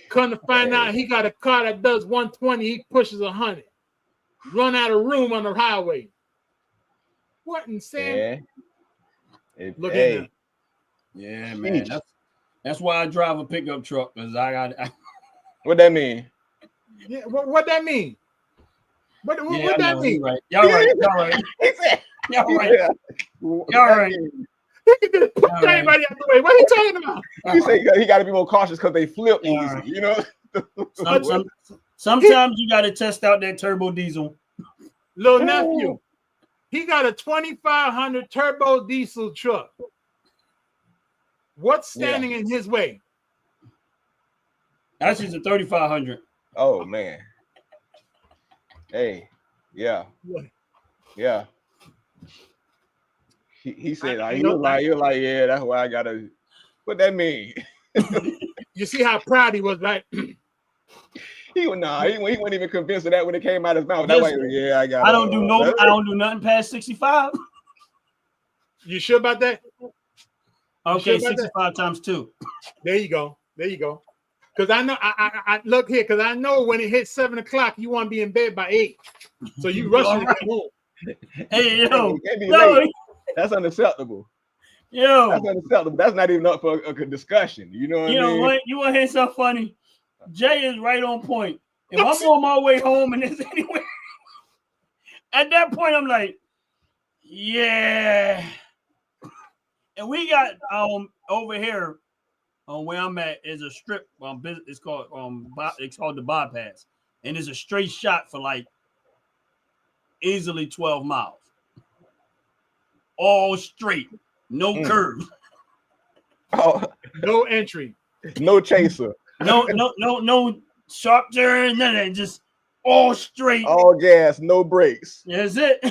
Come to find out he got a car that does 120, he pushes 100. Run out of room on the highway. What in Sam? Yeah. Look at that. Yeah, man. That's why I drive a pickup truck, because What that mean? Yeah, what that mean? What that mean? Right. Y'all right. Y'all right. He can push everybody out the way. What are you talking about? You say he got to be more cautious because they flip easy, right. You know? Sometimes you got to test out that turbo diesel. Little nephew, he got a 2500 turbo diesel truck. What's standing in his way? That's just a 3500. Oh man. Hey, yeah. He said, you're like, yeah, that's why I gotta. What that mean? You see how proud he was, right? He wasn't even convinced of that when it came out of his mouth. That way, yeah, I got. I don't do nothing past 65. You sure about that? Okay, sure 65 times 2. There you go. Because I know I look here, because I know when it hits 7 o'clock, you want to be in bed by 8. So you rushing to get home. Hey, yo. That's unacceptable. Yo, That's unacceptable. That's not even up for a discussion. You know what I you know mean? what? You want to hear something funny? Jay is right on point. If I'm on my way home and there's anywhere, at that point I'm like, yeah. And we got over here where I'm at is a strip it's called the bypass, and it's a straight shot for like easily 12 miles, all straight, no curves. Oh, No entry. no chaser. No sharp turn, none of that, just all straight. All gas, no brakes. That's it.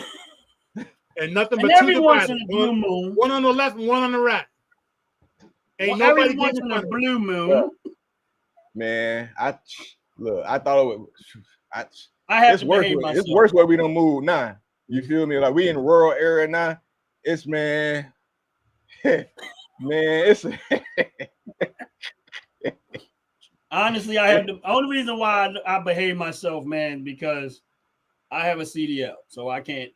And nothing And but every two once dividers. in a blue moon, One on the left and one on the right. Ain't every nobody once getting in in a front of blue moon, Yeah. Man, I thought it would. I have It's to worse. behave myself. It's worse where we don't move now. You feel me? Like we in a rural area now. It's man, man. It's Honestly, I have the only reason why I behave myself, man, because I have a CDL, so I can't.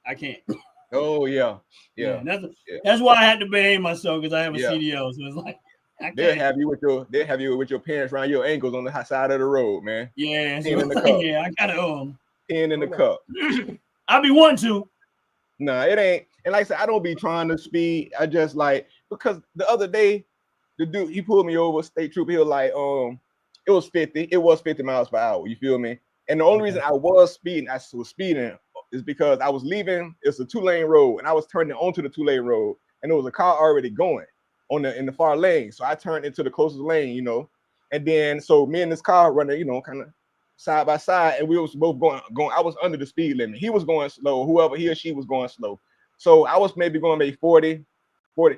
oh yeah. That's why I had to behave myself, because I have a Yeah. CDL. So it's like They'll have you with your pants around your ankles on the high side of the road, man. Yeah, in the cup. yeah. I gotta Pen in the cup. I be wanting to. Nah, it ain't. And like I said, I don't be trying to speed. I just like, because the other day, the dude, he pulled me over, state trooper. He was like, it was 50. It was 50 miles per hour. You feel me? And the only reason I was speeding is because I was leaving. It's a 2-lane road, and I was turning onto the 2-lane road, and there was a car already going in the far lane. So I turned into the closest lane, you know. And then so me and this car running, you know, kind of side by side, and we was both going. I was under the speed limit. He was going slow. Whoever he or she was going slow. So I was maybe going maybe 40,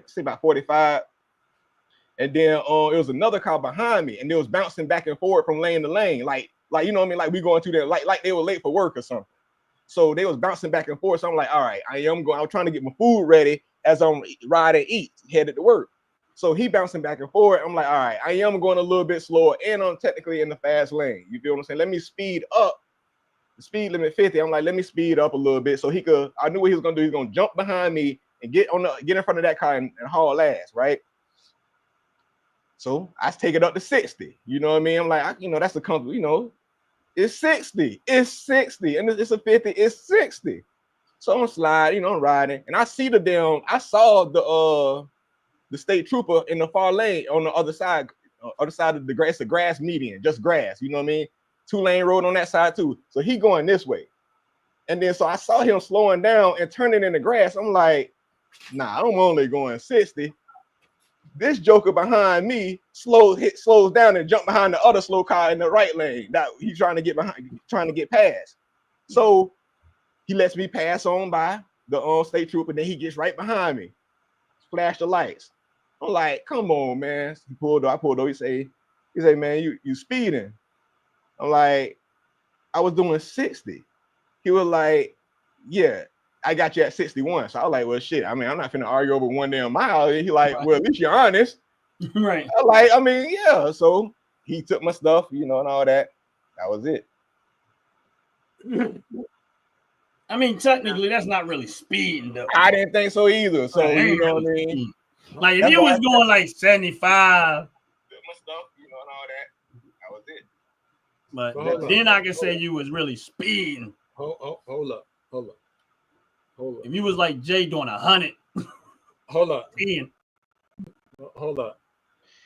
say about 45. And then it was another car behind me, and they was bouncing back and forth from lane to lane, like you know what I mean, like we going to there, like they were late for work or something. So they was bouncing back and forth. So I'm like, all right, I'm trying to get my food ready as I'm riding eat, headed to work. So he bouncing back and forth. I'm like, all right, I am going a little bit slower, and I'm technically in the fast lane. You feel what I'm saying? Let me speed up. The speed limit 50. I'm like, let me speed up a little bit so he could. I knew what he was gonna do. He's gonna jump behind me and get in front of that car and haul ass, right? So I take it up to 60. You know what I mean? I'm like, that's a comfortable, you know, it's 60. It's 60. And it's a 50, it's 60. So I'm sliding, you know, I'm riding. And I see I saw the state trooper in the far lane on the other side of the grass. It's a grass median, just grass, you know what I mean? 2-lane road on that side too. So he going this way. And then so I saw him slowing down and turning in the grass. I'm like, nah, I'm only going 60. This joker behind me slows down and jump behind the other slow car in the right lane that he's trying to get behind, trying to get past. So he lets me pass on by the state trooper. Then he gets right behind me, flash the lights. I'm like, come on, man. I pulled over. He say, man, you speeding. I'm like, I was doing 60. He was like, yeah, I got you at 61. So I was like, well, shit. I mean, I'm not finna argue over one damn mile. He like, well, at least you're honest. Right. I mean, yeah. So he took my stuff, you know, and all that. That was it. I mean, technically, that's not really speeding, though. I didn't think so either. So Right, you know really what I mean? speeding. Like if you was going like 75, my stuff, you know, and all that. That was it. But then I can say you was really speeding. Hold up. If you was like Jay doing 100. Hold up. 10. Hold up.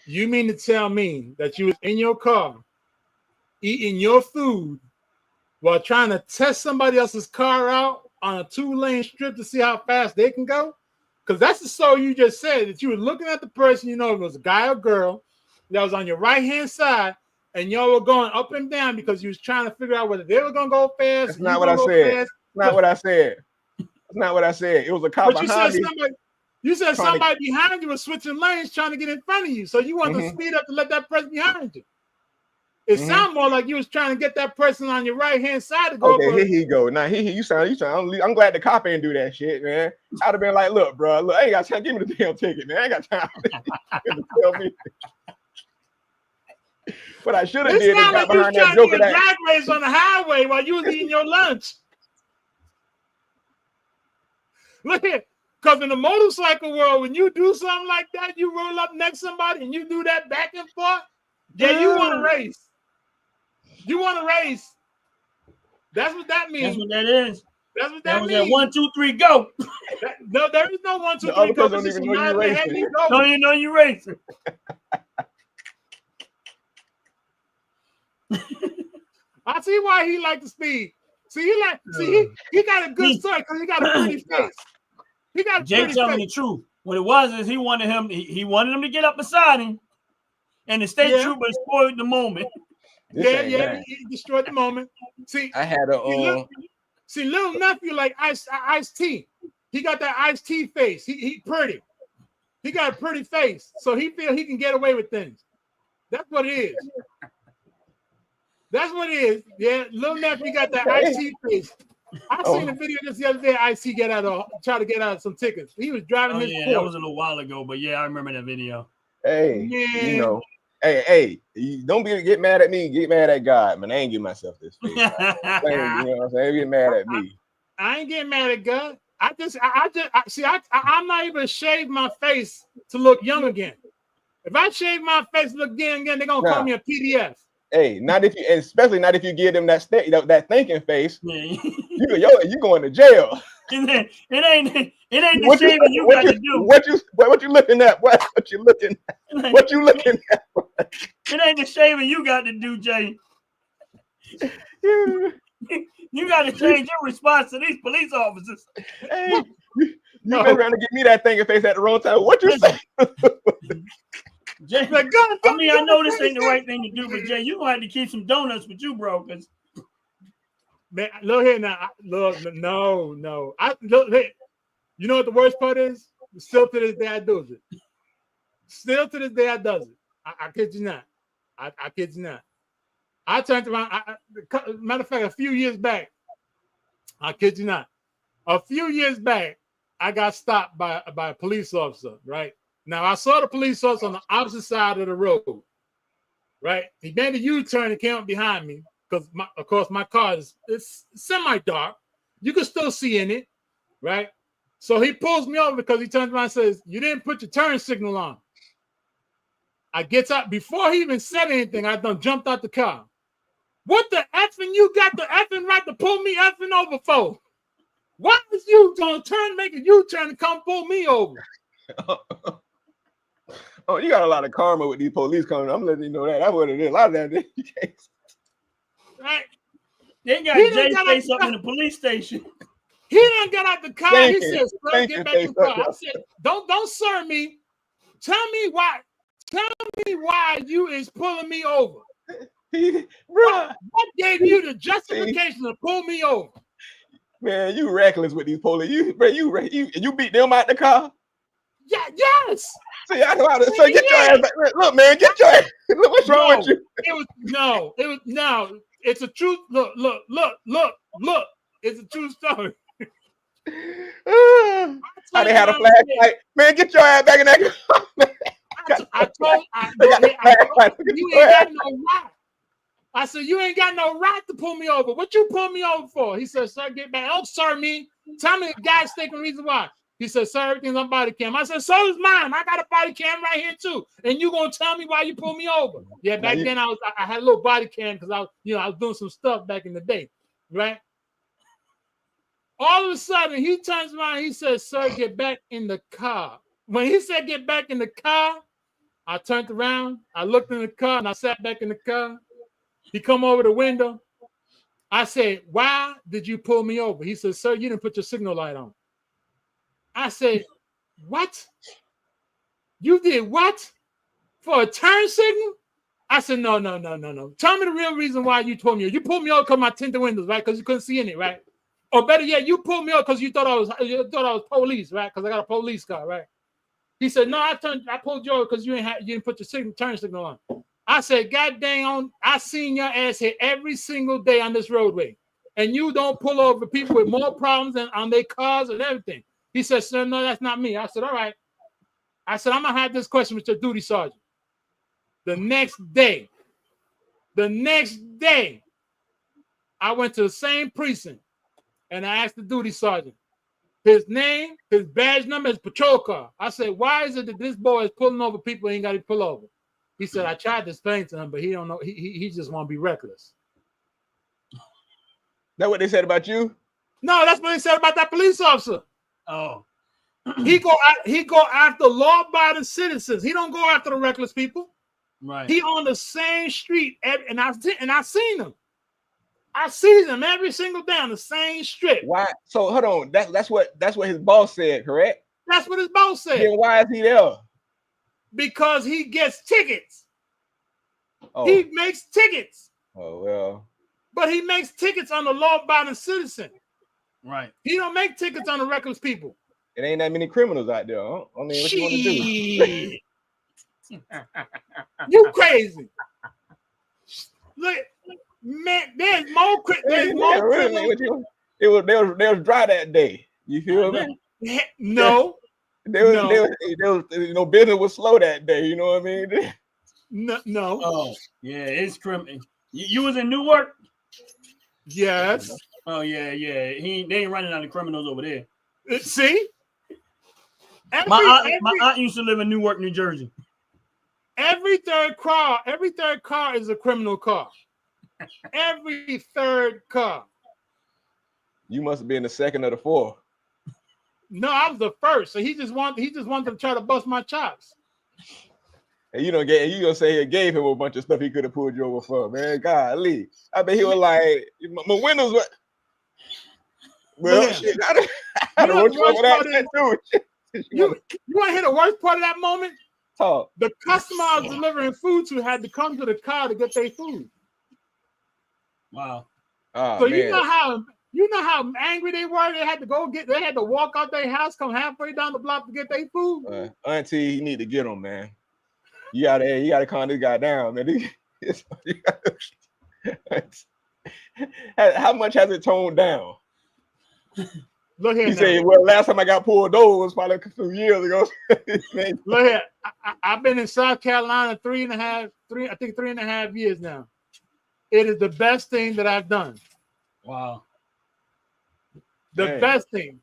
You mean to tell me that you was in your car eating your food while trying to test somebody else's car out on a 2-lane strip to see how fast they can go? Because that's the story you just said, that you were looking at the person, you know, it was a guy or girl that was on your right-hand side, and y'all were going up and down because you was trying to figure out whether they were going to go fast. That's not what I said. That's not what I said. That's not what I said. It was a car behind me. You said somebody behind you was switching lanes trying to get in front of you. So you wanted to speed up to let that person behind you. It sounded more like you was trying to get that person on your right-hand side to go. Okay, here he go. Now you trying. I'm glad the cop ain't do that shit, man. I'd have been like, look, bro, I ain't got time. Give me the damn ticket, man. I ain't got time to tell me. What I should have did is got behind that joker that drag race on the highway while you was eating your lunch. Look here, Because in the motorcycle world, when you do something like that, you roll up next to somebody and you do that back and forth. Yeah, you want to race. You want to race. That's what that means. That's what that is. That's what That that was means. that 1, 2, 3, go. No, there is no 1, 2, 3, other go. person don't It's even just know you nod your head racing. and go. Don't even know you racing. I see why he liked the speed. See, he got a good story because he got a pretty face. He got a Jay pretty telling face. the truth. What it was is he wanted him to get up beside him, and the state trooper spoiled the moment. Yeah, he destroyed the moment. See, I had a see, little nephew like Ice T. He got that Ice T face. He pretty. He got a pretty face, so he feel he can get away with things. That's what it is. That's what it is. Yeah, little nephew got that Ice T face. I seen a video just the other day. Ice T try to get out some tickets. He was driving his Porsche. That was a little while ago, but yeah, I remember that video. Hey, Man. you know, hey, don't get mad at me. Get mad at God, man. I ain't give myself this face. You know what I'm saying? Get mad at me. I ain't getting mad at God. I'm not even shave my face to look young again. If I shave my face to look young again, they're gonna call me a PDF. Hey, especially not if you give them that thinking face. Yeah. You going to jail. It ain't the shaving you got to do. What you looking at? What you looking at? What you looking at? It ain't the shaving you got to do, Jay. You got to change your response to these police officers. Hey, you been trying to get me that thinking face at the wrong time. What you say? Jay, I know this ain't the right thing to do, but Jay, you gonna have to keep some donuts with you, bro. Cause man, look here now. Look, no. Look here. You know what the worst part is? Still to this day, I do it. Still to this day, I does it. I kid you not. I kid you not. I turned around. Matter of fact, a few years back, I kid you not. A few years back, I got stopped by a police officer, right? Now, I saw the police officer on the opposite side of the road, right? He made a U-turn and came up behind me because, of course, my car it's semi-dark. You can still see in it, right? So he pulls me over because he turns around and says, you didn't put your turn signal on. I gets out. Before he even said anything, I done jumped out the car. What the effing you got the effing right to pull me effing over for? Why was you gonna make a U-turn and come pull me over? Oh, you got a lot of karma with these police coming. I'm letting you know that. That's what it is. A lot of that. Right. They got Jay's face up in the police station. He done got out the car. He says, get back in the car. I said, don't sir me. Tell me why you is pulling me over. What gave you the justification to pull me over? Man, you reckless with these police. You beat them out the car? Yeah, yes. See, I know how to say, get your ass back. Look, man, get your ass. Look, what's wrong with you? It's a truth. Look. It's a true story. How they had a flashlight. Man, get your ass back in that car. I told you ain't got no right. I said, you ain't got no right to pull me over. What you pull me over for? He said, sir, get back. Don't sir me. Tell me the guy's thinking reason why. He said, sir, everything's on body cam. I said, so is mine. I got a body cam right here too. And you gonna tell me why you pulled me over? Yeah, back then I had a little body cam because I was doing some stuff back in the day, right? All of a sudden, he turns around. He says, sir, get back in the car. When he said get back in the car, I turned around. I looked in the car and I sat back in the car. He come over the window. I said, why did you pull me over? He said, sir, you didn't put your signal light on. I said, what? You did what? For a turn signal? I said, no. Tell me the real reason why you pulled me over. You pulled me over because my tinted windows, right? Because you couldn't see in it, right? Or better yet, you pulled me over because you thought I was police, right? Because I got a police car, right? He said, no, I pulled you over because you didn't put your turn signal on. I said, God dang, I seen your ass here every single day on this roadway. And you don't pull over people with more problems than on their cars and everything. He said, sir, no, that's not me. I said, all right. I said, I'm going to have this question with your duty sergeant. The next day, I went to the same precinct and I asked the duty sergeant, his name, his badge number, his patrol car. I said, why is it that this boy is pulling over people he ain't got to pull over? He said, I tried to explain to him, but he don't know. He just want to be reckless. That what they said about you? No, that's what they said about that police officer. Oh. He go after law-abiding citizens. He don't go after the reckless people. Right. He on the same street, and I seen him. I see them every single day on the same strip. Why? So hold on. That's what his boss said, correct? That's what his boss said. Then why is he there? Because he gets tickets. Oh. He makes tickets. Oh well. But he makes tickets on the law-abiding citizen. Right. He don't make tickets on the reckless people. It ain't that many criminals out there. Huh? I mean, what you want to do? You crazy? Look, man, there's more criminals. They was dry that day. You feel me? No. Business was slow that day. You know what I mean? No. Oh, yeah, it's criminal. You was in Newark? Yes. Oh, yeah. They ain't running out of criminals over there. See? My aunt used to live in Newark, New Jersey. Every third car is a criminal car. Every third car. You must have been the second or the fourth. No, I was the first. So he just wanted to try to bust my chops. And you gonna say he gave him a bunch of stuff he could have pulled you over for, man. Golly. I bet he was like, my windows were. Well, yeah. Shit, I don't know that too. You want to hear the worst part of that moment? Talk. The customer I was delivering food to had to come to the car to get their food. Wow. Oh, so man. you know how angry they were. They had to walk out their house, come halfway down the block to get their food. Auntie, you need to get them, man. You gotta calm this guy down, man. How much has it toned down? Look here. He said, well, last time I got pulled over was probably a few years ago. Look here. I've been in South Carolina 3.5 years now. It is the best thing that I've done. Wow. The best thing.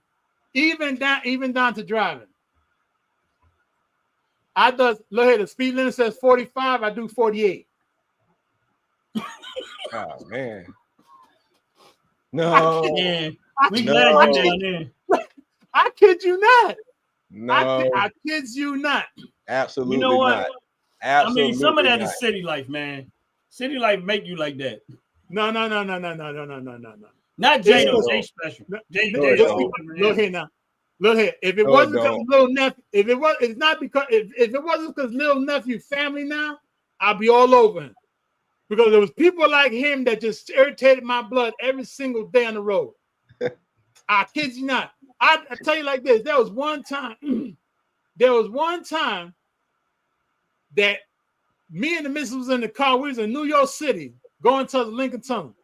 Even down to driving. Look here, the speed limit says 45, I do 48. Oh man. No. We glad you down there. I kid you not. No. I kid you not. Absolutely you know what? not. Absolutely I mean, some of that not. is city life, man. City life make you like that. No. Not Jay, though. Jay special. Look here now. Look here. If it wasn't because little nephew, if it wasn't because little nephew family now, I'll be all over him. Because there was people like him that just irritated my blood every single day on the road. I kid you not. I tell you like this. There was one time that me and the missus was in the car. We was in New York City going to the Lincoln Tunnel.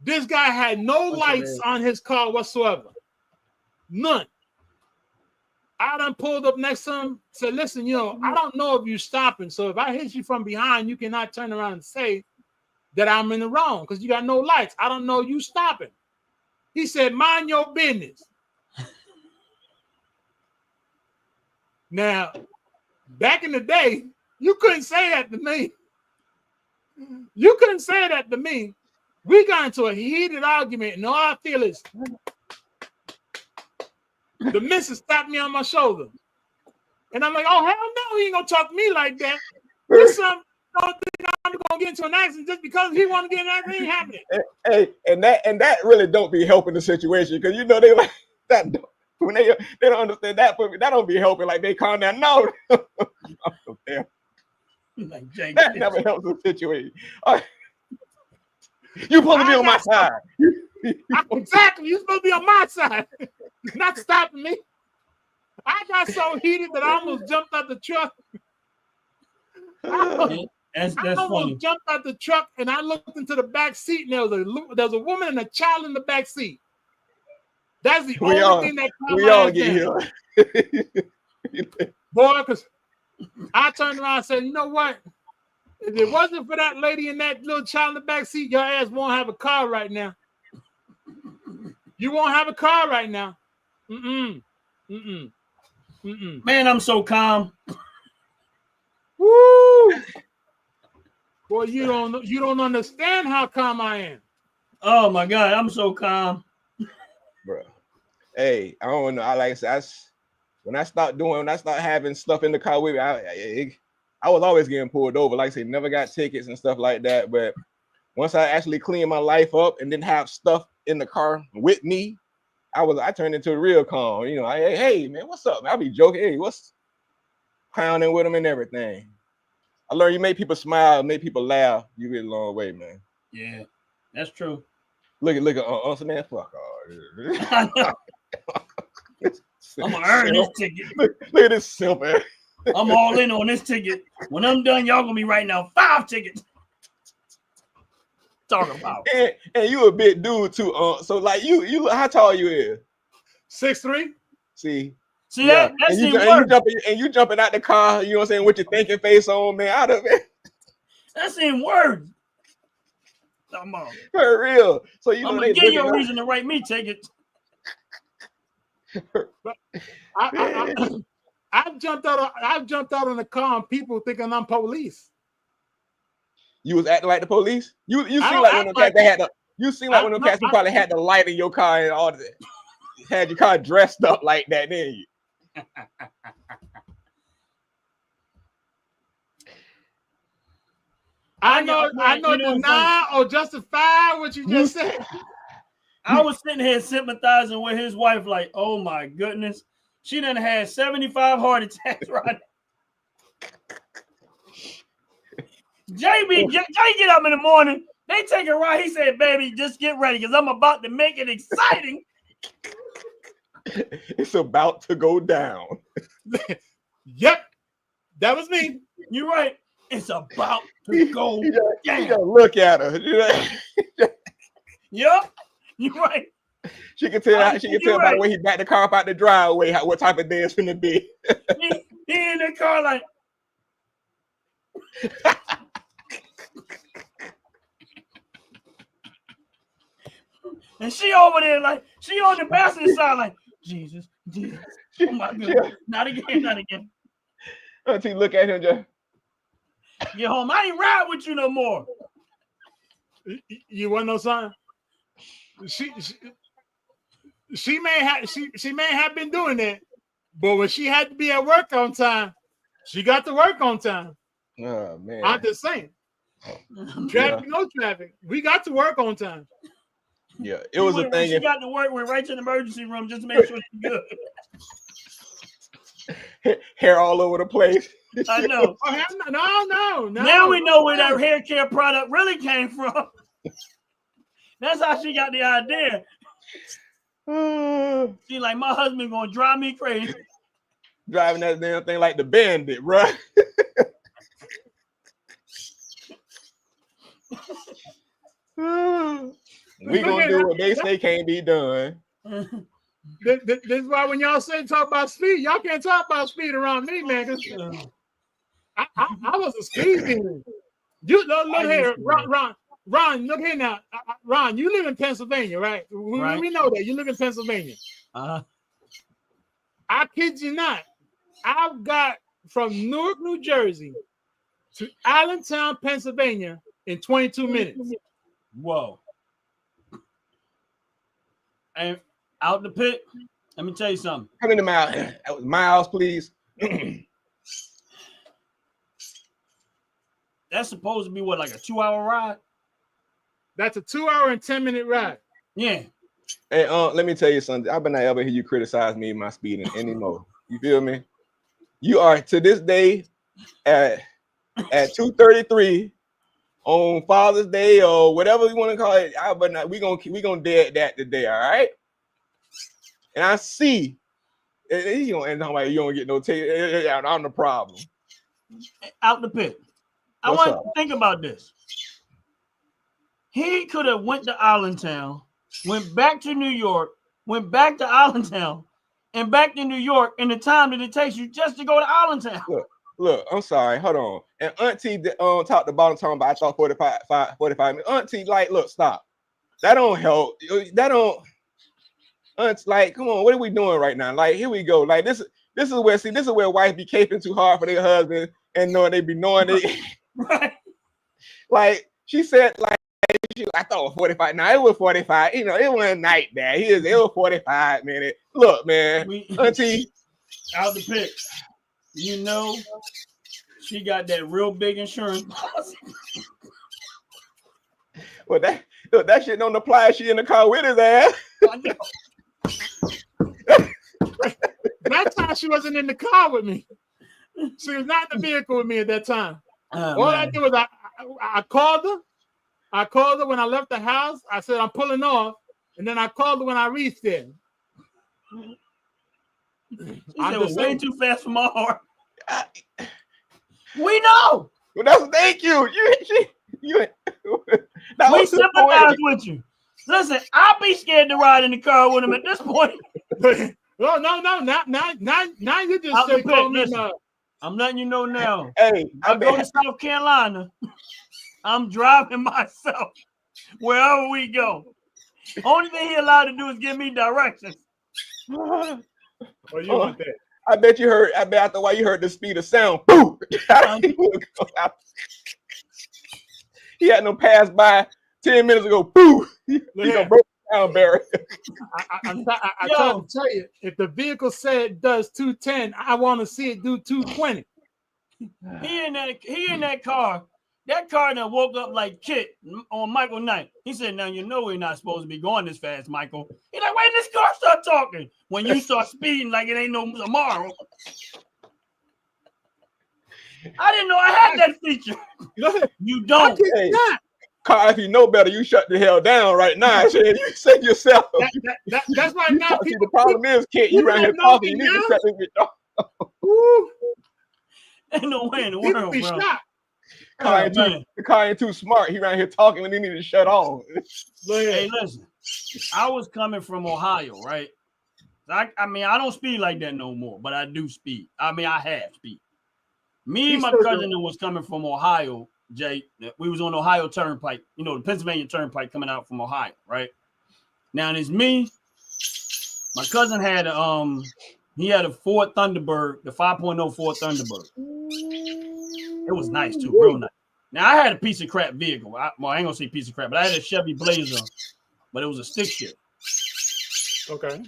This guy had no lights on his car whatsoever. None. I done pulled up next to him, said, listen, I don't know if you're stopping. So if I hit you from behind, you cannot turn around and say that I'm in the wrong because you got no lights. I don't know you stopping. He said, mind your business. Now, back in the day, you couldn't say that to me. You couldn't say that to me. We got into a heated argument, and all I feel is the missus slapped me on my shoulder. And I'm like, oh, hell no, he ain't gonna talk to me like that. This son don't think I'm gonna get into an accident just because he want to get in an accident. Ain't happening. Hey, and that really don't be helping the situation because they like that when they don't understand that. That don't be helping. Like they calm down. No, like Jay, that never helps the situation. You supposed to be on my side. Exactly. You're supposed to be on my side, not stopping me. I got so heated that I almost jumped out the truck. That's almost funny. Jumped out the truck and I looked into the back seat and there was a woman and a child in the back seat. That's the only thing that we all get here. Boy, because I turned around and said, you know what? If it wasn't for that lady and that little child in the back seat, your ass won't have a car right now. You won't have a car right now. Man, I'm so calm. Woo! Boy, you don't understand how calm I am. Oh my God, I'm so calm, bro. Hey, I don't know. I said, when I start having stuff in the car with me, I was always getting pulled over. Like I said, never got tickets and stuff like that. But once I actually cleaned my life up and didn't have stuff in the car with me, I turned into a real calm. You know, hey man, what's up? Man? I'll be joking. Hey, what's clowning with them and everything. I learned you make people smile, make people laugh. You get a long way, man. Yeah, that's true. Look at man, fuck off. I'm gonna earn this ticket. Look at this simple. I'm all in on this ticket. When I'm done, y'all gonna be writing out 5 tickets. Talking about. And you a big dude too. So like you how tall you is? 6'3". See yeah. That's you jumping out the car, you know what I'm saying, with your thinking face on, man. Out of it. That's in words. Come on. For real. So you I'm know gonna they give you a reason to write me tickets. I've jumped out on the car and people thinking I'm police. You was acting like the police? You seem like one of them cats that had the you seem like one of them cats who probably had the light in your car and all that. Had your car dressed up like that, didn't you? I know deny or justify what you just said. I was sitting here sympathizing with his wife, like, oh my goodness, she done had 75 heart attacks right now. Jay get up in the morning, they take a ride. He said, baby, just get ready because I'm about to make it exciting. It's about to go down. Yep, that was me. You're right. It's about to go down. You gotta look at her. Yep, you're right. She can tell by the way he backed the car up out the driveway what type of day it's gonna be. he in the car like and she over there like she on the passenger side like Jesus. Oh my God. Not again. Auntie look at him just get home. I ain't ride with you no more. You want no son? She may have been doing it, but when she had to be at work on time, she got to work on time. Oh man. I'm just saying. Traffic, no traffic. We got to work on time. Yeah, it was a thing. She got to work, went right to the emergency room just to make sure she's good. Hair all over the place. I know. No. Now we know where that hair care product really came from. That's how she got the idea. She like, my husband gonna drive me crazy. Driving that damn thing like the Bandit, right? We gonna do what they say can't be done. This is why when y'all talk about speed, y'all can't talk about speed around me, man. I was a speed demon. You look here, Ron, look here now. Ron, you live in Pennsylvania, right? We know that you live in Pennsylvania. I kid you not. I've got from Newark, New Jersey to Allentown, Pennsylvania in 22 minutes. Whoa. And out the pit, let me tell you something. How many miles? Miles, please. That's supposed to be what, like a 2-hour ride? That's a 2-hour and 10-minute ride. Yeah. Hey, let me tell you something. I've been not ever hear you criticize me and my speeding anymore. You feel me? You are to this day at 2:33 on Father's Day or whatever you want to call it. We gonna dead that today, all right? And I see you don't get no take. I'm the problem. Out the pit. I want to think about this. He could have went to Allentown, went back to New York, went back to Allentown, and back to New York in the time that it takes you just to go to Allentown. Look, I'm sorry. Hold on. And Auntie talked about talking about I thought 45 minutes. Auntie, like, look, stop. That don't help. That don't. like, come on, what are we doing right now? Like, here we go. Like, this is where wives be caping too hard for their husband and knowing they be knowing it. Right. Like, she said, like, I thought it was 45. Now it was 45. You know, it wasn't night that. It was 45 minutes. Look, man, auntie. Out the pit. You know, she got that real big insurance policy. Well, that shit don't apply. She in the car with his ass. I know. That time she wasn't in the car with me. She was not in the vehicle with me at that time. All I did was I called her. I called her when I left the house. I said, I'm pulling off. And then I called her when I reached there. It was way too fast for my heart. We know. Well, thank you. We sympathize with you. Listen, I'll be scared to ride in the car with him at this point. No. Now you just say call me. I'm letting you know now. Hey, I go to South Carolina. I'm driving myself wherever we go. Only thing he allowed to do is give me directions. Oh, you want that? I bet you heard. I bet after a while you heard the speed of sound. Boom! He had no pass by 10 minutes ago. Boom! He gonna break down barrier. I tell you, if the vehicle said it does 210, I want to see it do 220. He in that car. That car that woke up like Kit on Michael Knight. He said, now you know we're not supposed to be going this fast, Michael. He's like, wait, this car start talking. When you start speeding like it ain't no tomorrow. I didn't know I had that feature. You don't. Hey, car, if you know better, you shut the hell down right now. You said yourself. That's why now people. The problem is, Kit, you right here talking. You need to shut this off. Ain't no way in the world, bro. Shot. The car ain't too smart. He right here talking when he need to shut off. Hey, listen. I was coming from Ohio, right? I mean, I don't speed like that no more, but I do speed. I mean, I have speed. Me and my cousin that was coming from Ohio, Jay, we was on Ohio Turnpike, you know, the Pennsylvania Turnpike coming out from Ohio, right? Now it's me. My cousin had he had a Ford Thunderbird, the 5.0 Ford Thunderbird. It was nice too, real nice. Now I had a piece of crap vehicle. I ain't gonna say piece of crap, but I had a Chevy Blazer, but it was a stick shift. Okay.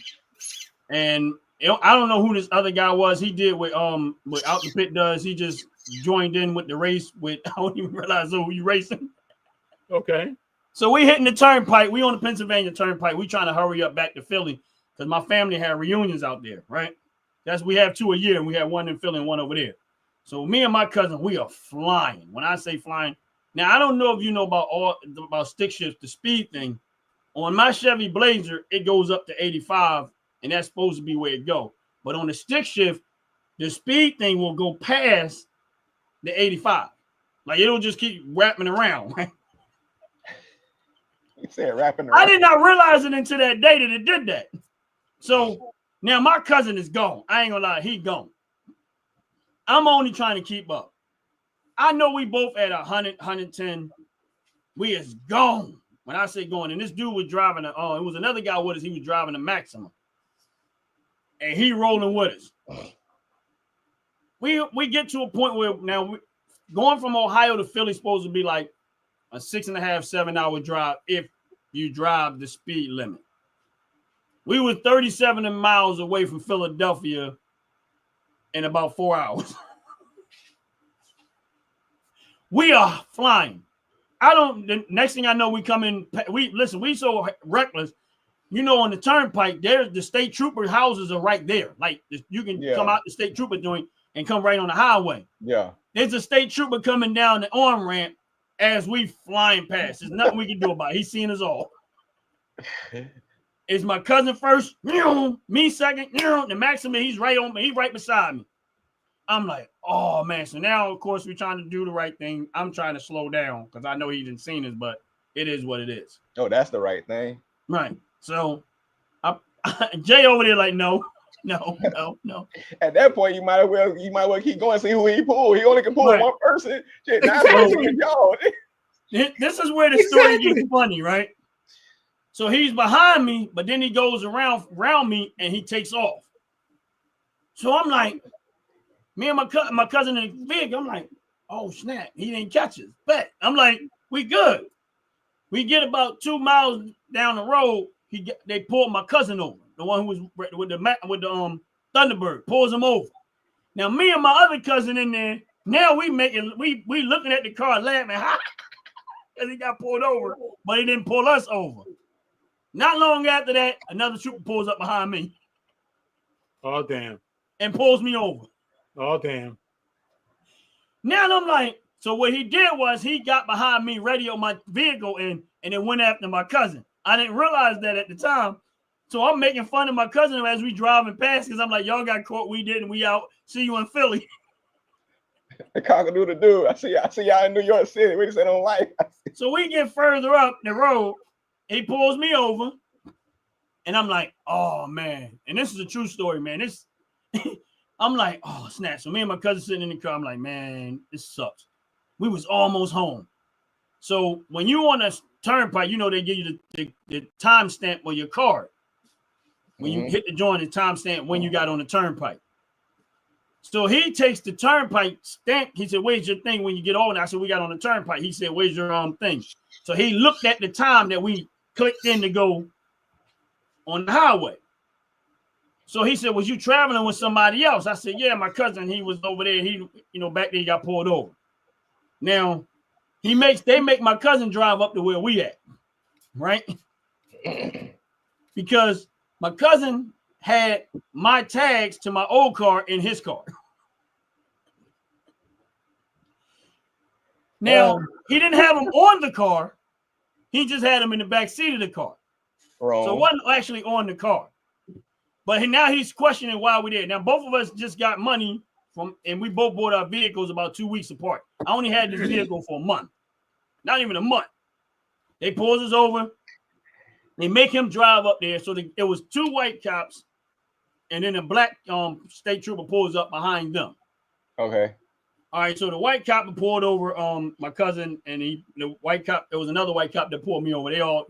And I don't know who this other guy was. He did what Out the Pit does. He just joined in with the race with I don't even realize who you racing. Okay. So we hitting the turnpike. We on the Pennsylvania Turnpike. We trying to hurry up back to Philly because my family had reunions out there, right? We have 2 a year, and we had one in Philly and one over there. So me and my cousin, we are flying. When I say flying, now I don't know if you know about stick shift, the speed thing. On my Chevy Blazer, it goes up to 85, and that's supposed to be where it go. But on the stick shift, the speed thing will go past the 85. Like it'll just keep wrapping around. You said wrapping around. I did not realize it until that day that it did that. So now my cousin is gone. I ain't gonna lie, he gone. I'm only trying to keep up. I know we both at 100, 110. We is gone. When I say going, and this dude was driving it was another guy with us. He was driving a Maxima. And he rolling with us. We get to a point where now going from Ohio to Philly is supposed to be like a 6.5, 7 hour drive if you drive the speed limit. We were 37 miles away from Philadelphia in about 4 hours. We are flying. The next thing I know, we come in. We so reckless. You know, on the turnpike, there's the state trooper houses are right there. Like you can come out the state trooper joint and come right on the highway. Yeah. There's a state trooper coming down the arm ramp as we flying past. There's nothing we can do about it. He's seeing us all. It's my cousin first, me second, the Maxima, he's right on me, he's right beside me. I'm like, oh man. So now, of course, we're trying to do the right thing. I'm trying to slow down because I know he didn't seen us, but it is what it is. Oh, that's the right thing. Right. So Jay over there like, no. At that point, you might well keep going, see who he pulled. He only can pull one person. Shit, this is where the story gets funny, right? So he's behind me, but then he goes around me and he takes off. So I'm like, me and my cousin in the vehicle, I'm like, oh snap, he didn't catch us. But I'm like, we good. We get about 2 miles down the road. They pulled my cousin over, the one who was with the Thunderbird, pulls him over. Now me and my other cousin in there. Now we looking at the car laughing, because he got pulled over, but he didn't pull us over. Not long after that, another trooper pulls up behind me. Oh damn! And pulls me over. Oh damn! Now I'm like, so what he did was he got behind me, radioed my vehicle, and then went after my cousin. I didn't realize that at the time. So I'm making fun of my cousin as we driving past because I'm like, y'all got caught, we didn't, we out. See you in Philly. The cock-a-doodle dude. I see y'all in New York City. We just said on life. So we get further up the road. He pulls me over. And I'm like, oh man. And this is a true story, man. This I'm like, oh snap. So me and my cousin sitting in the car. I'm like, man, this sucks. We was almost home. So when you on a turnpike, you know they give you the timestamp on your card. When you hit the joint, the timestamp when you got on the turnpike. So he takes the turnpike stamp. He said, where's your thing when you get on? I said, we got on the turnpike. He said, where's your thing? So he looked at the time that we clicked in to go on the highway. So he said, was you traveling with somebody else? I said, yeah, my cousin, he was over there. He, back there, he got pulled over. Now, they make my cousin drive up to where we at, right? Because my cousin had my tags to my old car in his car. Now, he didn't have them on the car. He just had them in the back seat of the car. Wrong. So it wasn't actually on the car. But now he's questioning why we did. Now, both of us just got money and we both bought our vehicles about 2 weeks apart. I only had this vehicle for a month. Not even a month. They pulls us over. They make him drive up there. So it was 2 white cops, and then a black state trooper pulls up behind them. Okay. All right. So the white cop pulled over my cousin, and there was another white cop that pulled me over. They all,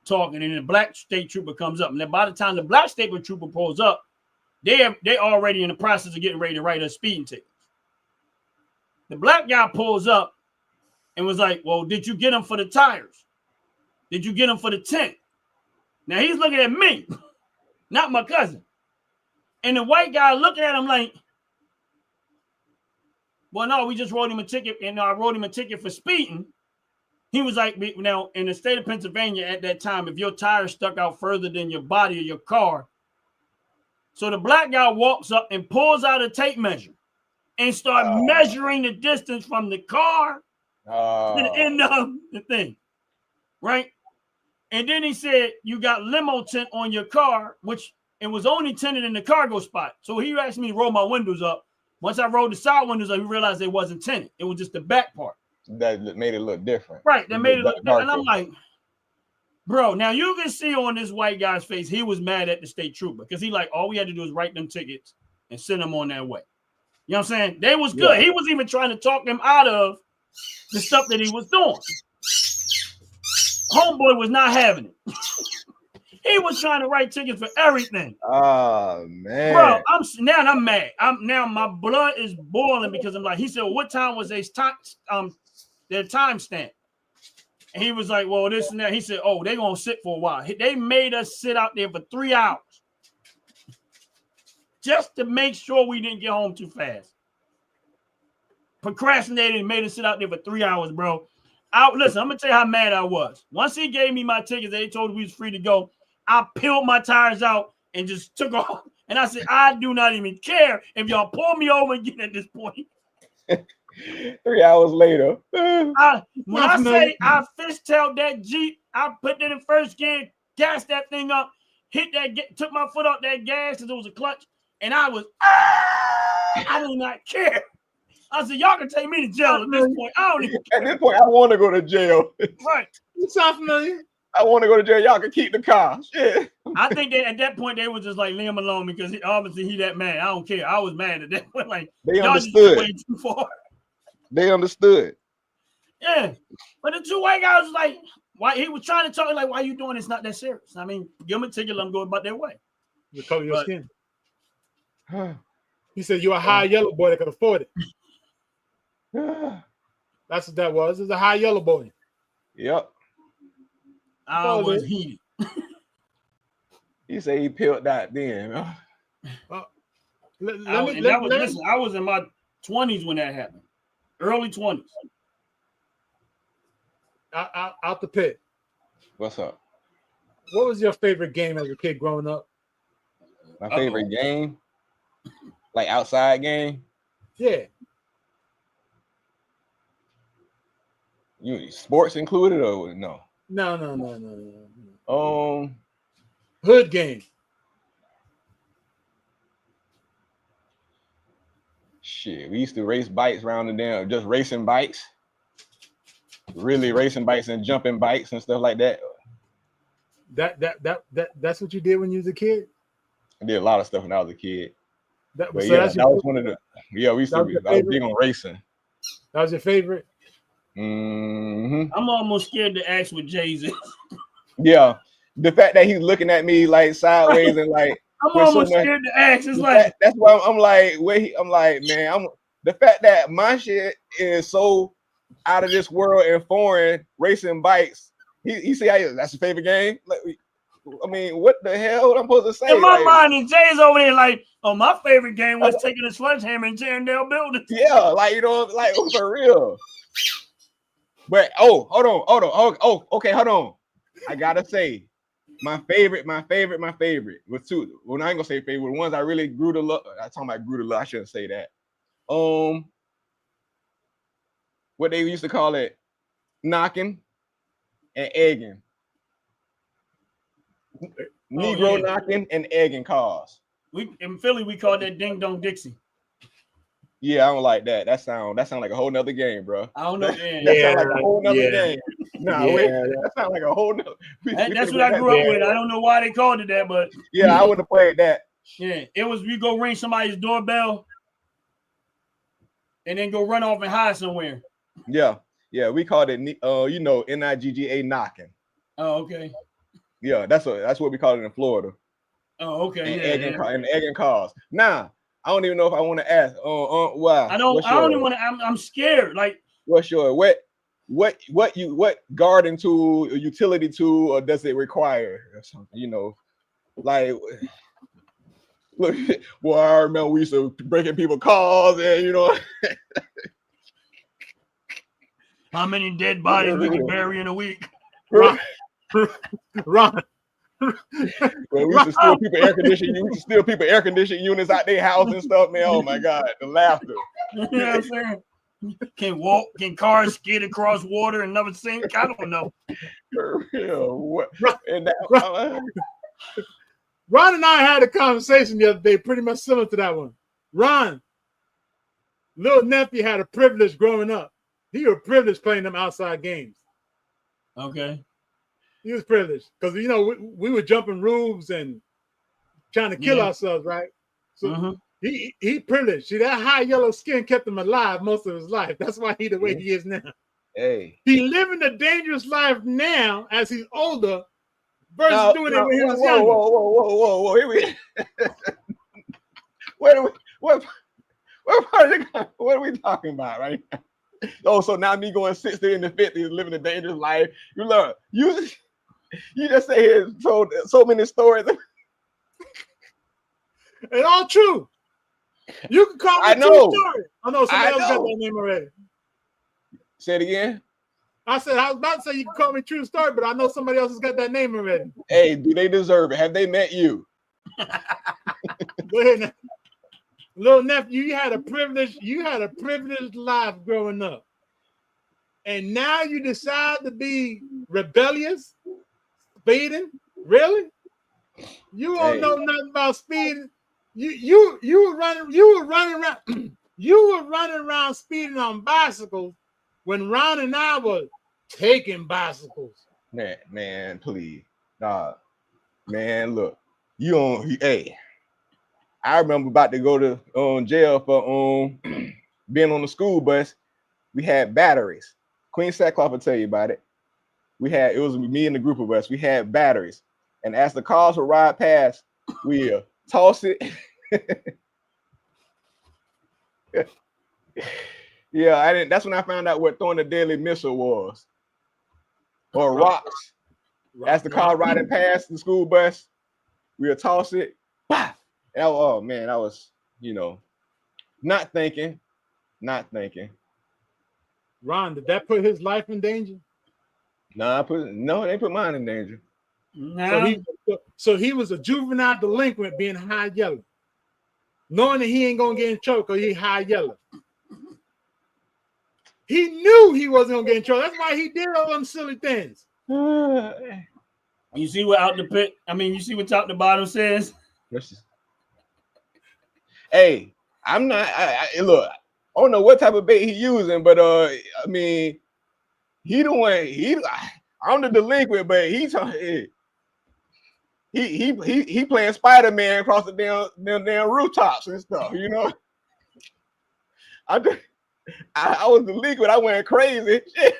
talking, and then the black state trooper comes up. And then by the time the black state trooper pulls up, they already in the process of getting ready to write us speeding tickets. The black guy pulls up and was like, well, did you get them for the tires? Did you get them for the tent? Now he's looking at me, not my cousin. And the white guy looking at him like, well, no, we just wrote him a ticket, and I wrote him a ticket for speeding. He was like, now, in the state of Pennsylvania at that time, if your tire stuck out further than your body or your car. So the black guy walks up and pulls out a tape measure and start measuring the distance from the car to the end of the thing, right? And then he said, you got limo tint on your car, which it was only tinted in the cargo spot. So he asked me to roll my windows up. Once I rolled the side windows up, he realized it wasn't tinted. It was just the back part. That made it look different. Right, that made it look different. And I'm like, bro, now you can see on this white guy's face, he was mad at the state trooper because he like, all we had to do is write them tickets and send them on that way. You know what I'm saying? They was good. Yeah. He was even trying to talk them out of the stuff that he was doing. Homeboy was not having it. He was trying to write tickets for everything. Oh man, bro, I'm mad. Now my blood is boiling because I'm like, he said, well, what time was their timestamp? And he was like, well, this and that. He said, oh, they're gonna sit for a while. They made us sit out there for 3 hours just to make sure we didn't get home too fast. Procrastinated and made us sit out there for 3 hours, bro. Listen, I'm gonna tell you how mad I was. Once he gave me my tickets, they told me we was free to go. I peeled my tires out and just took off. And I said, I do not even care if y'all pull me over again at this point. 3 hours later. When I say I fishtailed that Jeep, I put it in first gear, gassed that thing up, took my foot off that gas because it was a clutch, and I did not care. I said, y'all can take me to jail at this point. I don't even care. At this point, I want to go to jail. Right. You sound familiar? I want to go to jail. Y'all can keep the car. Shit. I think that at that point they were just like, leave him alone because obviously he that mad. I don't care. I was mad at that point. Like, they y'all understood. just way too far. They understood. Yeah. But the 2 white guys was like, why he was trying to talk like, why you doing it's not that serious. I mean, give them a ticket, let them go about their way. The color of your skin. He said you're a high yellow boy that could afford it. That's what that was. It's a high yellow boy. Yep. I was heated. He said he peeled that then. I was in my 20s when that happened. Early 20s. Out the pit. What's up? What was your favorite game as a kid growing up? My favorite game? Like outside game? Yeah. You sports included or no? No. Hood game. Shit, we used to race bikes around the damn, just racing bikes. Really racing bikes and jumping bikes and stuff like that. That's what you did when you was a kid? I did a lot of stuff when I was a kid. That was one of the. Yeah, we used to. I was big on racing. That was your favorite. Mm-hmm. I'm almost scared to ask what Jay's is. Yeah, the fact that he's looking at me like sideways and like. I'm almost scared to ask. It's like that's why I'm like, I'm like, man, the fact that my shit is so out of this world and foreign racing bikes. He say that's your favorite game. Like, I mean, what the hell I'm supposed to say? In my mind, and Jay's over there like, oh, my favorite game was taking a sledgehammer and tearing down buildings. Yeah, like like for real. But hold on. Okay, hold on. I gotta say, my favorite was two. Well, I ain't gonna say favorite. The ones I really grew to love. I talking about grew to love. I shouldn't say that. What they used to call it, knocking and egging. Negro knocking and egging cars. We in Philly we call that Ding Dong Dixie. Yeah, I don't like that. That sound like a whole nother game, bro. I don't know. That sound like a whole nother game. That sound like a whole nother. That's what I grew up with. I don't know why they called it that, but yeah, I would have played that. Yeah, it was we go ring somebody's doorbell and then go run off and hide somewhere. Yeah, we called it NIGGA knocking. Oh, okay. Yeah, that's what we call it in Florida. Oh, okay. And egging cars. Nah, I don't even know if I want to ask. Why? I don't even want to. I'm scared. Like, what's your what garden tool or utility tool or does it require or something? Like. Look, boy, I remember we used to breaking people's cars and how many dead bodies we can bury in a week? Ron. Well, we used to steal people air conditioning. We used to steal people air conditioning units out their house and stuff, man. Oh my God, the laughter. You know what I'm saying? Can cars skid across water and never sink? I don't know. For real. What? Ron and I had a conversation the other day, pretty much similar to that one. Ron, little nephew had a privilege growing up. He was privileged playing them outside games. Okay. He was privileged because we were jumping roofs and trying to kill ourselves, right? So he privileged. See, that high yellow skin kept him alive most of his life. That's why he's the way he is now. Hey, he living a dangerous life now as he's older. Versus doing it when he was younger. Whoa. Here we. What are we talking about right now? Oh, so now me going 60 in the 50s, living a dangerous life. You just say here so many stories. It's all true. You can call me true story. I know somebody else got that name already. Say it again. I was about to say you can call me true story, but I know somebody else has got that name already. Hey, do they deserve it? Have they met you? Go ahead now. Little nephew, you had a privileged life growing up. And now you decide to be rebellious, speeding? Really? You don't know nothing about speeding. You were running around speeding on bicycles when Ron and I were taking bicycles. Man, please. Nah. Man, look. I remember about to go to jail for being on the school bus. We had batteries. Queen Sackcloth will tell you about it. it was me and the group of us. We had batteries, and as the cars would ride past, we toss it. Yeah, I didn't. That's when I found out what throwing a deadly missile was, or rocks. As the car riding past the school bus, we'll toss it. Bah! And oh man, I was, not thinking. Ron, did that put his life in danger? No, they put mine in danger. No. So he was a juvenile delinquent being high yellow, knowing that he ain't gonna get in trouble because he high yellow. He knew he wasn't gonna get in trouble. That's why he did all them silly things. You see what out the pit? I mean, you see what top to bottom says? Hey, I'm not. Look, I don't know what type of bait he using, but I mean, he the one. I'm the delinquent, but he playing Spider-Man across the damn rooftops and stuff. I was delinquent. I went crazy. Shit.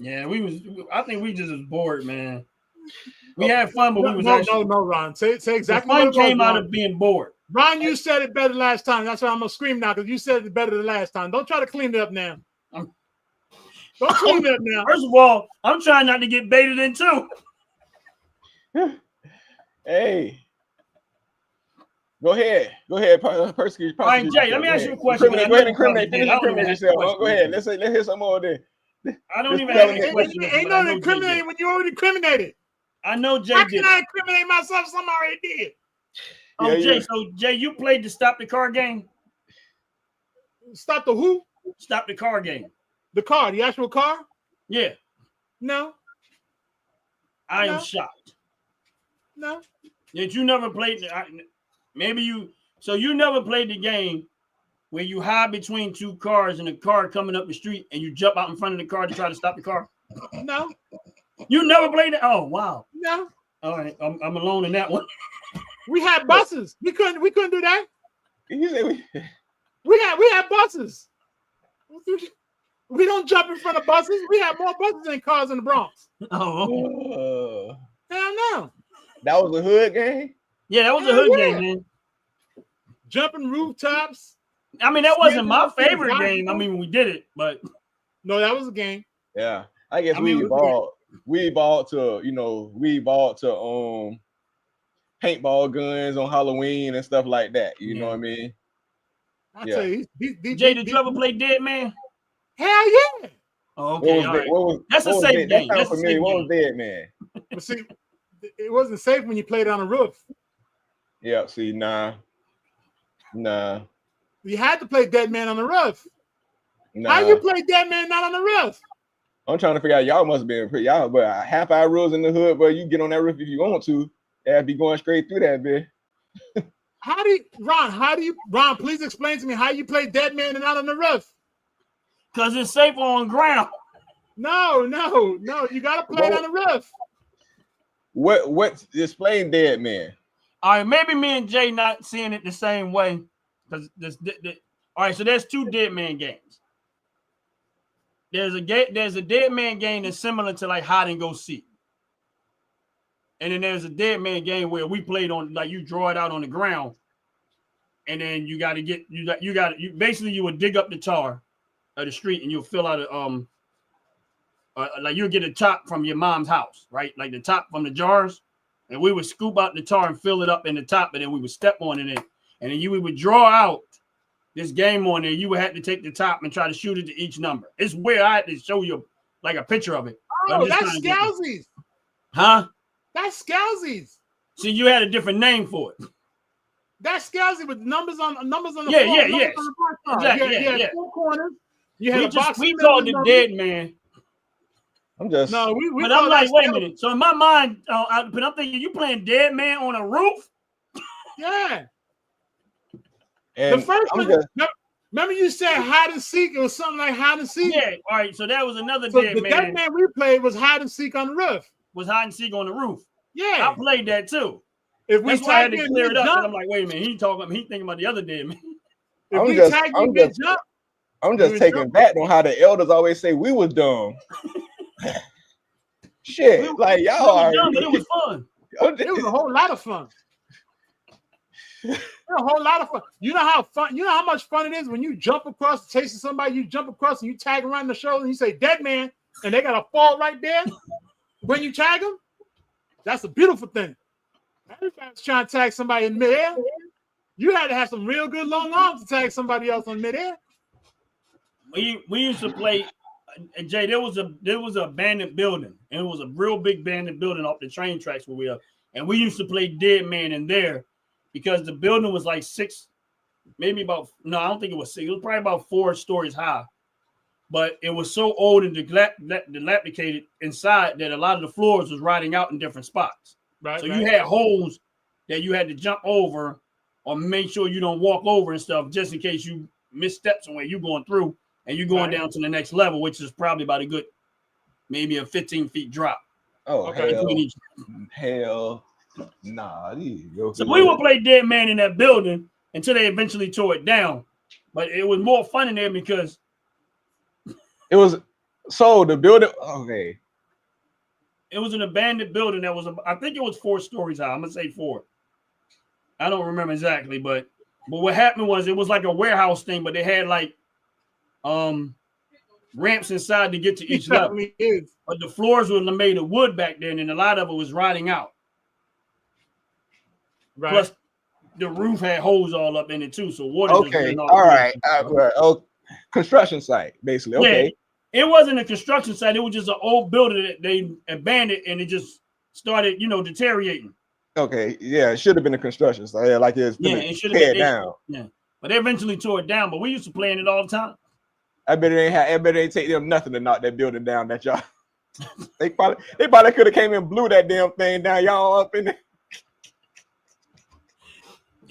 Yeah, I think we just was bored, man. We had fun, but we was no, Ron. Say exactly the fun what it was, came out Ron. of being bored. Ron, you said it better last time. That's why I'm gonna scream now because you said it better than last time. Don't try to clean it up now. Don't clean it up now. First of all, I'm trying not to get baited in too. Hey, go ahead. Persecute. All right, Jay. Let me ask you a question. Go ahead and incriminate yourself. Go ahead. Let's hear some more there. I don't even have any questions. Ain't no incriminating when you already incriminated. I know Jay How did. can I incriminate myself? Somebody already did. Oh, yeah, Jay. So Jay, you played the stop the car game. Stop the who? Stop the car game. The car, the actual car? Yeah. No. I am shocked. No. Yet you never played. So you never played the game where you hide between two cars and a car coming up the street and you jump out in front of the car to try to stop the car? No. You never played it? Oh, wow. No. All right. I'm alone in that one. We had buses. We couldn't do that. You say we had buses. We don't jump in front of buses. We have more buses than cars in the Bronx. Oh. Hell no. That was a hood game? Yeah, that was a hood game, man. Jumping rooftops. I mean, that wasn't my favorite game. I mean, we did it, but no, that was a game. Yeah. I guess we evolved. We evolved to paintball guns on Halloween and stuff like that. You know what I mean? Tell you, Jay, did you ever play Dead Man? Hell yeah. Oh, okay. That's a safe game. That's for me. What was Dead Man? But see, it wasn't safe when you played on a roof. Yeah, see, nah. You had to play Dead Man on the roof. Nah. How you play Dead Man not on the roof? I'm trying to figure out. Y'all must have been pretty. Y'all, but half our rules in the hood, but you get on that roof if you want to. That'd be going straight through that bit. Ron, please explain to me how you play Dead Man and not on the roof. Because it's safer on ground. No. You gotta play it on the roof. What explain Dead Man? All right, maybe me and Jay not seeing it the same way. Because all right, so there's two Dead Man games. There's a Dead Man game that's similar to like hide and go seek. And then there's a Dead Man game where we played on, like, you draw it out on the ground, and then you got to get you basically you would dig up the tar of the street and you'll fill out like you'll get a top from your mom's house, right? Like the top from the jars, and we would scoop out the tar and fill it up in the top, and then we would step on it, and then we would draw out this game on there. You would have to take the top and try to shoot it to each number. It's weird. I had to show you like a picture of it. Oh, that's Scousies. Huh? That's Scousies. See, you had a different name for it. That's Scousies with numbers on the floor. Yeah. Exactly. Yeah. Four corners. You had we called it Dead Man. We but I'm like, wait a minute. So in my mind, but I'm thinking, you playing Dead Man on a roof? Yeah. And the first one, remember you said hide and seek? It was something like hide and seek. Yeah. All right. So that was another Dead Man. The Dead Man we played was hide and seek on the roof. Was hide and seek on the roof. Yeah. I played that too. If we That's why I had to clear it up. I'm like, wait a minute. He thinking about the other Dead Man. I'm just taking back on how the elders always say we was dumb. Shit, like y'all are. Young, but it was fun. It was a whole lot of fun. A whole lot of fun. You know how much fun it is when you jump across, chasing somebody, you jump across and you tag around the shoulder and you say dead man, and they got a fall right there when you tag them. That's a beautiful thing. Everybody's trying to tag somebody in midair. You had to have some real good long arms to tag somebody else in midair. We used to play, Jay. There was a abandoned building, and it was a real big abandoned building off the train tracks where we are, and we used to play dead man in there. Because the building was like I don't think it was 6. It was probably about 4 stories high. But it was so old and dilapidated inside that a lot of the floors was rotting out in different spots. Right. You had holes that you had to jump over or make sure you don't walk over and stuff just in case you misstep somewhere you're going through and you're going down to the next level, which is probably about maybe a 15 feet drop. Oh, okay. Hell. Nah, so we would play dead man in that building until they eventually tore it down. But it was more fun in there because it was the building. Okay, it was an abandoned building that was I think it was 4 stories high. I'm gonna say 4. I don't remember exactly, but what happened was it was like a warehouse thing, but they had like ramps inside to get to each level. But the floors were made of wood back then, and a lot of it was rotting out. Right. Plus, the roof had holes all up in it too, so water. Okay, all right. Construction site, basically. Okay, yeah. It wasn't a construction site; it was just an old building that they abandoned, and it just started, deteriorating. Okay, yeah, it should have been a construction site, like it should have been down. Yeah, but they eventually tore it down. But we used to play in it all the time. I bet they take them nothing to knock that building down. That y'all, they probably could have came and blew that damn thing down. Y'all up in there.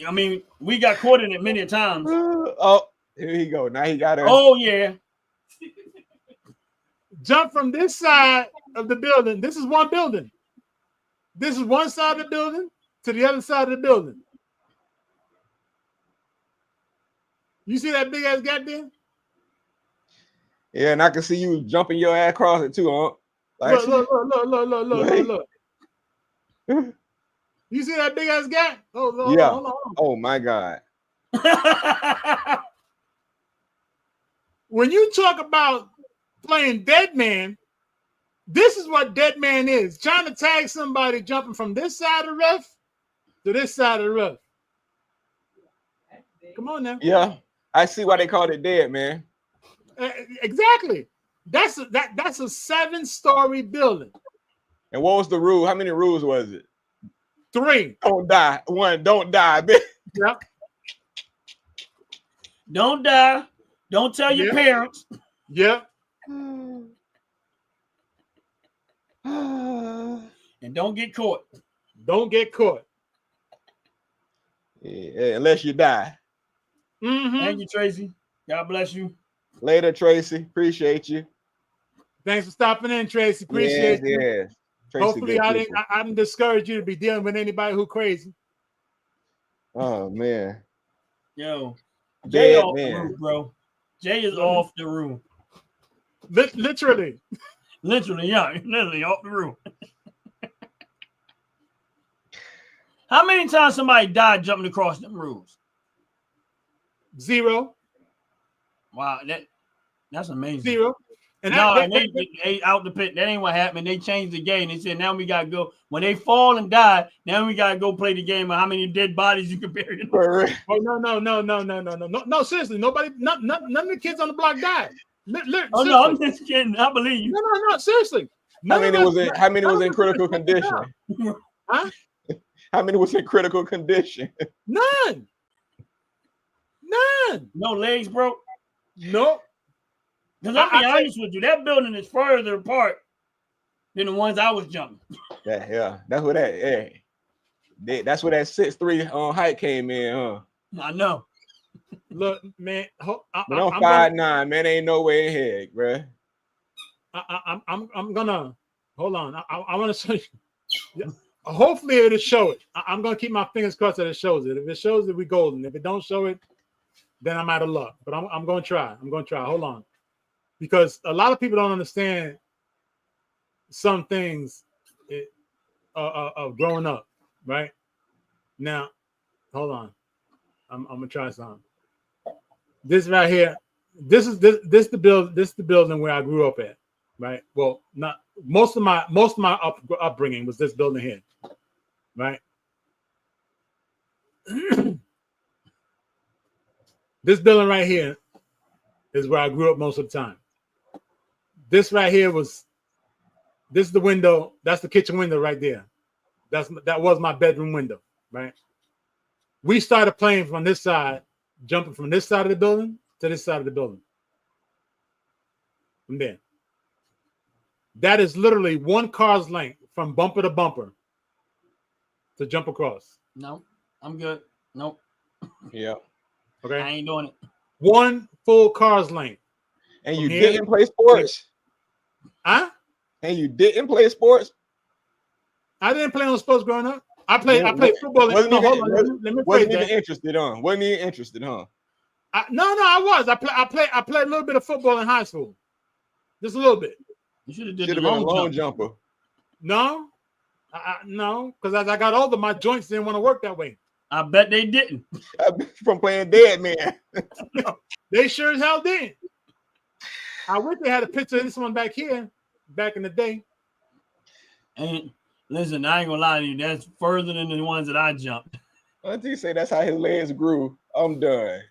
I mean, we got caught in it many times. Oh, here he go. Now he got it. Oh, yeah. Jump from this side of the building. This is one building. This is one side of the building to the other side of the building. You see that big ass gap there? Yeah, and I can see you jumping your ass across it too, huh? Like, look. You see that big ass gap? Oh, yeah. Hold on. Oh my God. When you talk about playing dead man, this is what dead man is. Trying to tag somebody jumping from this side of the ref to this side of the ref. Come on now. Yeah, I see why they called it dead man. Exactly. That's a 7-story building. And what was the rule? How many rules was it? 3. Don't die. 1, don't die. Yep. Don't die. Don't tell your parents. Yep. And don't get caught. Don't get caught. Yeah, unless you die. Mm-hmm. Thank you, Tracy. God bless you. Later, Tracy. Appreciate you. Thanks for stopping in, Tracy. Appreciate you. Yes. Tracy, hopefully I didn't discourage you to be dealing with anybody who crazy. Oh man. Yo, Jay off the roof, bro. Jay is off the roof. Literally. Literally off the roof. How many times somebody died jumping across them roofs? 0. Wow, that's amazing. 0. And they out the pit. That ain't what happened. They changed the game. They said now we gotta go. When they fall and die, now we gotta go play the game of how many dead bodies you can bury. Oh no! Seriously, nobody, none of the kids on the block died. Oh no, I'm just kidding. I believe you. No, seriously. How many was in critical condition? Huh? How many was in critical condition? None. No legs broke. Nope. Because I'll be honest with you, that building is further apart than the ones I was jumping. Yeah, that's where that's where that 6'3" height came in, huh? I know. Look, man, but I'm 5'9", man. Ain't no way in heck, bro. I'm gonna hold on. I want to show you. Hopefully it'll show it. I'm gonna keep my fingers crossed that it shows it. If it shows it, we golden. If it don't show it, then I'm out of luck. But I'm gonna try. Hold on. Because a lot of people don't understand some things of growing up, right? Now, hold on. I'm gonna try something. This right here, this the building where I grew up at, right? Well, not most of my upbringing was this building here, right? This building right here is where I grew up most of the time. This right here this is the window. That's the kitchen window right there. That was my bedroom window, right? We started playing from this side, jumping from this side of the building to this side of the building. From there. That is literally one car's length from bumper to bumper to jump across. No, I'm good. Nope. Yeah. Okay. I ain't doing it. One full car's length. And you didn't play sports? Huh? And you didn't play sports? I didn't play on sports growing up. I played football. Wasn't even interested, huh? Wasn't even interested, huh? No, I was. I played a little bit of football in high school. Just a little bit. You should have did the long jumper. No, no, because as I got older, my joints didn't want to work that way. I bet they didn't. From playing dead man. They sure as hell did. I wish they had a picture of this one back here, back in the day. And listen, I ain't gonna lie to you, that's further than the ones that I jumped. Until you say that's how his legs grew, I'm done.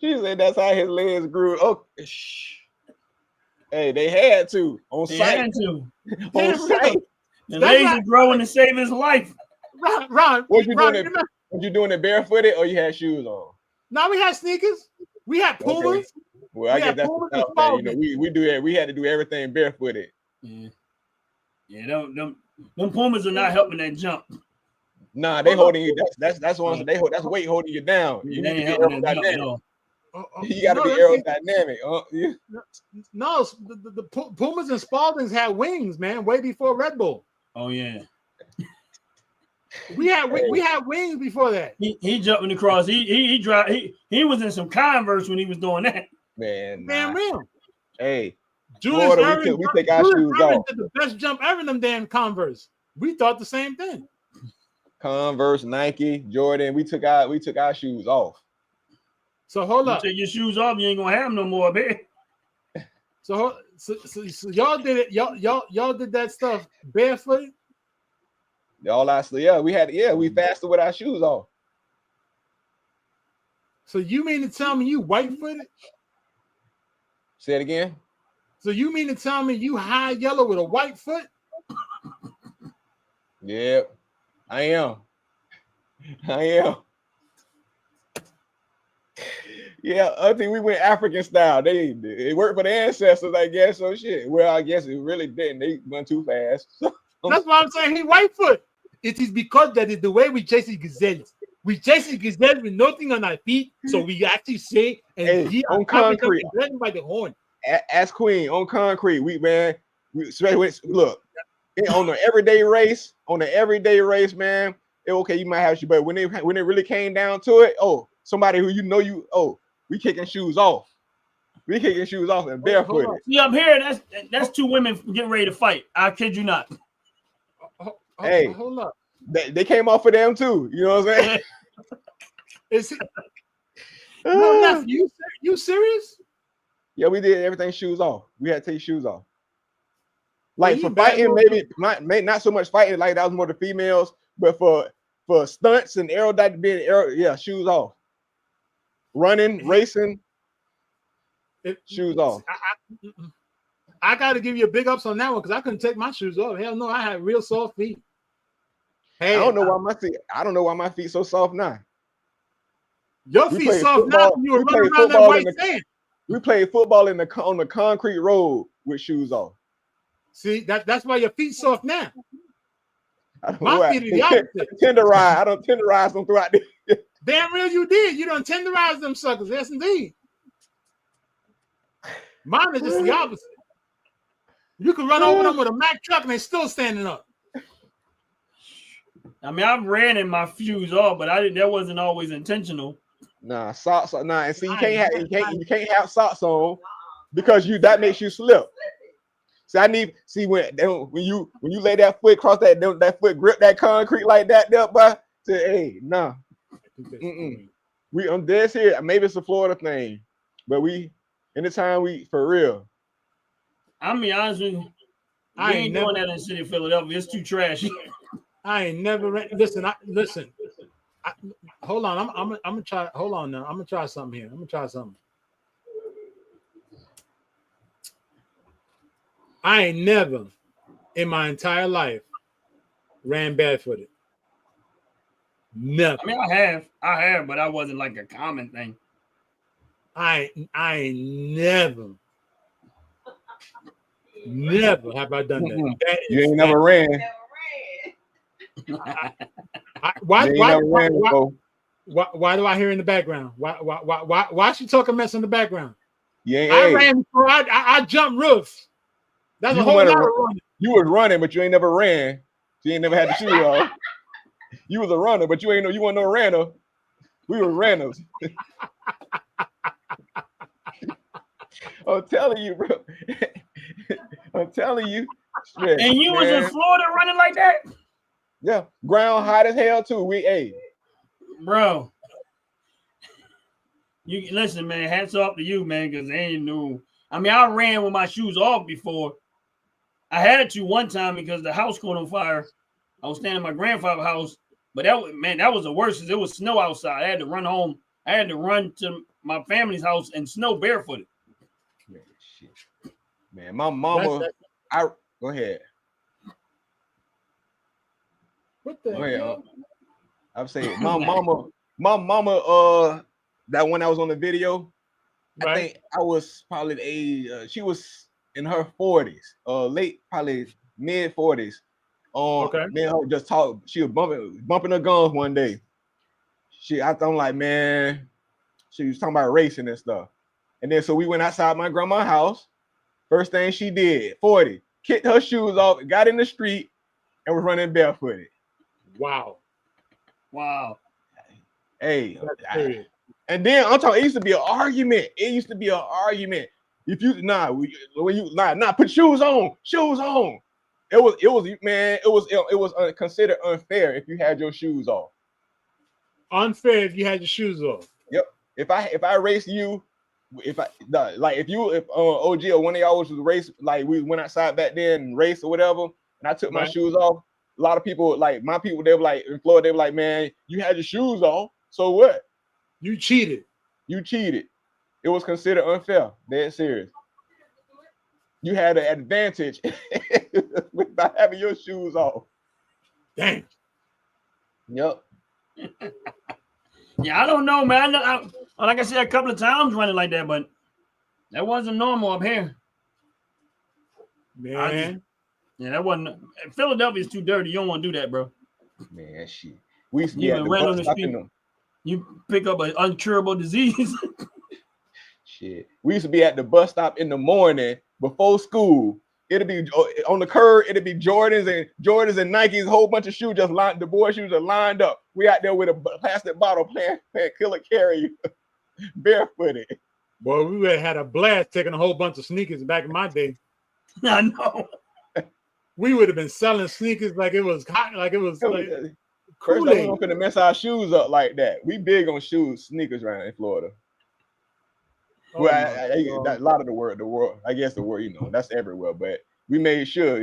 She said that's how his legs grew. Oh, hey, they had to on They site. had to. On site. The legs are growing to save his life. Ron, What you doing it barefooted or you had shoes on? No, we had sneakers. We had Pumas. Okay. Well, I guess that's the stuff, man. You know, we do that. We had to do everything barefooted. Yeah, them Pumas are not helping that jump. Nah, they holding you. That's one. That's weight holding you down. You need to be aerodynamic. You got to be aerodynamic. No, the Pumas and Spaldings had wings, man, way before Red Bull. Oh yeah. We had wings before that. He jumping across. He was in some Converse when he was doing that. Man, damn real. Hey, Julius Florida, we take our shoes off. Did the best jump ever in them damn Converse. We thought the same thing. Converse, Nike, Jordan. We took our shoes off. So hold up. You take your shoes off, you ain't gonna have them no more, man. So y'all did it. Y'all did that stuff barefoot. We fasted with our shoes off. So you mean to tell me you white-footed? Say it again. So you mean to tell me you high yellow with a white foot? Yeah, I am. Yeah, I think we went African style. It worked for the ancestors, I guess. So shit. Well, I guess it really didn't. They went too fast. That's why I'm saying he white foot. It is because that is the way we chase gazelles. We chase gazelles with nothing on our feet, so we actually say and on concrete by the horn. As Queen on concrete. Look on an everyday race, man. Okay, you might have you, but when it really came down to it, somebody who we kicking shoes off. We kicking shoes off and barefooted. See up here, that's two women getting ready to fight. I kid you not. Hey, hold up. They came off for them too. You know what I'm saying? Is it? No, nephew, you serious? Yeah, we did everything shoes off. We had to take shoes off. Like for fighting, maybe not so much fighting. Like that was more the females, but for stunts and aerodynamic, shoes off. Running, racing, shoes off. I got to give you a big ups on that one because I couldn't take my shoes off. Hell no, I had real soft feet. Hey, I don't know why my feet so soft now. Your feet soft now. You were running around that white sand. We played football on the concrete road with shoes off. See, that's why your feet soft now. My feet are the opposite. I don't tenderize them throughout the. Damn real you did. You don't tenderize them suckers. Yes, indeed. Mine is just the opposite. You can run over them with a Mack truck and they're still standing up. I mean, I've ran in my shoes off, but that wasn't always intentional. Nah, socks. Nah, and see, you can't have socks on because that makes you slip. So when you lay that foot across that foot grip that concrete like that, there, but say, hey, nah. I'm dead serious. Maybe it's a Florida thing, but anytime for real. I'm be honest with you. We ain't doing that in the city of Philadelphia. It's too trashy. I ain't never listen. Hold on. I'm gonna try. Hold on now. I'm gonna try something here. I ain't never in my entire life ran barefooted. Never. I mean, I have, but that wasn't like a common thing. I ain't never have I done that. You ain't never ran. Why do I hear in the background? Why is she talking mess in the background? Yeah, I ran before I jumped roofs. That's a whole lot of running. You was running, but you ain't never ran. You ain't never had the shoes off. You was a runner, but you weren't no runner. We were runners. I'm telling you, bro. I'm telling you. Stress, and you was in Florida running like that? Yeah. Ground hot as hell too. Bro. You listen, man. Hats off to you, man, because they ain't knew. I mean, I ran with my shoes off before. I had to one time because the house caught on fire. I was standing in my grandfather's house, but that was the worst. It was snow outside. I had to run home. I had to run to my family's house and snow barefooted. Man, shit. Man, my mama. Go ahead. What the hell? I'm saying my mama. That one I was on the video. Right. I think I was probably she was in her 40s, late, probably mid 40s. Okay. Me and her just talk. She was bumping her guns one day. I'm like, man, she was talking about racing and stuff. And then so we went outside my grandma's house. First thing she did, 40, kicked her shoes off, got in the street, and was running barefooted. Wow. Hey, and then I'm talking. It used to be an argument. If you put shoes on. It was considered unfair if you had your shoes off. Unfair if you had your shoes off. Yep. If I race you, if OG or one of y'all was race, like we went outside back then and raced or whatever, and I took my shoes off, a lot of people, like my people, they were like in Florida, they were like, man, you had your shoes off, so what? You cheated. It was considered unfair. Dead serious. You had an advantage without having your shoes off. Dang. Yep. Yeah, I don't know, man. Like I said, a couple of times running like that, but that wasn't normal up here. Man. That wasn't. Philadelphia is too dirty. You don't want to do that, bro. Man, shit. We used to be at the bus stop in them. You pick up an incurable disease. Shit. We used to be at the bus stop in the morning before school. It'd be on the curb. It'd be Jordans and Nikes, a whole bunch of shoes just lined. The boy shoes are lined up. We out there with a plastic bottle playing killer carry, barefooted. Boy, we would have had a blast taking a whole bunch of sneakers back in my day. I know. We would have been selling sneakers like it was hot, like it was like. First, we weren't gonna mess our shoes up like that. We big on sneakers around in Florida. Oh, well, a lot of the world, I guess the word, that's everywhere. But we made sure,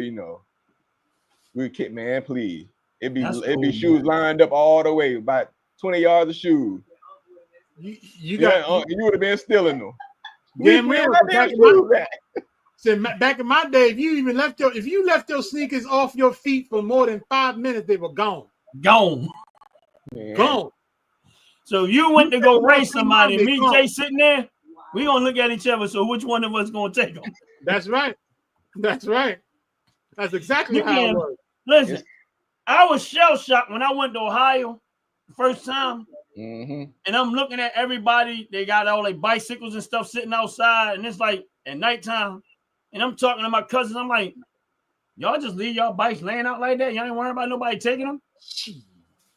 we kick, man, please. It'd be shoes lined up all the way, about 20 yards of shoes. You would have been stealing them. Damn real. Back in my day, if you left your sneakers off your feet for more than 5 minutes, they were gone. Gone. So you went to go race somebody, and me and Jay sitting there, we gonna look at each other. So which one of us gonna take them? That's right. That's exactly how it was. Listen, I was shell shocked when I went to Ohio the first time, and I'm looking at everybody. They got all their bicycles and stuff sitting outside, and it's like at nighttime. And I'm talking to my cousins. I'm like, y'all just leave y'all bikes laying out like that? Y'all ain't worrying about nobody taking them?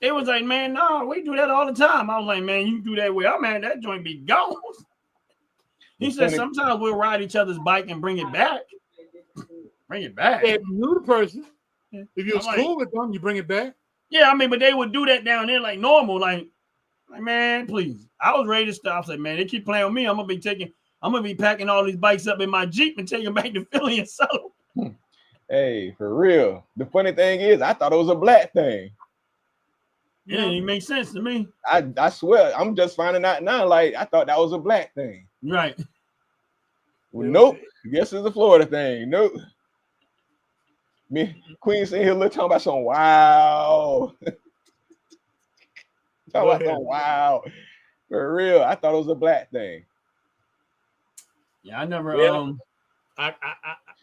They was like, man, no, we do that all the time. I was like, man, you do that way. I'm man, that joint be gone. He said sometimes we'll ride each other's bike and bring it back. Bring it back. If you knew the person, if you was cool with them, you bring it back. Yeah, I mean, but they would do that down there like normal. Like man, please. I was ready to stop. I said, man, they keep playing with me. I'm gonna be packing all these bikes up in my Jeep and taking them back to Philly and sell them. Hey, for real. The funny thing is, I thought it was a black thing. It didn't even make sense to me. I swear, I'm just finding out now. Like, I thought that was a black thing. Right. Well, nope. Guess it's a Florida thing. Nope. Me, Queen sitting here talking about some wow. Talking about some wow. For real. I thought it was a black thing. Yeah, I never I'm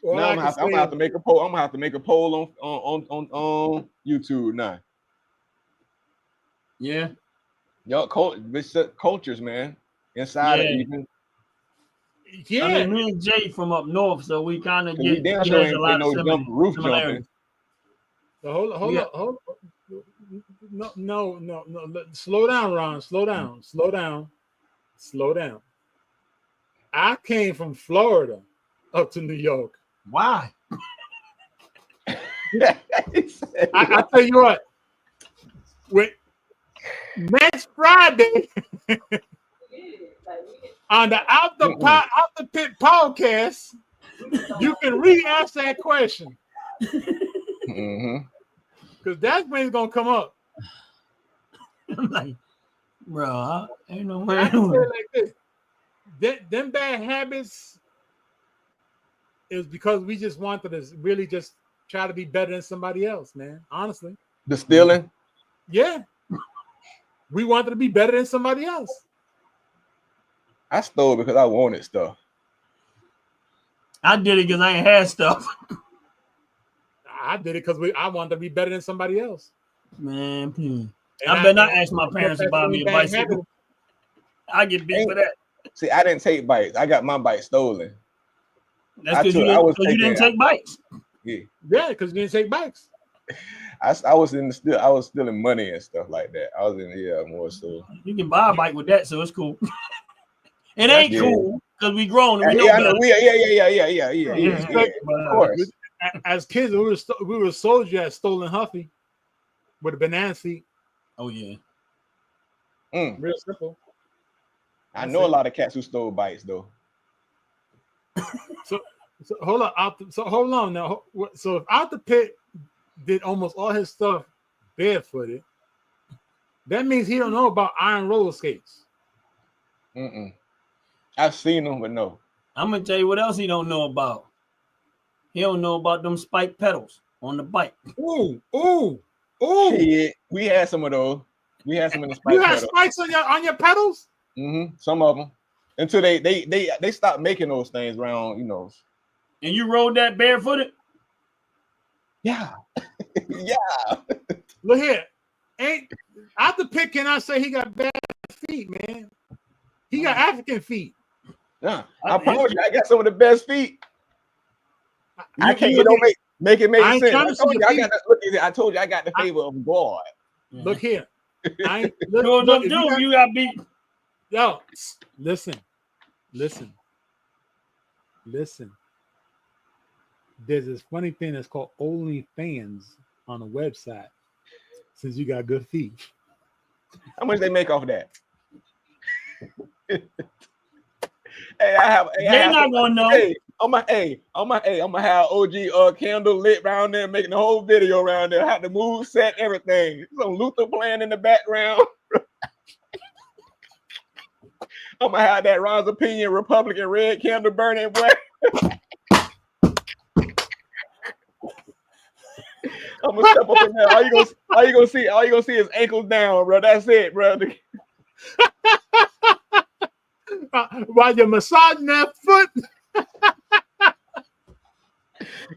gonna have to make a poll. I'm gonna have to make a poll on YouTube now. Yeah. Y'all cultures, man. Inside of even. Yeah. I mean, me and Jay from up north, so we kind of get damn sure ain't no roof jumping. So hold on. No. Slow down, Ron. Slow down. I came from Florida up to New York. Why? I tell you what. Next Friday on the Out the Pit podcast, you can re-ask that question. Because that's when it's gonna come up. I'm like, bro, ain't no way. I can say it like this. Them bad habits is because we just wanted to really just try to be better than somebody else, man. Honestly. The stealing? Yeah. We wanted to be better than somebody else. I stole because I wanted stuff. I did it because I ain't had stuff. I did it because I wanted to be better than somebody else. Man, I better not ask my parents to buy me a bicycle. I get beat for that. See, I didn't take bikes. I got my bike stolen. That's because you didn't take bikes. Yeah, because you didn't take bikes. I was stealing money and stuff like that. I was in more so. You can buy a bike with that, so it's cool. It ain't cool because we grown and we know better. Yeah. Of course. As kids, we were soldiers at Stolen Huffy with a banana seat. Oh yeah. Real simple. I know a lot of cats who stole bikes though. So hold on now. So if Out the Pit did almost all his stuff barefooted, that means he don't know about iron roller skates. I've seen them, but no. I'm gonna tell you what else he don't know about. He don't know about them spike pedals on the bike. Ooh. Shit, we had some of those. We had some of the spike pedals. You had spikes on your pedals? Some of them. Until they stopped making those things around, And you rode that barefooted? Yeah. Yeah. Look here. Out the Pit, can I say he got bad feet, man? He got African feet. Yeah. I promise you, I got some of the best feet. I can't make it make sense. I told you I got the favor of God. Look here. You got beat. Yo, listen. There's this funny thing that's called OnlyFans on a website. Since you got good feet, how much they make off that? They're not gonna know. I'm gonna have OG candle lit around there, making the whole video around there. Have the move set, everything. Some Luther playing in the background. I'm gonna have that Ron's Opinion Republican red candle burning, boy. I'm gonna step up in there. All you gonna see is ankles down, bro. That's it, bro. While you're massaging that foot,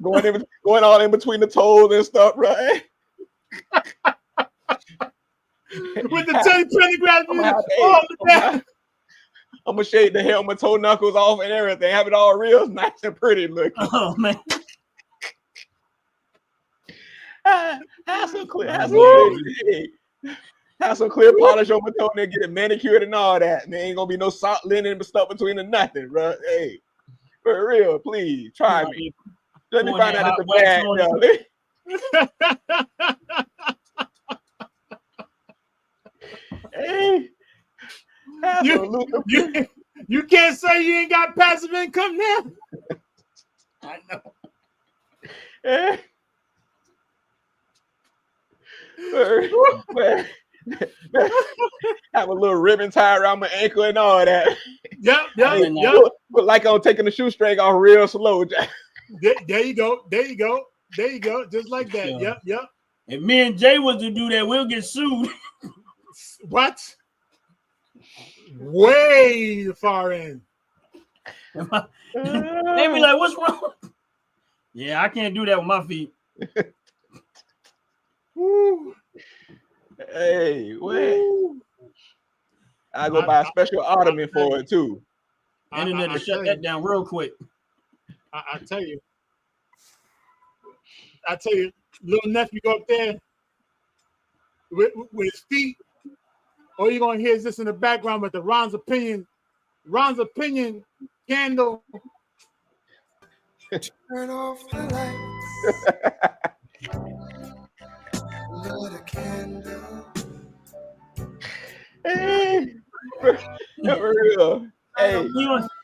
going all in between the toes and stuff, right? With the 10 grams. I'm gonna shave the hair on my toe knuckles off and everything. Have it all real nice and pretty looking. Oh man. Have some clear. Have some clear polish on my toenail, get it manicured and all that. There ain't gonna be no salt linen stuff between the nothing, bro. Hey, for real, please try me. Let me find out it's a bad. Hey, you can't say you ain't got passive income now. I know. Hey. Have a little ribbon tied around my ankle and all that. Yep. But like I'm taking the shoestring off real slow. There you go. Just like that. Yep. If me and Jay was to do that, we'll get sued. What? Way the far end. They be like, "What's wrong?" Yeah, I can't do that with my feet. Woo. Hey, wait. I go buy a special ottoman for it too. Internet to shut that down real quick. I tell you, little nephew go up there with his feet. All you're gonna hear is this in the background with the Ron's opinion candle. Turn off the lights. Light a candle. Hey, for real. Hey,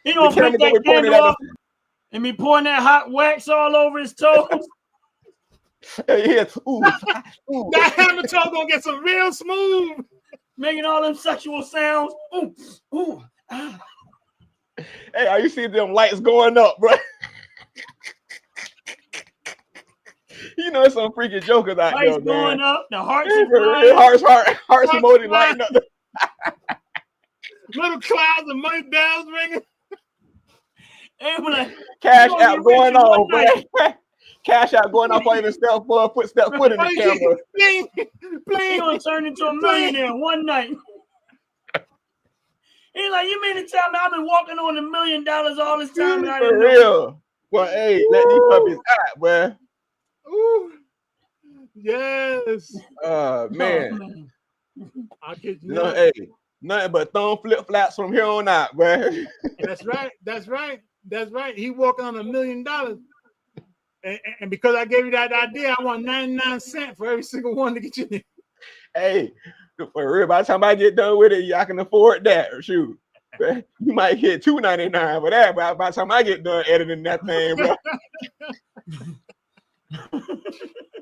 he gonna break that candle off and be pouring that hot wax all over his toes. Yeah, That hammer toe gonna get some real smooth, making all them sexual sounds. Ooh, ah. Hey, are you seeing them lights going up, bro? You know, some freaking jokers out lights there, going man. up, the hearts emoji lighting up. Little clouds of money bells ringing. And like, Cash out going off, bro. Cash out going off on even step foot in the camera. He gonna turn into a millionaire one night. He's like, you mean to tell me I've been walking on $1 million all this time? And I didn't For real. Well, hey, let these puppies out, boy. Ooh. Yes. Man. I kid you know, not. hey, nothing but thumb flip flaps from here on out, boy. That's right. He walking on $1 million. And because I gave you that idea, I want 99 cents for every single one to get you there. Hey, for real, by the time I get done with it, I can afford that. Shoot. You might get $2.99 for that, but by the time I get done editing that thing, bro.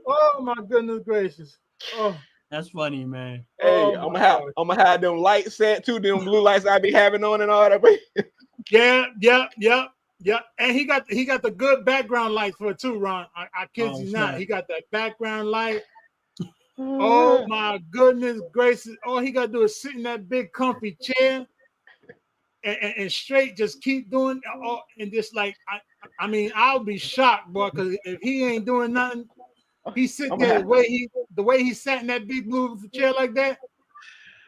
Oh my goodness gracious. Oh, that's funny, man. Hey, I'm gonna have them lights set too, them blue lights I be having on and all that. Yeah. And he got the good background light for it too, Ron. I kid you not. He got that background light. Oh my goodness gracious. All he gotta do is sit in that big comfy chair and straight just keep doing and just like I mean, I'll be shocked, boy, because if he ain't doing nothing, he sit there the way he sat in that big blue chair like that,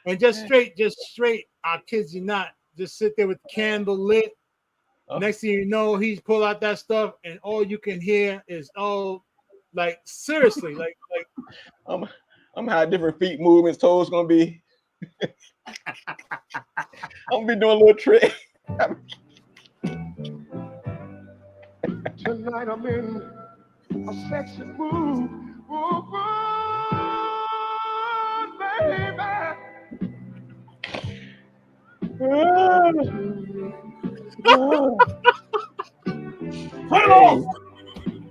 and just straight, I kid you not, just sit there with the candle lit. Next thing you know, he's pull out that stuff, and all you can hear is like seriously, like I'm gonna have different feet movements, toes gonna be. I'm gonna be doing a little trick. Tonight I'm in a sexy mood. Oh, baby.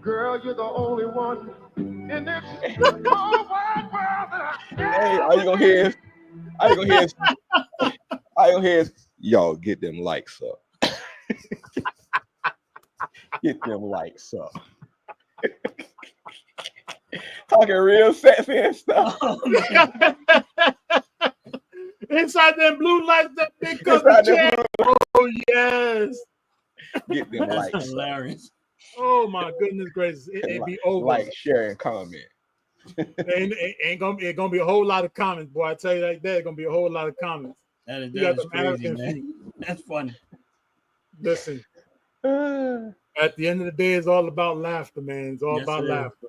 Girl, you're the only one in this whole wide world that Hey, all you gonna hear is, y'all get them likes up. Get them likes up. Talking real sexy and stuff. Inside them blue lights, that big cup chair. Oh yes. Get them likes. Hilarious. Oh my goodness gracious! It be over. Like, share, and comment. Ain't gonna be a whole lot of comments, boy. I tell you like that, it's gonna be a whole lot of comments. That is crazy, man. That's funny. Listen, at the end of the day, it's all about laughter, man. It's all about laughter.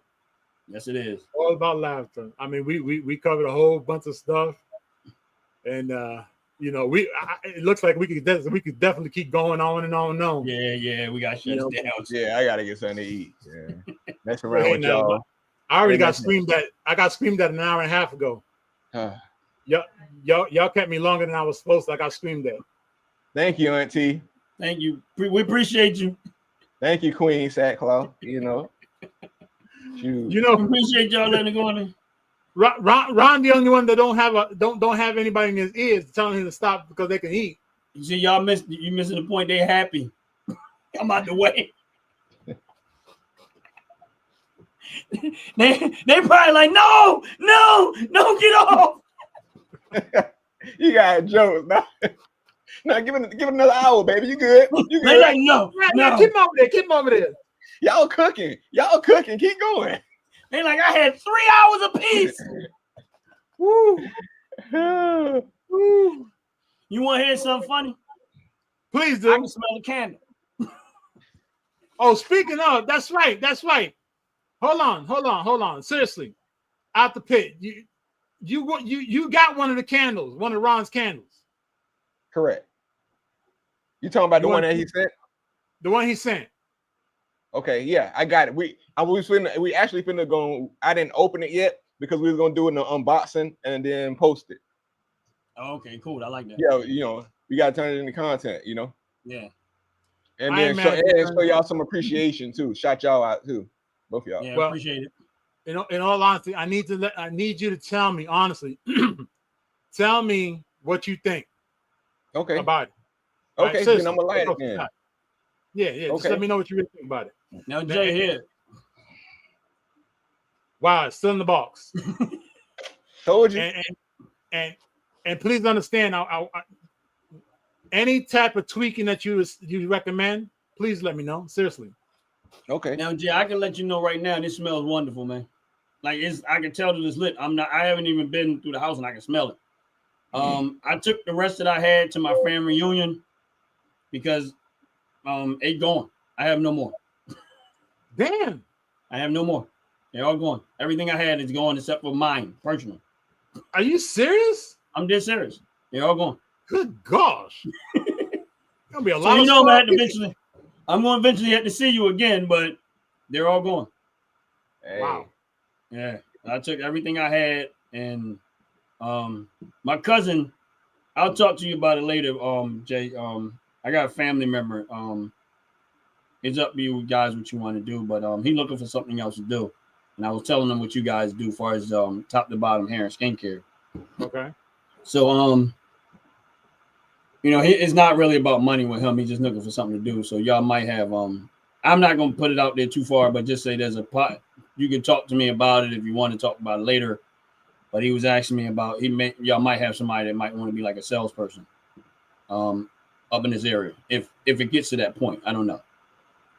Yes, it is. All about laughter. I mean, we covered a whole bunch of stuff, and you know, it looks like we could definitely keep going on and on and on. Yeah, we got shut down. Yeah, I gotta get something to eat. Yeah, messing But around hey, with now, y'all. I already Ain't got nothing. screamed at. I got screamed at an hour and a half ago. Y'all kept me longer than I was supposed to. I got screamed at. Thank you, Auntie. Thank you. We appreciate you. Thank you, Queen Sackcloth. You know, You know, we appreciate y'all letting it go on there. Ron, the only one that don't have anybody in his ears telling him to stop because they can eat. You see, you missing the point. They happy. I'm out the way. they probably like, no, get off. You got jokes. No, give it another hour, baby. You good? You They good? like, no. Keep him over there. Y'all cooking. Keep going. They like, I had 3 hours apiece. Woo. Woo. You want to hear something funny? Please do. I can smell the candle. Oh, speaking of, that's right. Hold on. Seriously, out the pit, you got one of the candles, one of Ron's candles. Correct. You talking about the one that he sent? The one he sent. Okay, yeah, I got it. We actually finna go. I didn't open it yet because we was gonna do an unboxing and then post it. Oh, okay, cool. I like that. Yeah, you know, we gotta turn it into content, you know. Yeah. And then show y'all some appreciation too. Shout y'all out too, both of y'all. Yeah, appreciate it. In all honesty, I need you to tell me honestly. Tell me what you think. Okay. About it. Okay, right? then I'm gonna light it then. Yeah. Okay. Just let me know what you really think about it. Now, Jay, here. Wow, it's still in the box. Told you. And please understand, any type of tweaking that you recommend, please let me know. Seriously. Okay. Now, Jay, I can let you know right now. This smells wonderful, man. Like I can tell that it's lit. I haven't even been through the house and I can smell it. I took the rest that I had to my family reunion because it's gone. I have no more. Damn. I have no more. They're all gone. Everything I had is gone except for mine, personal. Are you serious? I'm dead serious. They're all gone. Good gosh. Gonna be a lot. So you of know I'm going to eventually have to see you again, but they're all gone. Hey. Wow. Yeah, I took everything I had, and my cousin. I'll talk to you about it later, Jay. I got a family member. It's up to you guys what you want to do, but he's looking for something else to do, and I was telling him what you guys do as far as top to bottom hair and skincare. Okay. So you know, it's not really about money with him. He's just looking for something to do. So y'all might have I'm not gonna put it out there too far, but just say there's a pot. You can talk to me about it if you want to talk about it later. But he was asking me about y'all might have somebody that might want to be like a salesperson up in this area. If it gets to that point, I don't know.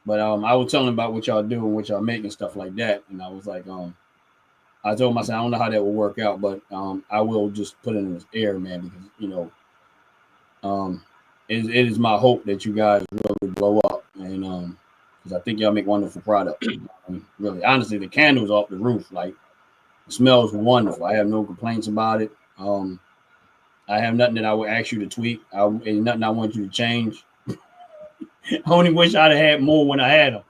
But I was telling him about what y'all do and what y'all make and stuff like that. And I was like, I told him, I said, I don't know how that will work out, but I will just put it in his air, man, because you know, it is my hope that you guys really blow up, and because I think y'all make wonderful products. Really, honestly, the candles off the roof, like, it smells wonderful. I have no complaints about it. I have nothing that I would ask you to tweak. Ain't nothing I want you to change. I only wish I'd have had more when I had them,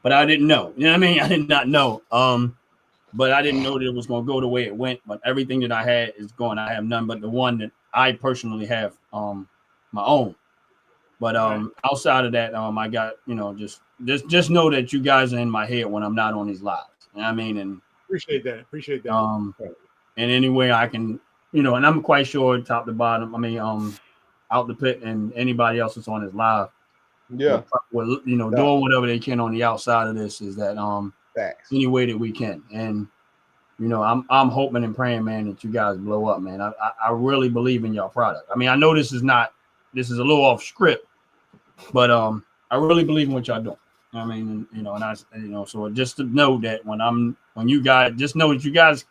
but I didn't know. You know what I mean? I did not know. But I didn't know that it was going to go the way it went. But everything that I had is gone. I have none but the one that I personally have, my own. But outside of that, I got, you know, just know that you guys are in my head when I'm not on these lives. You know what I mean? And appreciate that. And any way I can, you know, and I'm quite sure top to bottom. I mean, out the pit and anybody else that's on this live. Yeah. Will, you know, doing whatever they can on the outside of this is that Facts. any way that we can. And you know, I'm hoping and praying, man, that you guys blow up, man. I really believe in your product. I mean, I know this is a little off script, but I really believe in what y'all doing. I mean, you know, and I, you know, so just to know that when you guys just know that you guys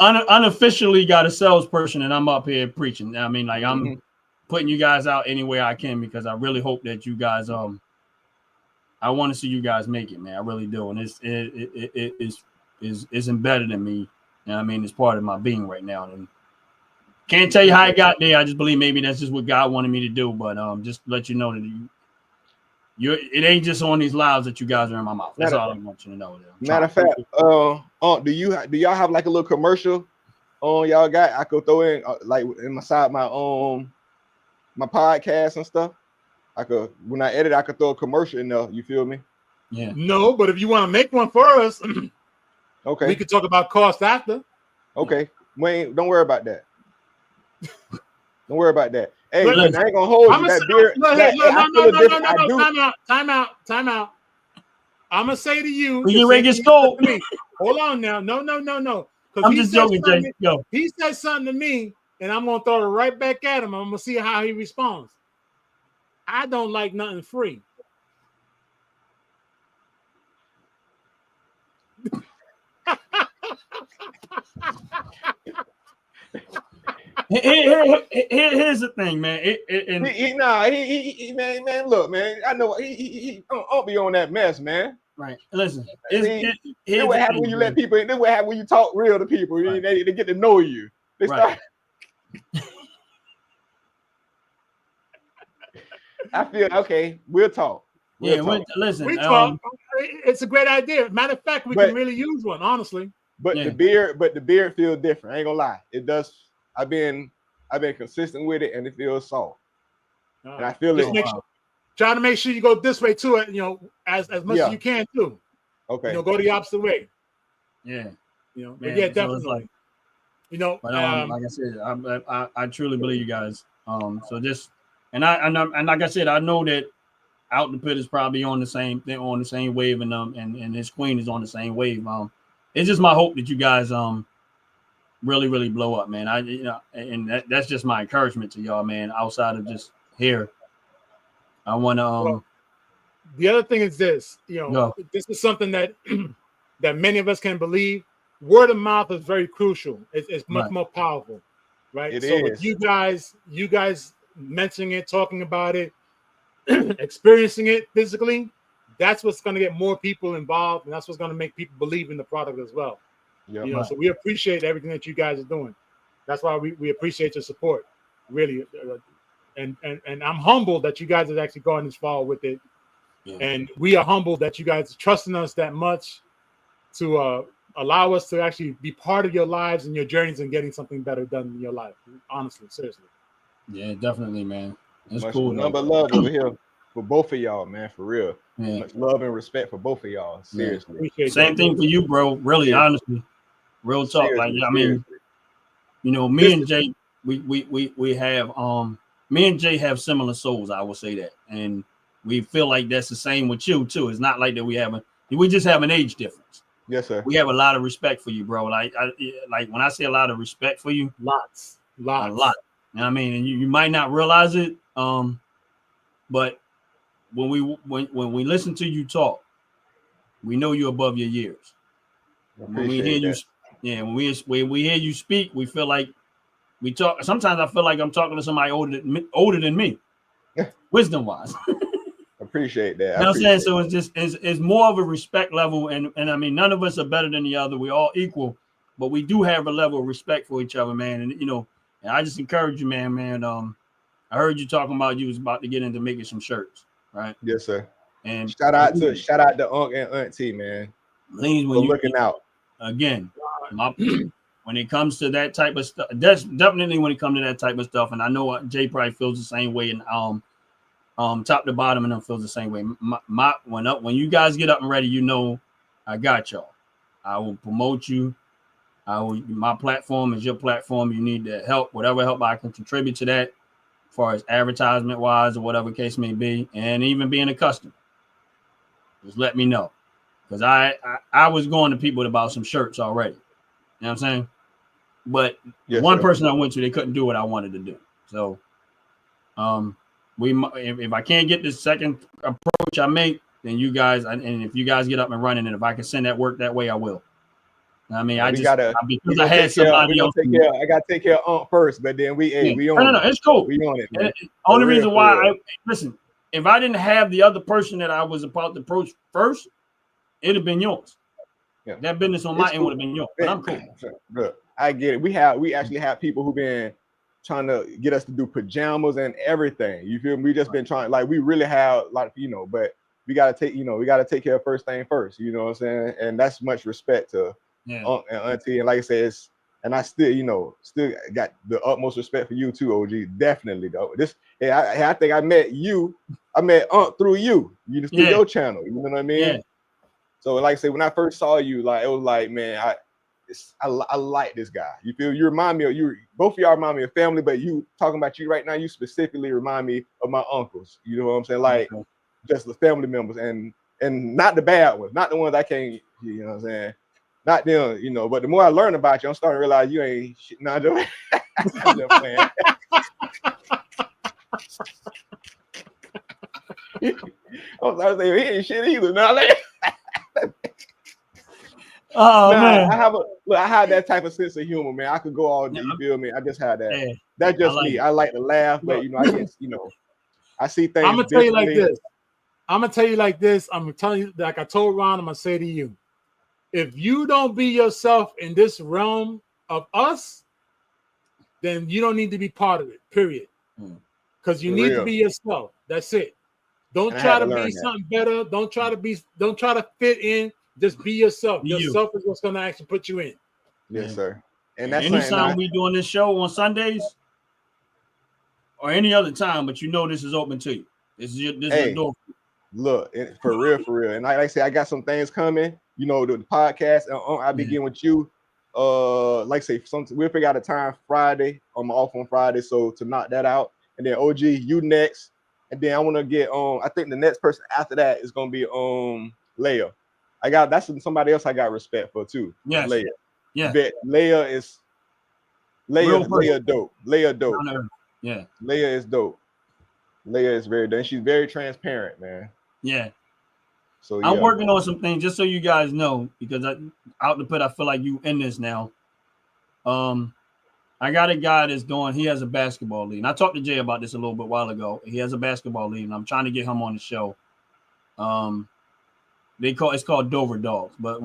unofficially got a salesperson and I'm up here preaching. I mean, like I'm putting you guys out any way I can because I really hope that you guys I I want to see you guys make it, man. I really do, and it's embedded in me. You know what I mean? It's part of my being right now, and can't tell you how I got there. I just believe maybe that's just what God wanted me to do. But just to let you know that it ain't just on these lives that you guys are in my mouth. That's all I want you to know. Matter of fact, do y'all have like a little commercial on y'all got? I could throw in like in my my podcast and stuff. When I edit, I could throw a commercial in there. You feel me? Yeah. No, but if you want to make one for us, okay, we could talk about cost after. Okay, don't worry about that. Don't worry about that. Hey, Listen, I ain't gonna hold you. That beer. Time out. I'm gonna say to you. You ready to get scolded? Hold on now. No. I'm just joking, Jay. Yo. He said something to me, and I'm gonna throw it right back at him. I'm gonna see how he responds. I don't like nothing free. Here's the thing, man. Man, look, man. I know he don't be on that mess, man. Right. Listen. Here's what happens when you let people. This what happens when you talk real to people. Right. They get to know you. They start. I feel okay. We'll talk. Listen. We talk. It's a great idea. Matter of fact, we can really use one, honestly. But the beard feels different. I ain't gonna lie. It does. I've been consistent with it, and it feels soft. And I feel it. Try to make sure you go this way too. As much as you can too. Okay. Go the opposite way. Yeah. Man, definitely. But like I said, I truly believe you guys. So just and like I said, I know that Out the Pit is probably on the same thing, on the same wave, and his queen is on the same wave. It's just my hope that you guys really, really blow up, man. And that's just my encouragement to y'all, man. Outside of just here, I want to. The other thing is this, this is something that that many of us can believe. Word of mouth is very crucial. It's much more powerful, right? It is. With you guys mentioning it, talking about it, experiencing it physically, that's what's going to get more people involved, and that's what's going to make people believe in the product as well. Yep. So we appreciate everything that you guys are doing. That's why we appreciate your support, really. And I'm humbled that you guys have actually gone this far with it. Yeah. And we are humbled that you guys are trusting us that much to allow us to actually be part of your lives and your journeys and getting something better done in your life. Honestly, seriously. Yeah, definitely, man. That's much cool. Number love over here for both of y'all, man. For real. Yeah. Much love and respect for both of y'all. Seriously. Yeah. Same thing for you, bro. Really, honestly. Real talk. Seriously, I mean, me and Jay, we have me and Jay have similar souls. I will say that, and we feel like that's the same with you too. It's not like that we just have an age difference. Yes, sir. We have a lot of respect for you, bro. Like when I say a lot of respect for you, lots. A lot. You know what I mean? And you might not realize it, but when we listen to you talk, we know you're above your years. When we hear you. Yeah, when we hear you speak, we feel like we talk. Sometimes I feel like I'm talking to somebody older than me, wisdom wise. Appreciate that. You know what I'm saying? So it's more of a respect level, and I mean, none of us are better than the other. We're all equal, but we do have a level of respect for each other, man. And and I just encourage you, man. I heard you talking about you was about to get into making some shirts, right? Yes, sir. And shout out to Unc and Auntie, man. Please, when you looking out again. When it comes to that type of stuff, that's definitely when it comes to that type of stuff. And I know Jay probably feels the same way, and top to bottom, and them feels the same way. When you guys get up and ready, I got y'all. I will promote you. My platform is your platform. You need the help, whatever help I can contribute to that, as far as advertisement wise or whatever case may be, and even being a customer. Just let me know, because I was going to people about some shirts already. You know what I'm saying? But one person I went to, they couldn't do what I wanted to do. So, if I can't get this second approach I make, then you guys, and if you guys get up and running, and if I can send that work that way, I will. I mean, because I had somebody else. I got to take care of Aunt first, but then we on. No, it's cool. We on it, man. Only reason why listen, if I didn't have the other person that I was about to approach first, it'd have been yours. Yeah. That business on my end would have been yours. But I'm cool. Look, I get it. We actually have people who've been trying to get us to do pajamas and everything. You feel me? We just been trying, like, we really have a lot of, but we gotta take care of first thing first. You know what I'm saying? And that's much respect to Unc and Auntie. And like I said, and I still, still got the utmost respect for you too, OG. Definitely though. I think I met Unc through you. Through your channel. You know what I mean? Yeah. So like I say, when I first saw you, like, it was like, man, I like this guy. You feel? You remind me of both of y'all remind me of family, but you talking about you right now, you specifically remind me of my uncles. You know what I'm saying? Like just the family members, and not the bad ones, not the ones I can't. You know what I'm saying? Not them. But the more I learn about you, I'm starting to realize you ain't shit. Nah, I'm just playing. I'm sorry to say he ain't shit either. Now, man, I have that type of sense of humor, man. I could go all day. You feel me? I just have that. Yeah, That's just me. I like to laugh, but I guess I see things. I'm gonna tell you like this. I'm gonna tell you like I told Ron. I'm gonna say to you, if you don't be yourself in this realm of us, then you don't need to be part of it. Period. Because you need to be yourself. That's it. Don't try to be something better. Don't try to fit in. Just be yourself. Yourself is what's gonna actually put you in. Yes, sir. And that's anytime we doing this show on Sundays or any other time, but this is open to you. This is your door. Look, for real. And like I say, I got some things coming. The podcast. I begin with you. Like I say, we'll figure out a time Friday. I'm off on Friday, so to knock that out. And then OG, you next. And then I want to get I think the next person after that is gonna be Leia. That's somebody else I got respect for too. Yes. Leia. Yeah. But Leia is dope. Leia dope. Yeah. Leia is dope. Leia is very dope. She's very transparent, man. Yeah. So I'm working on some things just so you guys know, because out the pit, I feel like you in this now. I got a guy he has a basketball league. And I talked to Jay about this a little bit while ago. He has a basketball league, and I'm trying to get him on the show. It's called Dover Dogs, but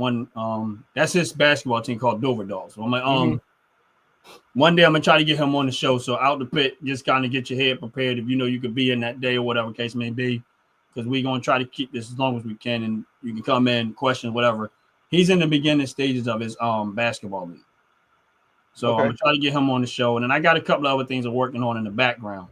that's his basketball team called Dover Dogs. So I'm like, one day I'm gonna try to get him on the show. So out the pit, just kind of get your head prepared if you could be in that day or whatever case may be, because we're gonna try to keep this as long as we can, and you can come in, question whatever. He's in the beginning stages of his basketball league, so I'm gonna try to get him on the show, and then I got a couple of other things I'm working on in the background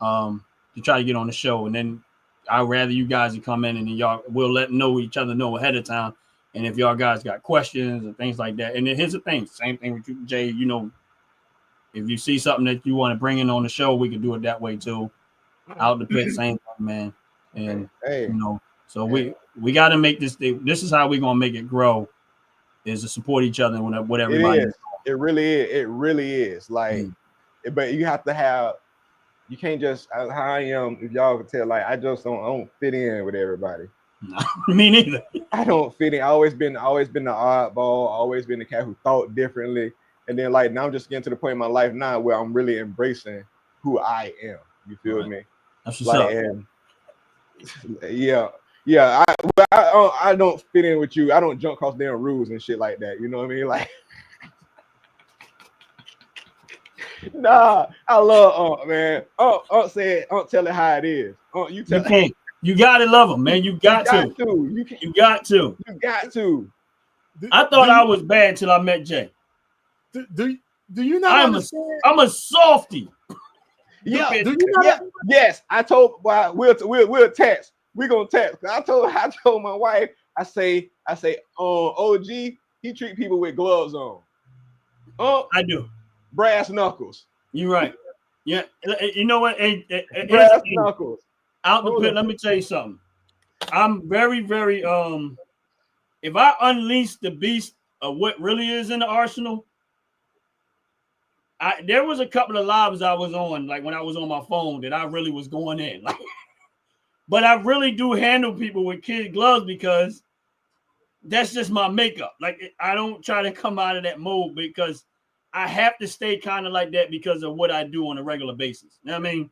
to try to get on the show, and then I'd rather you guys to come in and then we'll each other know ahead of time. And if y'all guys got questions and things like that. And then here's the thing, same thing with you, Jay, if you see something that you want to bring in on the show, we can do it that way too. Out the pit, same thing, man. And so we got to make this thing. This is how we're gonna make it grow, is to support each other and what everybody is. It really is. Like, but you have to have. You can't just how I am. If y'all can tell, like I just don't fit in with everybody. No, me neither. I don't fit in. I always been the oddball. Always been the cat who thought differently. And then like now I'm just getting to the point in my life now where I'm really embracing who I am. You feel me? That's what's up. And I don't fit in with you. I don't jump across damn rules and shit like that. You know what I mean? Like. Nah, I love Unc, man. Unc said, Unc tell it how it is. You can't. You gotta love him, man. You got to. You got to. I thought I was bad till I met Jay. Do you not understand? I'm a softie. Yeah. Yes. I told. Well, we'll text. We're gonna text. I told my wife. I say. OG. He treat people with gloves on. I do. Brass knuckles. You're right. Yeah. You know what? Brass knuckles. Out the pit, let me tell you something. I'm very, very if I unleash the beast of what really is in the arsenal, there was a couple of lives I was on, like when I was on my phone, that I really was going in. Like, but I really do handle people with kid gloves because that's just my makeup. Like, I don't try to come out of that mode because I have to stay kind of like that because of what I do on a regular basis. You know what I mean?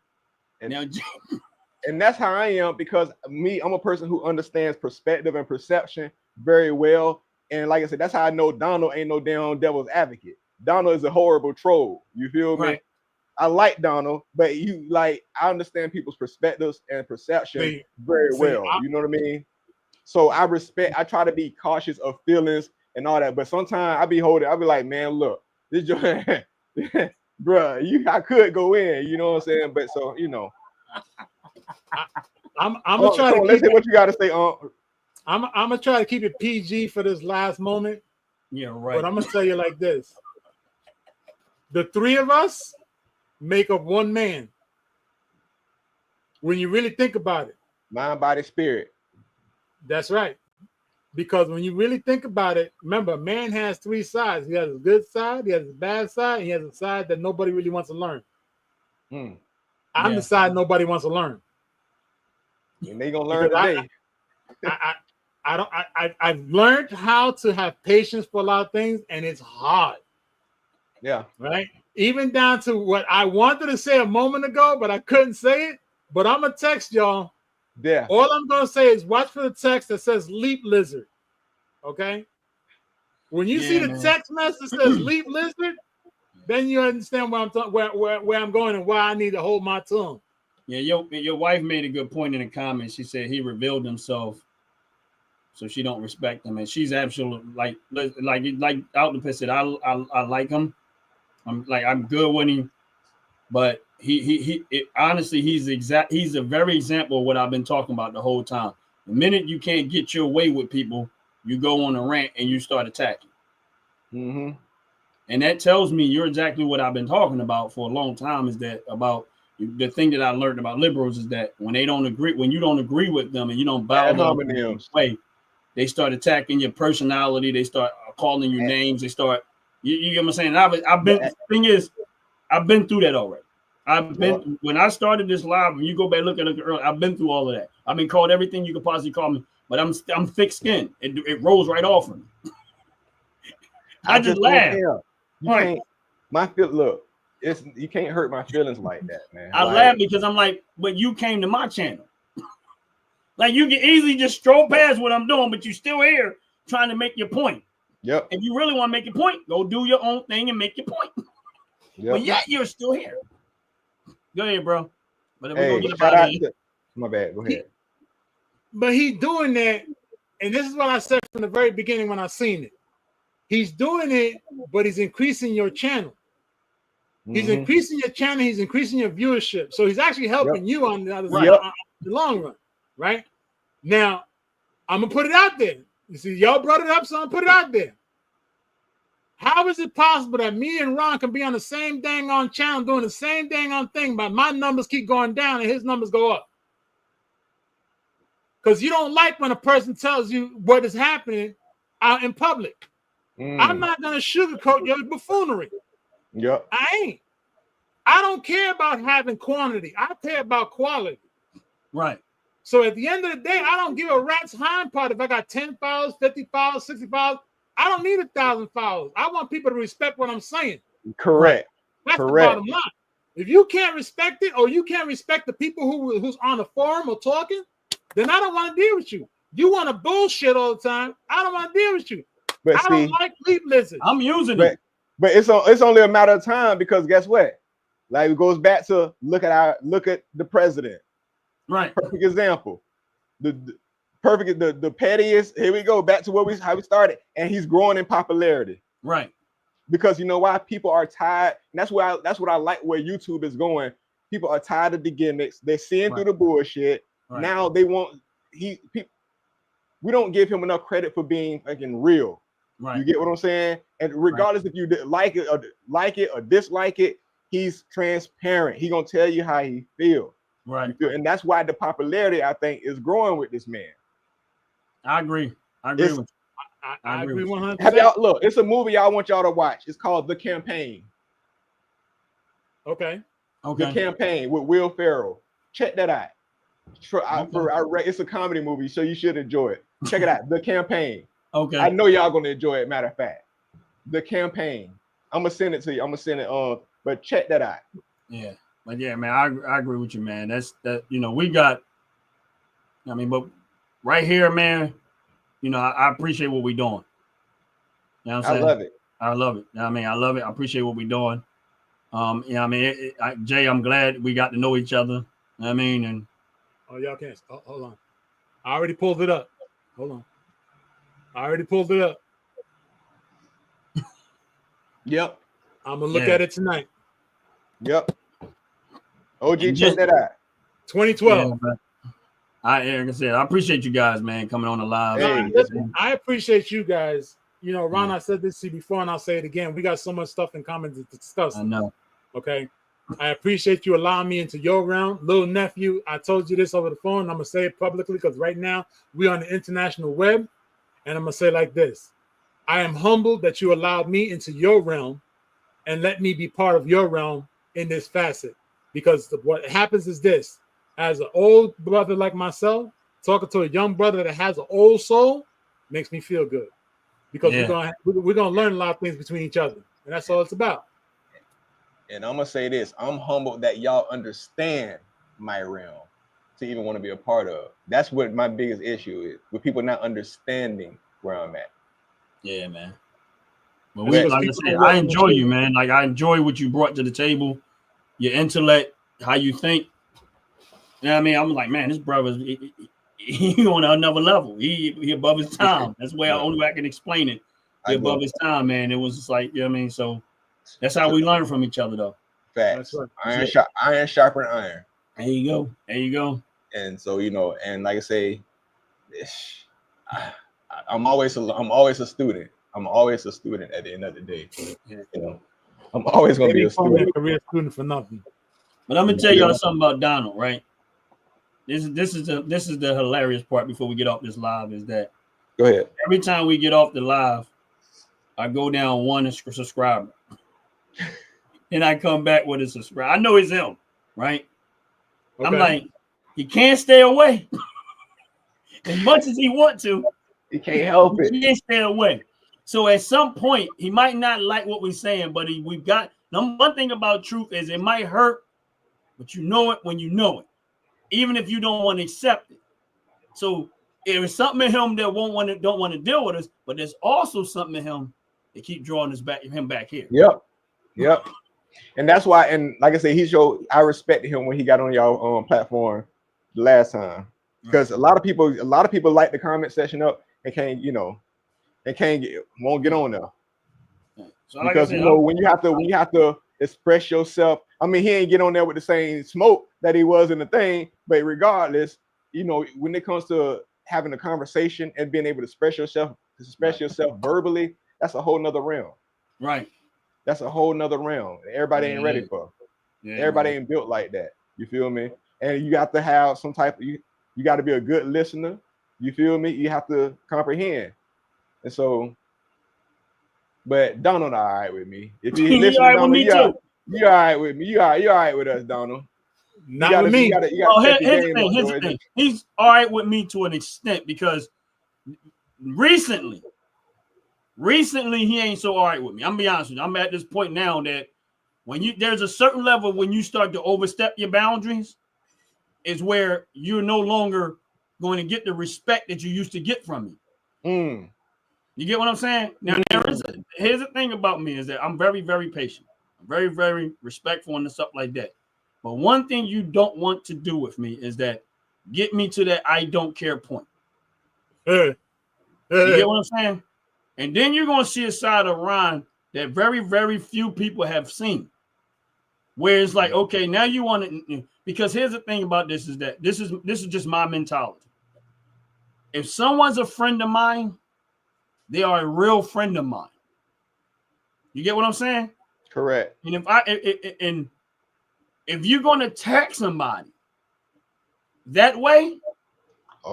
And that's how I am, because I'm a person who understands perspective and perception very well. And like I said, that's how I know Donald ain't no damn devil's advocate. Donald is a horrible troll. You feel me? Right. I like Donald, but I understand people's perspectives and perception very well. You know what I mean? So I try to be cautious of feelings and all that. But sometimes I be like, man, look, this joint, bruh, I could go in, you know what I'm saying? But so, I'm gonna try to let's say what you gotta say. I'm gonna try to keep it PG for this last moment. Yeah, right. But I'm gonna tell you like this: the three of us make up one man. When you really think about it, mind, body, spirit. That's right. Because when you really think about it, remember, man has three sides. He has a good side, he has a bad side, and he has a side that nobody really wants to learn. I'm the side nobody wants to learn. And they gonna learn today. I've learned how to have patience for a lot of things, and it's hard. Yeah. Right. Even down to what I wanted to say a moment ago, but I couldn't say it. But I'm gonna text y'all. Yeah. All I'm gonna say is watch for the text that says leap lizard. Okay. When you see the text message that says leap lizard, then you understand where I'm going and why I need to hold my tongue. Yeah, your wife made a good point in the comments. She said he revealed himself, so she don't respect him, and she's absolutely like out the piss said. I like him. I'm good with him, but honestly, he's a very example of what I've been talking about the whole time. The minute you can't get your way with people, you go on a rant and you start attacking. Mm-hmm. And that tells me you're exactly what I've been talking about for a long time. Is that about the thing that I learned about liberals is that when you don't agree with them and you don't bow down the way, they start attacking your personality. They start calling you names. They start, you get what I'm saying? I've been through that already. When I started this live, when you go back look at earlier, I've been through all of that. I've been called everything you could possibly call me, but I'm thick-skinned. It rolls right off of me. I just laugh. Look, you can't hurt my feelings like that, man. I laugh because I'm like, but you came to my channel. Like you can easily just stroll past what I'm doing, but you still here trying to make your point. Yep. If you really want to make your point, go do your own thing and make your point. Yep. But yet you're still here. Go ahead, bro. But my bad. Go ahead. But he's doing that, and this is what I said from the very beginning when I seen it. He's doing it, but he's increasing your channel. He's increasing your channel. He's increasing your viewership. So he's actually helping you on the other side, on the long run, right? Now, I'm going to put it out there. You see, y'all brought it up, so I'm going to put it out there. How is it possible that me and Ron can be on the same dang on channel doing the same dang on thing, but my numbers keep going down and his numbers go up? Because you don't like when a person tells you what is happening out in public. I'm not going to sugarcoat your buffoonery. Yep. I ain't. I don't care about having quantity. I care about quality. Right. So at the end of the day, I don't give a rat's hind part if I got 10 followers, 50 followers, 60 followers. I don't need 1,000 followers. I want people to respect what I'm saying. Correct. That's the bottom line. If you can't respect it, or you can't respect the people who's on the forum or talking, then I don't want to deal with you. You want to bullshit all the time. I don't want to deal with you. But I don't like leap lizards. I'm using it. But it's only a matter of time, because guess what? Like it goes back to look at the president. Right. Perfect example. The pettiest. Here we go back to how we started, and he's growing in popularity. Right. Because you know why? People are tired. And that's what I like where YouTube is going. People are tired of the gimmicks. They're seeing through the bullshit. Right. Now they want we don't give him enough credit for being fucking real. Right. You get what I'm saying? And regardless if you like it or dislike it, he's transparent. He's gonna tell you how he feels. Right. And that's why the popularity, I think, is growing with this man. I agree. I agree with you. I agree 100%. Have y'all look? It's a movie I want y'all to watch. It's called The Campaign. Okay. The Campaign with Will Ferrell. Check that out. It's a comedy movie, so you should enjoy it. Check it out. The Campaign. Okay. I know y'all gonna enjoy it. Matter of fact, The Campaign. I'm gonna send it to you. I'm gonna send it on, but check that out. Yeah. But yeah, man, I agree with you, man. That we got. I mean, but right here, man, I appreciate what we're doing. You know what I'm saying? I love it. I love it. I mean, I love it. I appreciate what we're doing. I mean, Jay, I'm glad we got to know each other. I mean, and y'all can't. Hold on. I already pulled it up. Hold on. I already pulled it up. Yep. I'm gonna look at it tonight. Yep. OG, check that out. 2012. Yeah, like I said, I appreciate you guys, man, coming on the live. Hey, listen, I appreciate you guys. Ron, Yeah. I said this to you before, and I'll say it again. We got so much stuff in common to discuss. I know. Okay. I appreciate you allowing me into your realm. Little nephew, I told you this over the phone. I'm going to say it publicly because right now we're on the international web. And I'm going to say it like this. I am humbled that you allowed me into your realm and let me be part of your realm in this facet. Because what happens is this. As an old brother like myself, talking to a young brother that has an old soul makes me feel good. Because we're gonna learn a lot of things between each other. And that's all it's about. And I'm gonna say this: I'm humbled that y'all understand my realm to even want to be a part of. That's what my biggest issue is, with people not understanding where I'm at. Yeah, man. But like I said, I enjoy you, man. Like I enjoy what you brought to the table, your intellect, how you think. You know what I mean? I'm like, man, this brother's he on another level. He above his time. That's the way only way I can explain it. He above his time, man. It was just like, you know what I mean? So that's how we learn from each other, though. Facts. Iron sharpen iron. There you go. There you go. And so, and like I say, I'm always a student. I'm always a student at the end of the day. I'm always gonna be a student. A career student for nothing. But I'm gonna tell y'all something about Donald, right? This is the hilarious part before we get off this live is that go ahead. Every time we get off the live, I go down one subscriber. And I come back with a subscriber. I know it's him, right? Okay. I'm like, he can't stay away. As much as he want to, he can't help it. He can't stay away. So at some point, he might not like what we're saying, but we've got one thing about truth is it might hurt, but you know it when you know it, even if you don't want to accept it. So there's something in him that don't want to deal with us, but there's also something in him that keep drawing him back here. Yep. And that's why, and like I said, I respected him when he got on y'all platform the last time, because a lot of people light the comment section up and won't get on there. So because when you have to express yourself, I mean, he ain't get on there with the same smoke that he was in the thing, but regardless, when it comes to having a conversation and being able to express yourself verbally, that's a whole nother realm. Right. That's a whole nother realm. Everybody ain't ready for. Everybody ain't built like that. You feel me? And you have to have some type of, you got to be a good listener. You feel me? You have to comprehend. And so, but Donald all right with me. If you listen, right Donald, you all right with me. You all right with us, Donald. Not with me. Here's the thing. He's all right with me to an extent because recently he ain't so all right with me. I'm gonna be honest with you. I'm at this point now that there's a certain level when you start to overstep your boundaries is where you're no longer going to get the respect that you used to get from me. You get what I'm saying? Now here's the thing about me is that I'm very, very patient. I'm very, very respectful and stuff like that. But one thing you don't want to do with me is that get me to that I don't care point. You get what I'm saying? And then you're going to see a side of Ron that very, very few people have seen. Where it's like, okay, now you want to, because here's the thing about this is that this is just my mentality. If someone's a friend of mine, they are a real friend of mine. You get what I'm saying? Correct. And if you're going to attack somebody that way,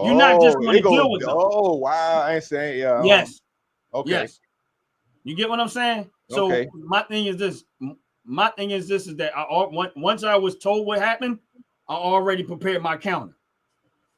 you're not just going to deal with them. Oh, wow. I ain't saying, yeah. Yes. Okay. Yes. You get what I'm saying? So okay. My thing is this is that once I was told what happened, I already prepared my counter.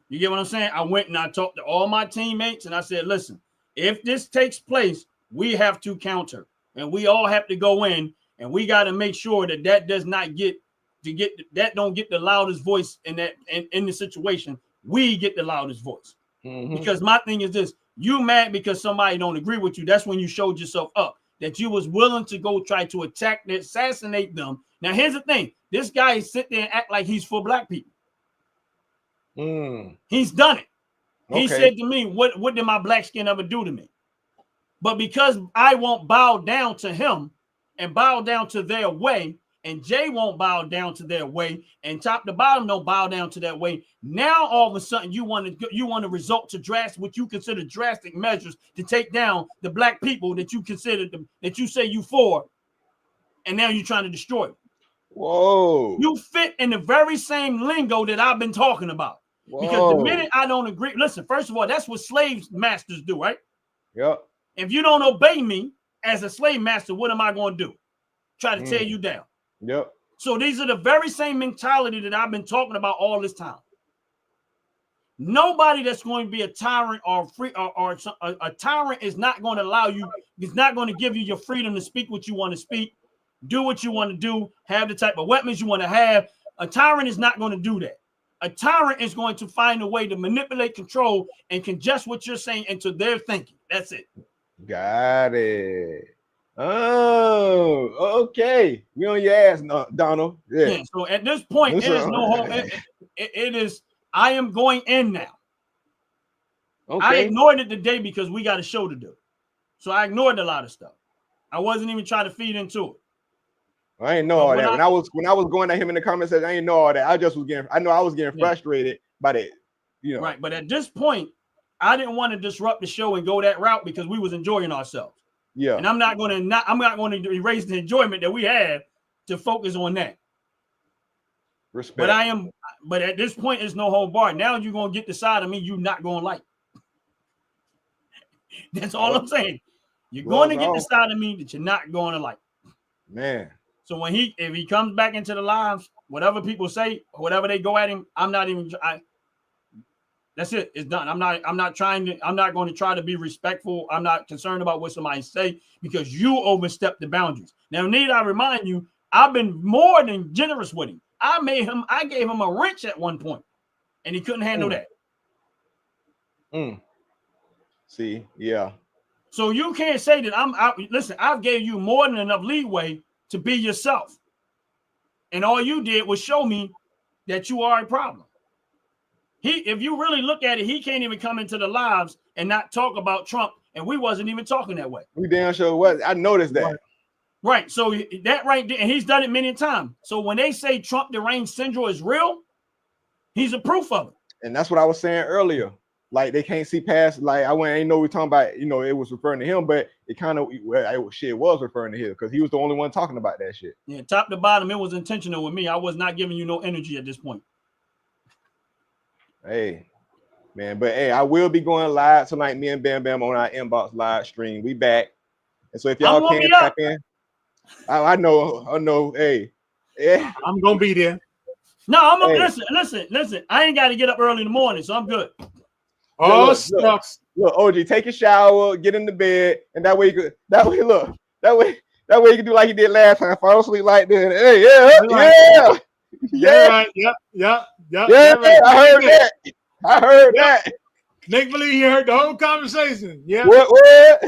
You get what I'm saying? I went and I talked to all my teammates and I said, listen, if this takes place, we have to counter and we all have to go in and we got to make sure that does not get to get that don't get the loudest voice in that in the situation. We get the loudest voice. Because my thing is this: you mad because somebody don't agree with you. That's when you showed yourself up. That you was willing to go try to attack, assassinate them. Now here's the thing: this guy sit there and act like he's for black people. He's done it. He said to me, "What did my black skin ever do to me?" But because I won't bow down to him and bow down to their way, and Jay won't bow down to their way, and top to bottom don't bow down to that way. Now all of a sudden you want to resort to what you consider drastic measures to take down the black people that you consider that you say you for, and now you're trying to destroy them. Whoa! You fit in the very same lingo that I've been talking about. Whoa. Because the minute I don't agree, listen. First of all, that's what slave masters do, right? Yep. If you don't obey me as a slave master, what am I going to do? Try to tear you down. Yep. So these are the very same mentality that I've been talking about all this time. Nobody that's going to be a tyrant or a tyrant is not going to allow you, is not going to give you your freedom to speak what you want to speak, do what you want to do, have the type of weapons you want to have. A tyrant is not going to do that. A tyrant is going to find a way to manipulate, control, and congest what you're saying into their thinking. That's it. Got it. Oh, okay. We on your ass, Donald. Yeah. So at this point, it is no hope. It is. I am going in now. Okay. I ignored it today because we got a show to do, so I ignored a lot of stuff. I wasn't even trying to feed into it. I didn't know all that. When I was going at him in the comments, I didn't know all that. I just was getting. I know I was getting frustrated by that. You know. Right, but at this point, I didn't want to disrupt the show and go that route because we was enjoying ourselves. Yeah. And I'm not going to erase the enjoyment that we had to focus on that. Respect. But at this point, it's no hold bar. Now you're going to get the side of me you're not going to like. That's all I'm saying. You're going to get the side of me that you're not going to like. Man. So if he comes back into the lives, whatever people say, whatever they go at him, I'm not even. That's it. It's done. I'm not going to try to be respectful. I'm not concerned about what somebody say because you overstepped the boundaries. Now, need I remind you, I've been more than generous with him. I gave him a wrench at one point, and he couldn't handle that. See, yeah. So you can't say that listen, I've gave you more than enough leeway to be yourself. And all you did was show me that you are a problem. If you really look at it, he can't even come into the lives and not talk about Trump, and we wasn't even talking that way. We damn sure was. I noticed that. Right. So that right there, and he's done it many times. So when they say Trump deranged syndrome is real, he's a proof of it. And that's what I was saying earlier. Like they can't see past. Like I ain't know we're talking about. You know, it was referring to him, but it kind of was referring to him because he was the only one talking about that shit. Yeah, top to bottom, it was intentional with me. I was not giving you no energy at this point. Hey, man, but hey, I will be going live tonight. Me and Bam Bam on our inbox live stream. We back, and so if y'all can tap in, I know. Hey, yeah, I'm gonna be there. No, I'm gonna listen. I ain't got to get up early in the morning, so I'm good. Oh, sucks. Look, OG, take a shower, get in the bed, and that way you can do like you did last time. Fall asleep like this. Hey, yeah. Yeah. Yep. I heard that. Make believe you heard the whole conversation. Yeah. What?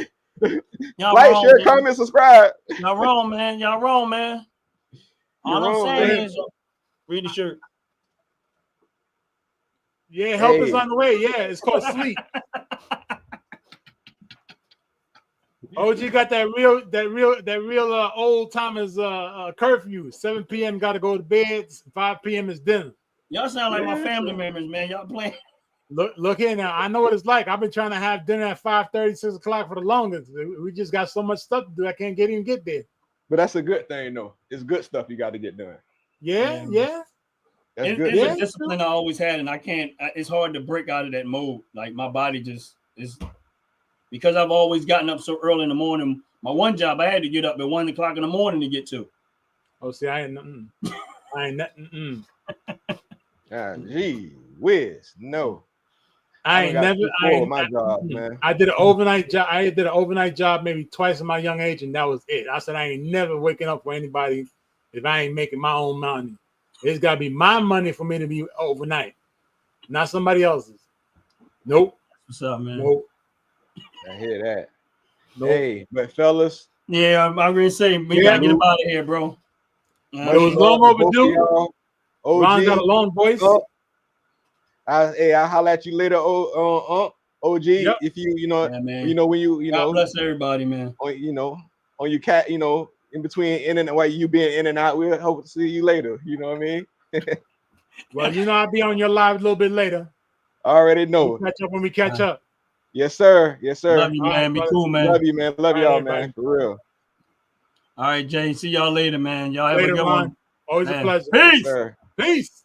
Y'all like, wrong, share, man. comment, subscribe. Y'all wrong, man. All I'm saying is read the shirt. Yeah, help is on the way. Yeah, it's called sleep. OG got that real old timers curfew. 7 p.m. got to go to bed. 5 p.m. is dinner. Y'all sound like my family members, man. Y'all playing. Look here now. I know what it's like. I've been trying to have dinner at 5:30, 6 o'clock for the longest. We just got so much stuff to do. I can't even get there. But that's a good thing, though. It's good stuff you got to get done. Yeah. That's good. It's a discipline I always had, and I can't. It's hard to break out of that mode. Like my body just is because I've always gotten up so early in the morning. My one job, I had to get up at 1 o'clock in the morning to get to. Oh, see, I ain't nothing. Gee whiz, no. I did an overnight job. I did an overnight job maybe twice in my young age, and that was it. I said I ain't never waking up for anybody if I ain't making my own money. It's got to be my money for me to be overnight, not somebody else's. Nope. What's up, man? Nope. I hear that. Nope. Hey, but fellas, Yeah, I'm gonna say we gotta get him out of here, bro. It was long overdue. Ron got a long voice. I'll holler at you later, OG. Yep. If you man. when you God bless everybody, man. Or, on your cat, in between in and while you being in and out, we'll hope to see you later. You know what I mean? Well, I'll be on your live a little bit later. I already know. We'll catch up when we catch up. Yes, sir. Yes, sir. Love you, man. Be cool, man. Love you, man. Love y'all, man. For real. All right, Jay. See y'all later, man. Y'all have a good one. Always a pleasure. Peace. Yes, Peace.